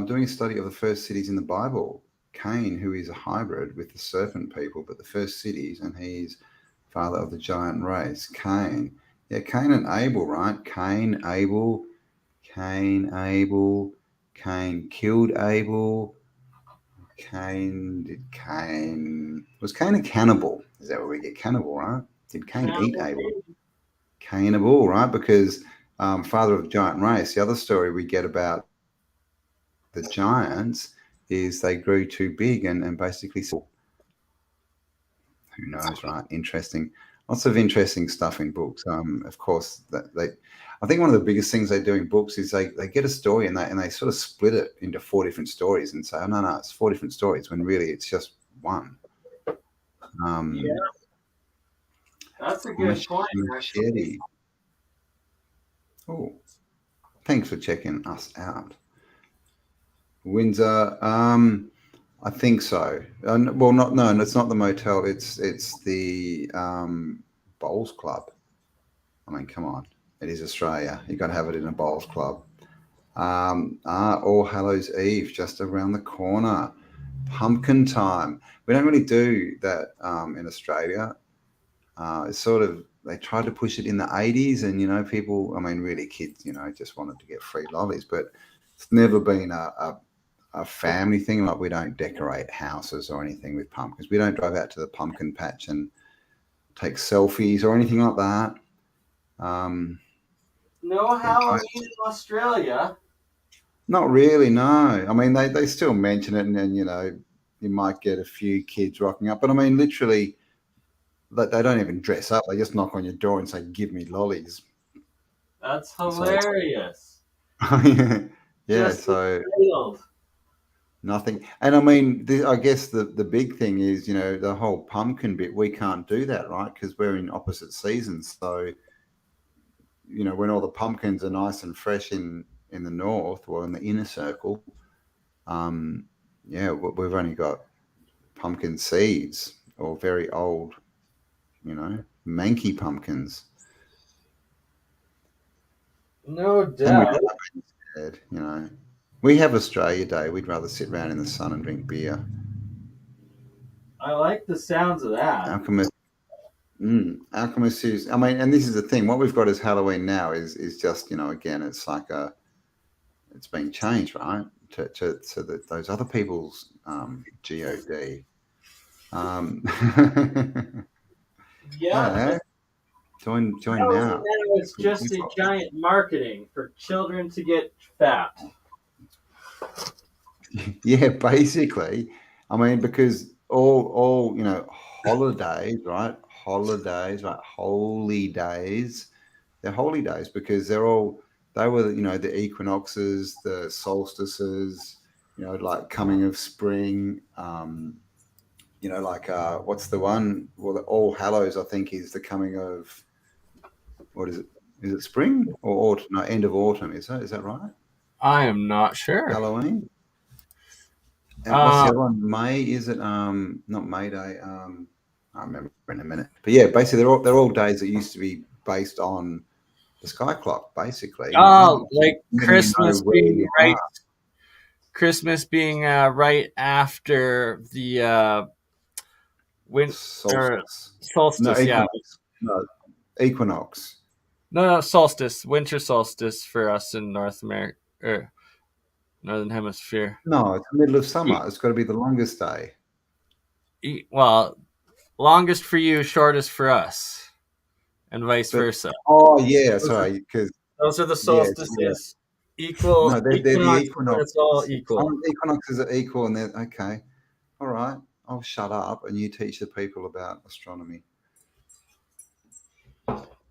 A: Doing a study of the first cities in the Bible. Cain, who is a hybrid with the serpent people, but the first cities, and he's father of the giant race. Cain. Yeah, Cain and Abel, right? Cain killed Abel. Was Cain a cannibal? Is that where we get cannibal, right? Did Cain eat Abel? Cannibal, right? Because father of the giant race. The other story we get about the giants is they grew too big and basically, who knows, right? Interesting. Lots of interesting stuff in books. Of course, I think one of the biggest things they do in books is they get a story and they sort of split it into 4 different stories and say, oh, no, it's 4 different stories when really it's just one.
E: Yeah, that's a good point.
A: Machete. Oh, thanks for checking us out. Windsor, I think so. No, it's not the motel. It's the bowls club. I mean, come on. It is Australia. You've got to have it in a bowls club. All Hallows Eve, just around the corner. Pumpkin time. We don't really do that in Australia. It's sort of, they tried to push it in the 80s and, people, I mean, really kids, just wanted to get free lollies. But it's never been a family thing. Like we don't decorate houses or anything with pumpkins. We don't drive out to the pumpkin patch and take selfies or anything like that.
E: No Halloween in Australia.
A: Not really, no. I mean, they still mention it, and then you might get a few kids rocking up. But I mean, literally, they don't even dress up. They just knock on your door and say, "Give me lollies."
E: That's hilarious.
A: Yeah. So nothing. And I mean, I guess the big thing is, the whole pumpkin bit. We can't do that, right? Because we're in opposite seasons. So, when all the pumpkins are nice and fresh in the north or in the inner circle, we've only got pumpkin seeds or very old, manky pumpkins.
E: No doubt.
A: We have Australia Day. We'd rather sit around in the sun and drink beer.
E: I like the sounds of that.
A: Alchemist is, I mean, and this is the thing. What we've got as Halloween now is just, again, it's like it's been changed, right? To those other people's GOD.
E: Yeah.
A: Join now.
E: It's just a giant marketing for children to get fat.
A: Yeah, basically. I mean, because all holidays, right? Holy days. They're holy days because they were the equinoxes, the solstices, like coming of spring. What's the one? Well, the All Hallows, I think, is the coming of, what is it? Is it spring or autumn? No, end of autumn. Is that right?
E: I am not sure.
A: Halloween. And what's the other one? May, is it? Not May Day. I remember in a minute. But yeah, basically they're all days that used to be based on the sky clock, basically.
E: Like Christmas being right. Christmas being right after the winter solstice.
A: No, equinox. No, equinox.
E: No, solstice. Winter solstice for us in North America, or Northern Hemisphere.
A: No, it's the middle of summer. It's got to be the longest day.
E: Well, longest for you, shortest for us, and vice versa.
A: Oh yeah, sorry, because
E: those are the solstices. Yeah. Equal.
A: No, they're the equinox.
E: It's all equal.
A: Equinoxes are equal, and they're okay. All right. I'll shut up and you teach the people about astronomy.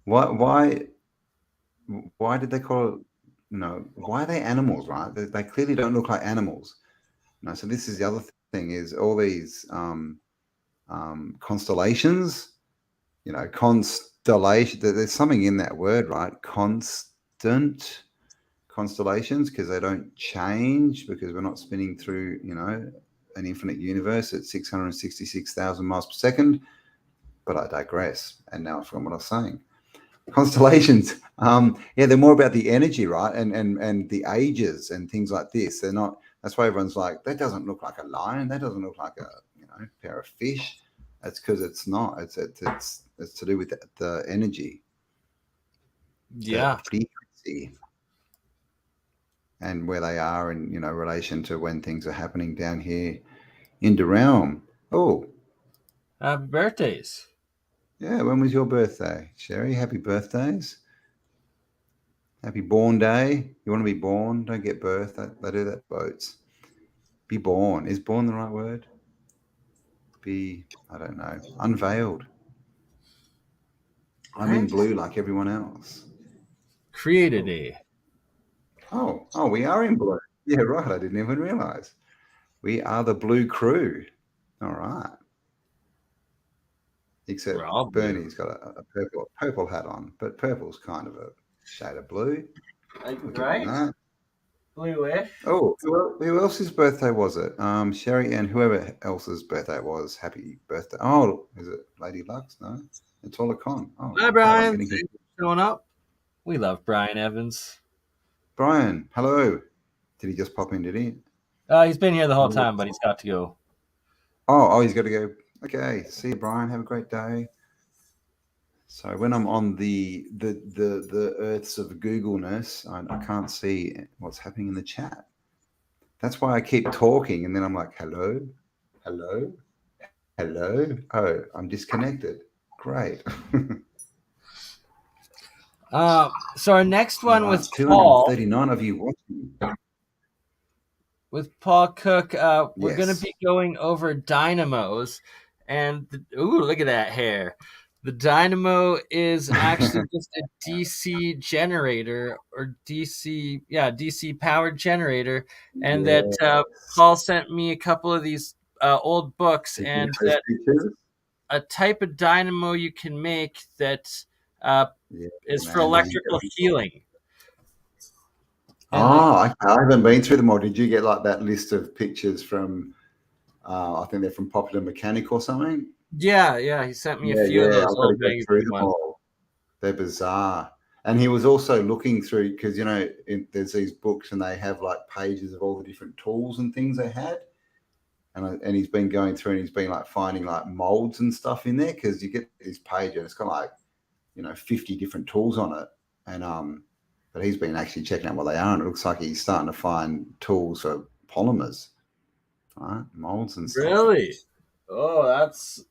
A: Why did they call it? Why are they animals, right? They clearly don't look like animals. So this is the other thing, is all these constellations, constellation, there's something in that word, right? Constant constellations, because they don't change, because we're not spinning through, an infinite universe at 666,000 miles per second. But I digress. And now I forgot what I was saying. Constellations, they're more about the energy, right? And the ages and things like this. They're not. That's why everyone's like, that doesn't look like a lion. That doesn't look like a pair of fish. That's because it's not. It's to do with the energy.
E: Yeah.
A: The frequency. And where they are in relation to when things are happening down here in the realm. Oh,
E: happy birthdays.
A: Yeah, when was your birthday, Sherry? Happy birthdays. Happy born day. You want to be born, don't get birth. They do that boats. Be born. Is born the right word? I don't know, unveiled. I'm in blue like everyone else.
E: Created a.
A: Oh, we are in blue. Yeah, right. I didn't even realize. We are the blue crew. All right. Except Bernie's got a purple hat on, but purple's kind of a shade of blue.
E: Right? Bluish.
A: Oh, who else's birthday was it? Sherry and whoever else's birthday it was. Happy birthday. Oh, is it Lady Lux? No, it's all a con. Oh,
E: hi, Brian. Thanks for showing up. We love Brian Evans.
A: Brian, hello. Did he just pop in, did he?
E: He's been here the whole time, but he's got to go.
A: Oh, he's got to go. Okay, see you, Brian. Have a great day. So when I'm on the earths of Googleness, I can't see what's happening in the chat. That's why I keep talking, and then I'm like, hello. Oh, I'm disconnected. Great.
E: So our next one with
A: 239 of you watching.
E: With Paul Cook, we're going to be going over dynamos, and look at that hair. The dynamo is actually just a DC generator, or DC powered generator, and that Paul sent me a couple of these old books, and that a type of dynamo you can make that is for electrical healing.
A: I haven't been through them all. Did you get like that list of pictures from, I think they're from Popular Mechanic or something?
E: Yeah. He sent me a few of those.
A: I've got to go through them all. They're bizarre. And he was also looking through, because, there's these books and they have like pages of all the different tools and things they had. And he's been going through and he's been like finding like molds and stuff in there, because you get this page and it's got like, 50 different tools on it. And, but he's been actually checking out what they are, and it looks like he's starting to find tools for polymers, right? Molds and stuff.
E: Really? Oh, that's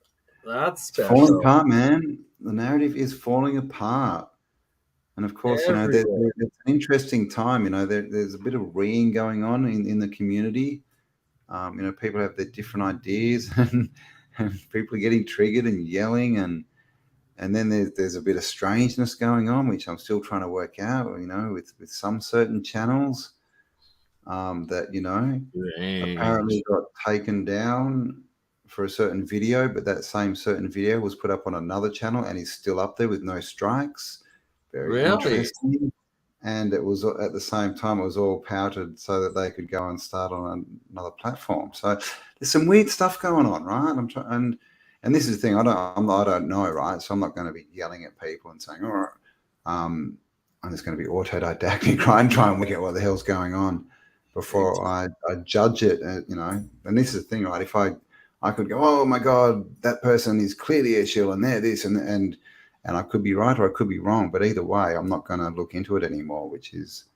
E: special.
A: Falling apart, man. The narrative is falling apart, and of course, there's an interesting time. There's a bit of reeing going on in the community. People have their different ideas, and people are getting triggered and yelling, and then there's a bit of strangeness going on, which I'm still trying to work out, with some certain channels that, apparently got taken down for a certain video, but that same certain video was put up on another channel and is still up there with no strikes. Very interesting. And it was at the same time, it was all pouted so that they could go and start on another platform. So there's some weird stuff going on, right? And this is the thing, I don't know, right? So I'm not going to be yelling at people and saying, all right, I'm just going to be autodidactic, right? And try and work out what the hell's going on before I judge it, And this is the thing, right? If I could go, oh my God, that person is clearly a shill and they're this, and I could be right or I could be wrong. But either way, I'm not going to look into it anymore, which is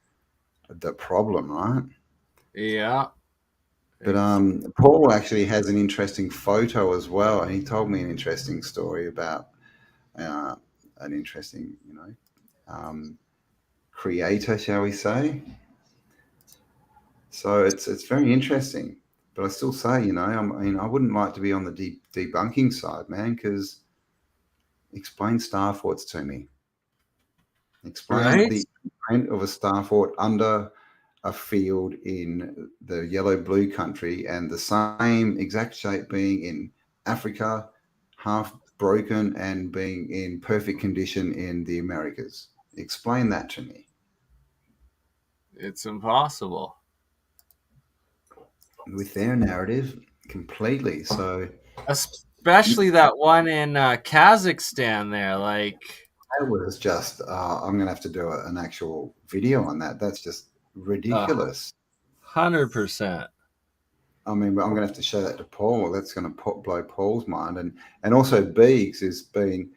A: the problem, right?
E: Yeah.
A: But Paul actually has an interesting photo as well, and he told me an interesting story about an interesting, creator, shall we say? So it's very interesting. But I still say, I mean, I wouldn't like to be on the debunking side, man, because explain star forts to me. Explain the print of a star fort under a field in the yellow-blue country and the same exact shape being in Africa, half broken and being in perfect condition in the Americas. Explain that to me.
E: It's impossible.
A: With their narrative, completely. So,
E: especially that one in Kazakhstan there, like
A: that was just. I'm going to have to do an actual video on that. That's just ridiculous.
E: 100%.
A: I mean, I'm going to have to show that to Paul. That's going to blow Paul's mind, and also Beeks has been.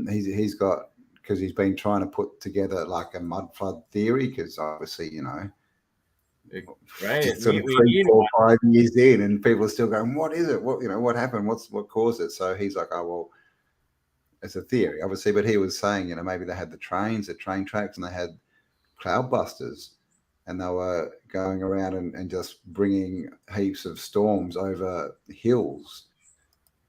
A: He's got, because he's been trying to put together like a mud flood theory, because obviously,
E: right,
A: sort of 3, 4, 5 years in, and people are still going, "What is it? What happened? What caused it?" So he's like, "Oh well, it's a theory, obviously." But he was saying, maybe they had the train tracks, and they had cloudbusters, and they were going around and just bringing heaps of storms over hills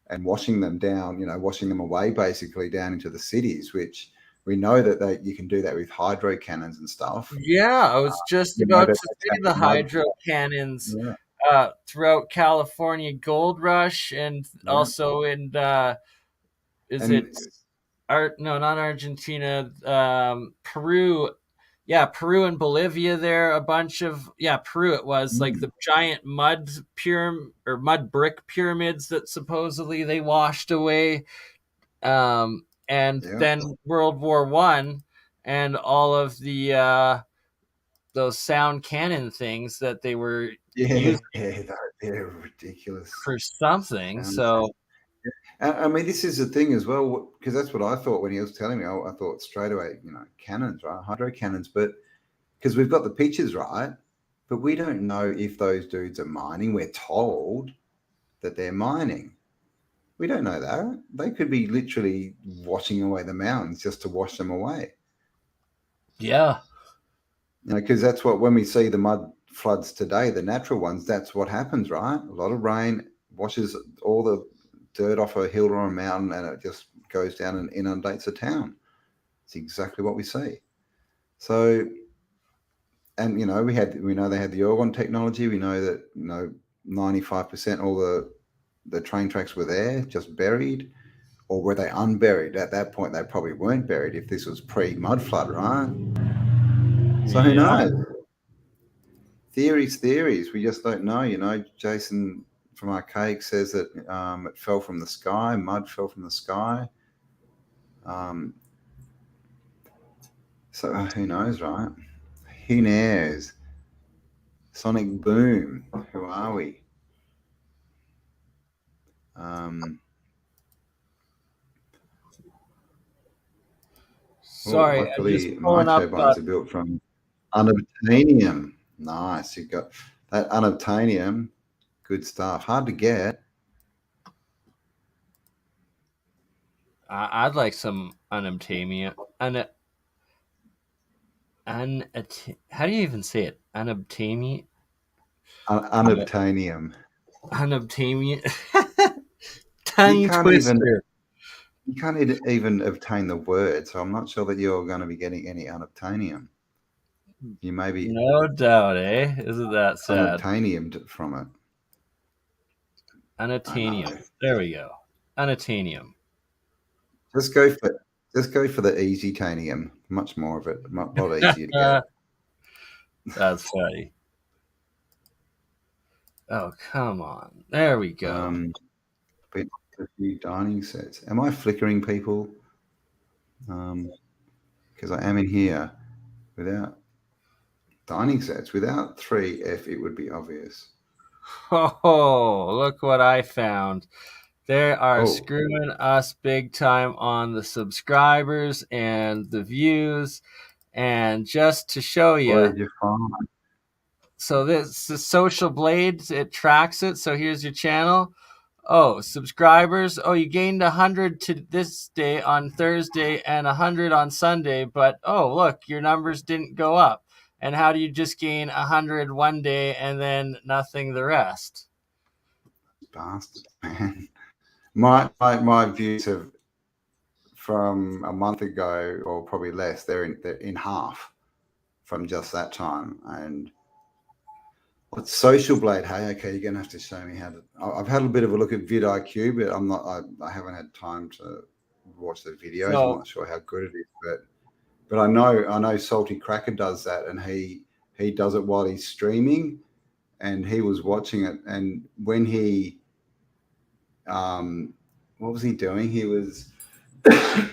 A: and washing them down, washing them away basically down into the cities, which we know that you can do that with hydro cannons and stuff.
E: Yeah, I was just about to say the hydro cannons throughout California Gold Rush, and also in not Argentina, Peru. Yeah, Peru and Bolivia there, a bunch of, Peru it was, like the giant mud brick pyramids that supposedly they washed away. And then World War I and all of the those sound cannon things that they were using
A: they're ridiculous
E: for something. So
A: I mean, this is the thing as well, because that's what I thought when he was telling me. I thought straight away, cannons, right? Hydro cannons, but because we've got the pictures, right? But we don't know if those dudes are mining. We're told that they're mining. We don't know that. They could be literally washing away the mountains just to wash them away.
E: Yeah.
A: Because that's what, when we see the mud floods today, the natural ones, that's what happens, right? A lot of rain washes all the dirt off a hill or a mountain, and it just goes down and inundates a town. It's exactly what we see. So, and we know they had the organ technology. We know that 95% all the train tracks were there, just buried, or were they unburied? At that point, they probably weren't buried if this was pre-mud flood, right? So who knows? Theories. We just don't know. Jason from Archaic says that it fell from the sky. Mud fell from the sky. So who knows, right? Who knows? Sonic Boom. Who are we?
E: Sorry,
A: luckily my turbines are built from unobtainium. Nice, you got that unobtainium. Good stuff. Hard to get.
E: I'd like some unobtainium. How do you even say it? Unobtainium.
A: Unobtainium.
E: Unobtainium. Tiny twister.
A: You can't even obtain the word, so I'm not sure that you're going to be getting any unobtainium. You may be.
E: No doubt, eh? Isn't that sad?
A: Unobtainium from it.
E: Unobtainium. There we go. Unobtainium.
A: Just go for the easy tanium. Much more of it. A lot easier to get.
E: That's funny. Oh, come on. There we go.
A: A few dining sets. Am I flickering people? Because I am in here without dining sets. Without 3F, it would be obvious.
E: Oh, look what I found. They are screwing us big time on the subscribers and the views. And just to show you. So this is Social Blades. It tracks it. So here's your channel. Oh, subscribers. Oh, you gained 100 to this day on Thursday and 100 on Sunday. But, oh, look, your numbers didn't go up. And how do you just gain 100 one day and then nothing the rest?
A: Bastard, man. My views have, from a month ago or probably less, they're in half from just that time. And what's Social Blade? Hey, okay, you're gonna have to show me how to. I've had a bit of a look at vidIQ, but I'm not. I haven't had time to watch the videos.
E: So,
A: I'm not sure how good it is, but I know Salty Cracker does that, and he does it while he's streaming, and he was watching it, and when he what was he doing? He was I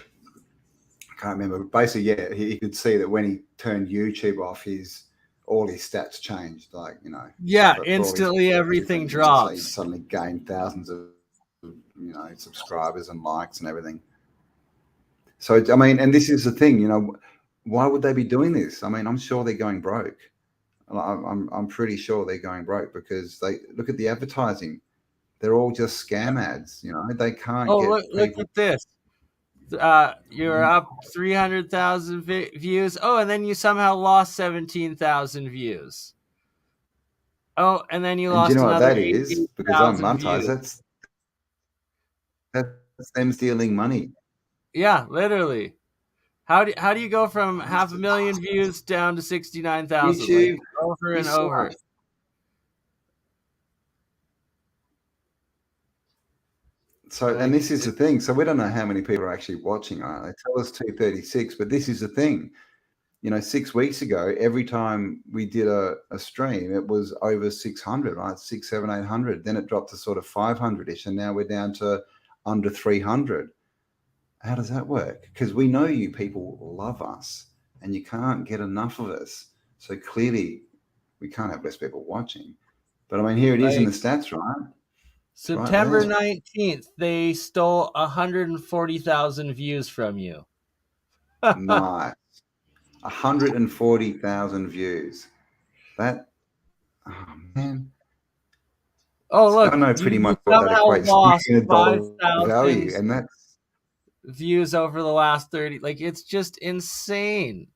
A: can't remember. But basically, yeah, he could see that when he turned YouTube off, all his stats changed. Like, you know,
E: yeah, instantly everything drops.
A: He suddenly gained thousands of subscribers and likes and everything. So I mean, and this is the thing, you know, why would they be doing this? I mean, I'm sure they're going broke. I'm pretty sure they're going broke because they look at the advertising. They're all just scam ads. You know, they can't.
E: Oh, look at this. You're up 300,000 views. Oh, and then you somehow lost 17,000 views. Oh, and then you lost.
A: Do you know what
E: another
A: that is? Because I'm monetized. That's them stealing money.
E: Yeah, literally. How do you go from 500,000 views down to 69,000? Like, over and over.
A: So, and this is the thing. So we don't know how many people are actually watching. They tell us 236, but this is the thing. You know, 6 weeks ago, every time we did a stream, it was over 600, right? 600, 700, 800. Then it dropped to sort of 500-ish, and now we're down to under 300. How does that work? Because we know you people love us, and you can't get enough of us. So clearly, we can't have less people watching. But I mean, here it is in the stats, right?
E: September 19th, they stole 140,000 views from you.
A: Nice. 140,000 views. That, oh man.
E: Oh, look.
A: I know pretty much what that equates to in a dollar value, and that's
E: views over the last 30. Like, it's just insane.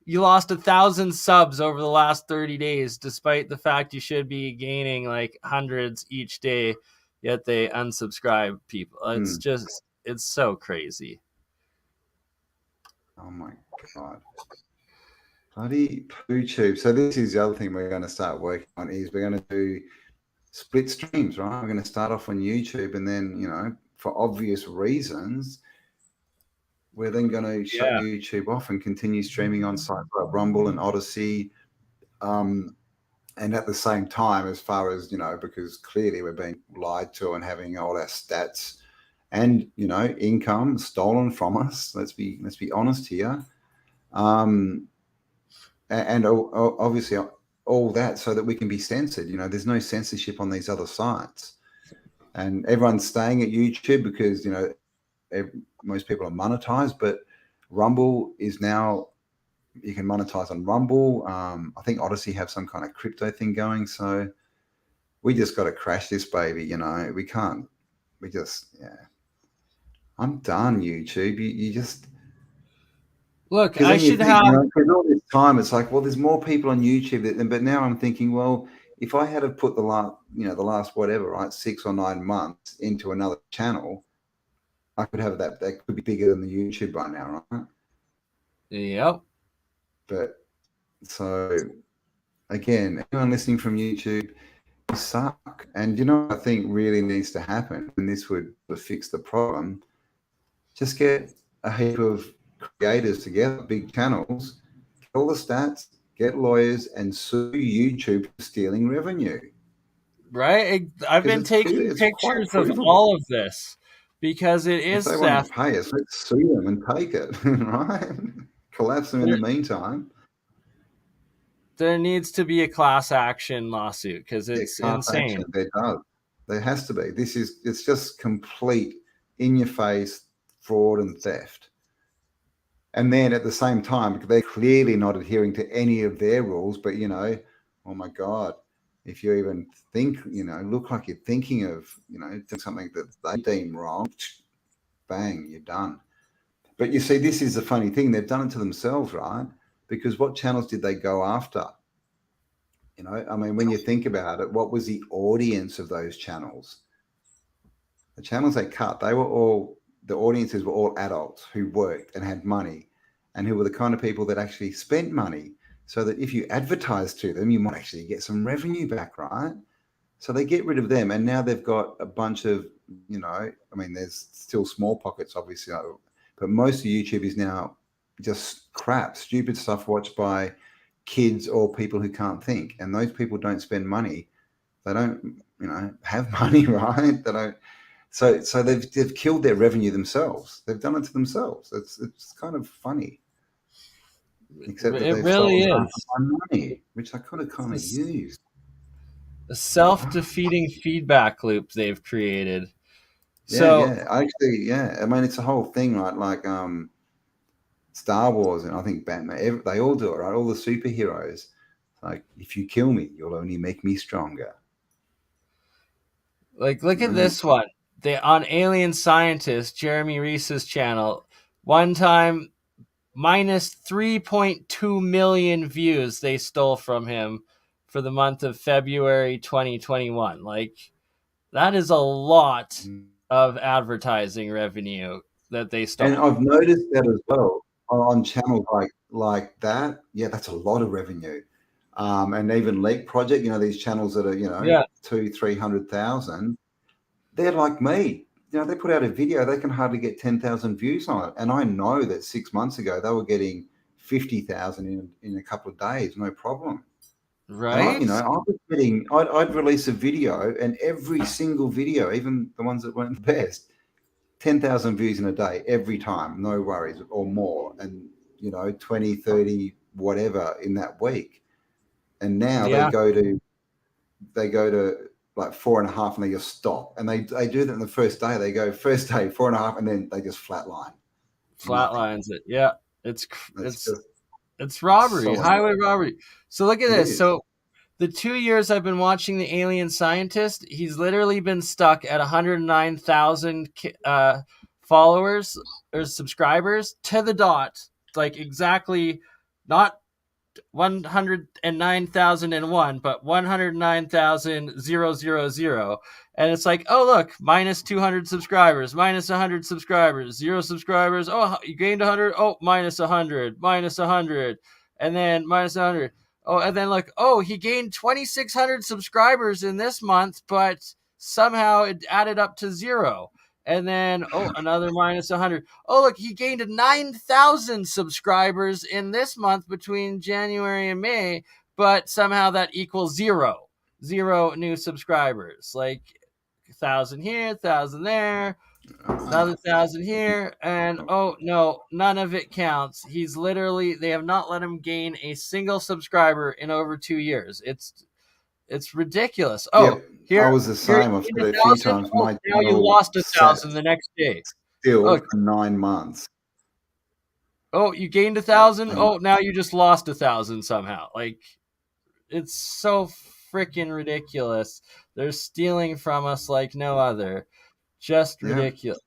E: You lost 1,000 subs over the last 30 days, despite the fact you should be gaining like hundreds each day, yet they unsubscribe people. It's just, it's so crazy.
A: Oh my God. Bloody YouTube. So this is the other thing we're going to start working on, is we're going to do split streams, right? We're going to start off on YouTube, and then, you know, for obvious reasons, we're then going to shut YouTube off and continue streaming on sites like Rumble and Odyssey. And at the same time, as far as, you know, because clearly we're being lied to and having all our stats and, you know, income stolen from us. Let's be honest here. And obviously all that, so that we can be censored. You know, there's no censorship on these other sites, and everyone's staying at YouTube because, you know, most people are monetized. But Rumble is now, you can monetize on Rumble. I think Odyssey have some kind of crypto thing going. So we just got to crash this baby. You know, we can't. We just, I'm done, YouTube. You just.
E: Look, I should have.
A: You know, all this time, it's like, well, there's more people on YouTube, but now I'm thinking, well, if I had to put the last whatever, right, 6 or 9 months into another channel, I could have that could be bigger than the YouTube by now, right?
E: Yep.
A: But so again, anyone listening from YouTube, you suck. And you know what I think really needs to happen, and this would fix the problem, just get a heap of creators together, big channels, get all the stats, get lawyers, and sue YouTube for stealing revenue.
E: Right? I've been taking pictures of all of this because it is
A: theft. If they want to pay us, let's sue them and take it, right? Collapse them in the meantime.
E: There needs to be a class action lawsuit because it's insane.
A: There has to be. It's just complete in-your-face fraud and theft. And then at the same time, they're clearly not adhering to any of their rules, but, you know, oh my God, if you even think, you know, look like you're thinking of, you know, something that they deem wrong, bang, you're done. But you see, this is the funny thing. They've done it to themselves, right? because what channels did they go after? You know, I mean, when you think about it, what was the audience of those channels? The channels they cut, the audiences were all adults who worked and had money, and who were the kind of people that actually spent money, so that if you advertise to them, you might actually get some revenue back, right? So they get rid of them, and now they've got a bunch of, you know, I mean, there's still small pockets, obviously, but most of YouTube is now just crap, stupid stuff watched by kids or people who can't think, and those people don't spend money. They don't, you know, have money, right? They don't. So they've killed their revenue themselves. They've done it to themselves. It's kind of funny. Except that
E: it really is
A: money, which I could have kind of used.
E: A self-defeating feedback loop they've created.
A: I mean, it's a whole thing, right? Like Star Wars and I think Batman, they all do it, right? All the superheroes. Like, if you kill me, you'll only make me stronger.
E: Like, look at this one. On Alien Scientist, Jeremy Reese's channel, one time minus 3.2 million views they stole from him for the month of February 2021. Like, that is a lot of advertising revenue that they stole.
A: And I've noticed that as well on channels like that. Yeah, that's a lot of revenue. And even Leak Project, you know, these channels that are, you know, 200,000-300,000, they're like me. You know, they put out a video, they can hardly get 10,000 views on it. And I know that 6 months ago they were getting 50,000 in a couple of days, no problem.
E: Right.
A: And I was getting, I'd release a video, and every single video, even the ones that weren't the best, 10,000 views in a day, every time, no worries, or more. And, you know, 20, 30, whatever in that week. And now they go to like 4.5 and they just stop. And they do that in the first day. They go first day 4.5 and then they just flatline.
E: Flatlines it. Yeah. It's robbery, highway robbery. So look at this. So the 2 years I've been watching the Alien Scientist, he's literally been stuck at 109,000 followers or subscribers to the dot, like exactly, not 109,001, but 109,000. And it's like, oh, look, minus 200 subscribers, minus 100 subscribers, 0 subscribers. Oh, you gained 100. Oh, minus 100, minus 100, and then minus 100. Oh, and then like, oh, he gained 2,600 subscribers in this month, but somehow it added up to 0. And then, oh, another minus 100. Oh, look, he gained 9,000 subscribers in this month between January and May, but somehow that equals 0. 0 new subscribers. Like 1,000 here, 1,000 there, another 1,000 here, and oh no, none of it counts. He's literally, they have not let him gain a single subscriber in over 2 years. It's ridiculous. Oh, here
A: I was the same. I've said it a few times.
E: Oh, now you lost 1,000 the next day.
A: Still for 9 months.
E: Oh, you gained 1,000. Oh, now you just lost 1,000 somehow. Like, it's so freaking ridiculous. They're stealing from us like no other. Just ridiculous.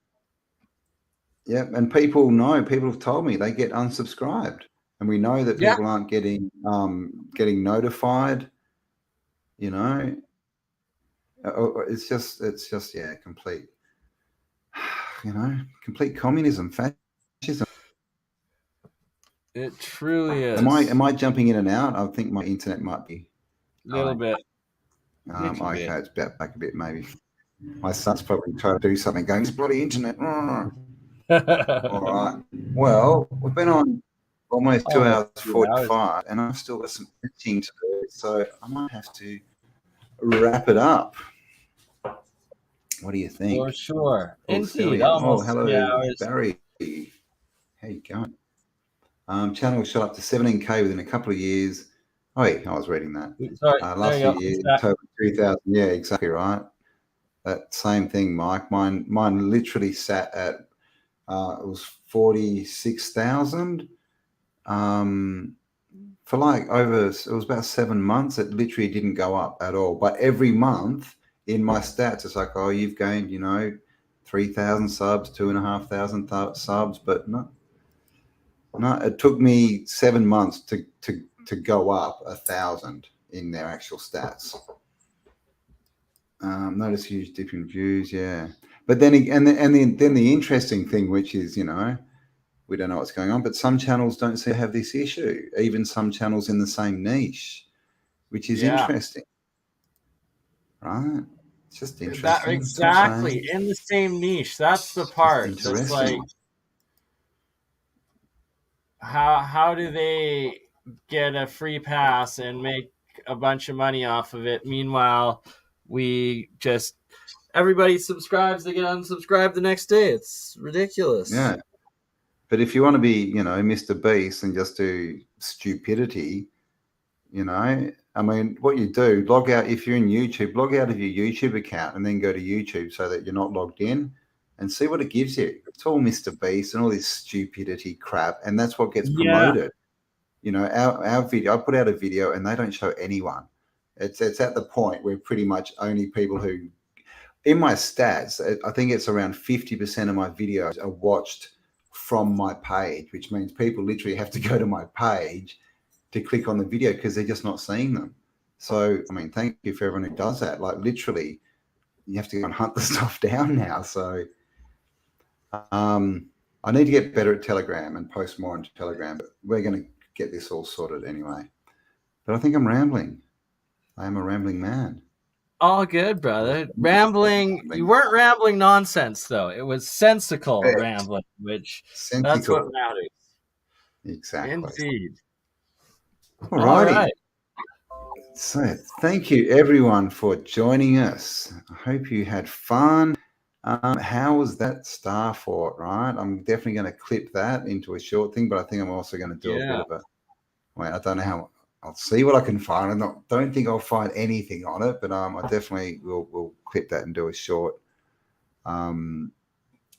A: Yeah, and people know. People have told me they get unsubscribed, and we know that people aren't getting notified. You know, it's just complete. You know, complete communism, fascism.
E: It truly is.
A: Am I jumping in and out? I think my internet might be
E: a little bit.
A: Okay, it's back a bit maybe. My son's probably trying to do something, going, "This bloody internet." All right. Well, we've been on almost 2 hours 45, and I've still got some editing to do, so I might have to wrap it up. What do you think?
E: For sure.
A: Indeed. Hello, Barry. How you going? Channel shot up to 17K within a couple of years. Oh, yeah, I was reading that.
E: Sorry,
A: last year, October 2000. Yeah, exactly right. That same thing, Mike. Mine literally sat at it was 46,000. For like it was about 7 months. It literally didn't go up at all. But every month in my stats, it's like, oh, you've gained, 3,000 subs, 2,500 subs, but no. No, it took me 7 months to go up 1,000 in their actual stats. Notice huge dip in views, yeah. But then the interesting thing, which is, you know, we don't know what's going on, but some channels don't seem to have this issue. Even some channels in the same niche, which is interesting, right? It's just interesting.
E: Exactly, in the same niche. That's the part. That's like, how do they get a free pass and make a bunch of money off of it? Meanwhile, everybody subscribes, they get unsubscribed the next day. It's ridiculous.
A: Yeah. But if you want to be, you know, Mr. Beast and just do stupidity, you know, I mean, what you do, log out, if you're in YouTube, log out of your YouTube account and then go to YouTube so that you're not logged in and see what it gives you. It's all Mr. Beast and all this stupidity crap. And that's what gets promoted. You know, our video, I put out a video and they don't show anyone. It's at the point where pretty much only people who, in my stats, I think it's around 50% of my videos are watched from my page, which means people literally have to go to my page to click on the video because they're just not seeing them. So, I mean, thank you for everyone who does that. Like literally, you have to go and hunt the stuff down now. So I need to get better at Telegram and post more on Telegram, but we're going to get this all sorted anyway. But I think I'm rambling. I am a rambling man.
E: All good, brother. Rambling. You weren't rambling nonsense, though. It was sensical rambling, which that's what matters.
A: Exactly.
E: Indeed.
A: All right. So thank you, everyone, for joining us. I hope you had fun. How was that star fort, right? I'm definitely going to clip that into a short thing, but I think I'm also going to do a bit of a... Wait, I don't know how... I'll see what I can find. Don't think I'll find anything on it, but I definitely will clip that and do a short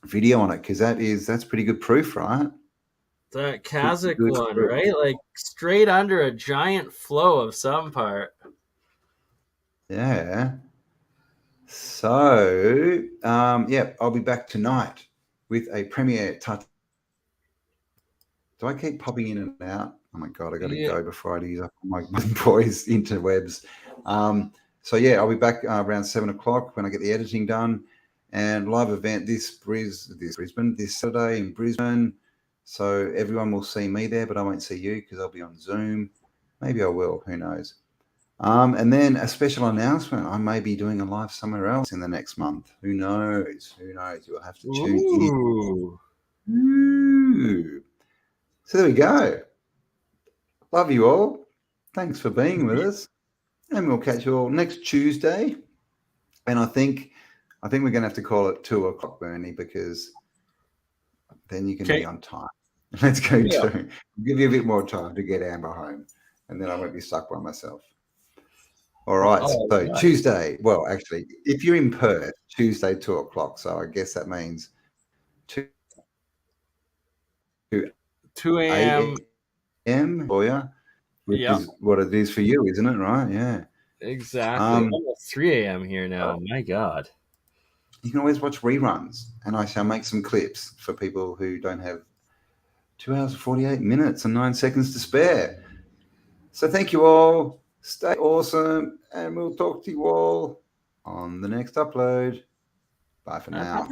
A: video on it because that's pretty good proof, right?
E: That Kazakh one, right? Like straight under a giant flow of some part.
A: Yeah. So, I'll be back tonight with a premiere touch. Do I keep popping in and out? Oh my God, I got to go before I use up my boys' interwebs. I'll be back around 7 o'clock when I get the editing done, and live event this Saturday in Brisbane. So everyone will see me there, but I won't see you because I'll be on Zoom. Maybe I will. Who knows? And then a special announcement. I may be doing a live somewhere else in the next month. Who knows? You'll have to tune in. Ooh. So there we go. Love you all. Thanks for being with us. And we'll catch you all next Tuesday. And I think we're going to have to call it 2 o'clock, Bernie, because then you can be on time. Let's go to. I'll give you a bit more time to get Amber home, and then I won't be stuck by myself. All right. Tuesday. Well, actually, if you're in Perth, Tuesday 2 o'clock. So I guess that means 2 a.m. for you, which is what it is for you, isn't it? Right? Yeah.
E: Exactly. Almost 3 a.m. here now. My God.
A: You can always watch reruns, and I shall make some clips for people who don't have 2 hours, 48 minutes, and 9 seconds to spare. So thank you all. Stay awesome, and we'll talk to you all on the next upload. Bye for now.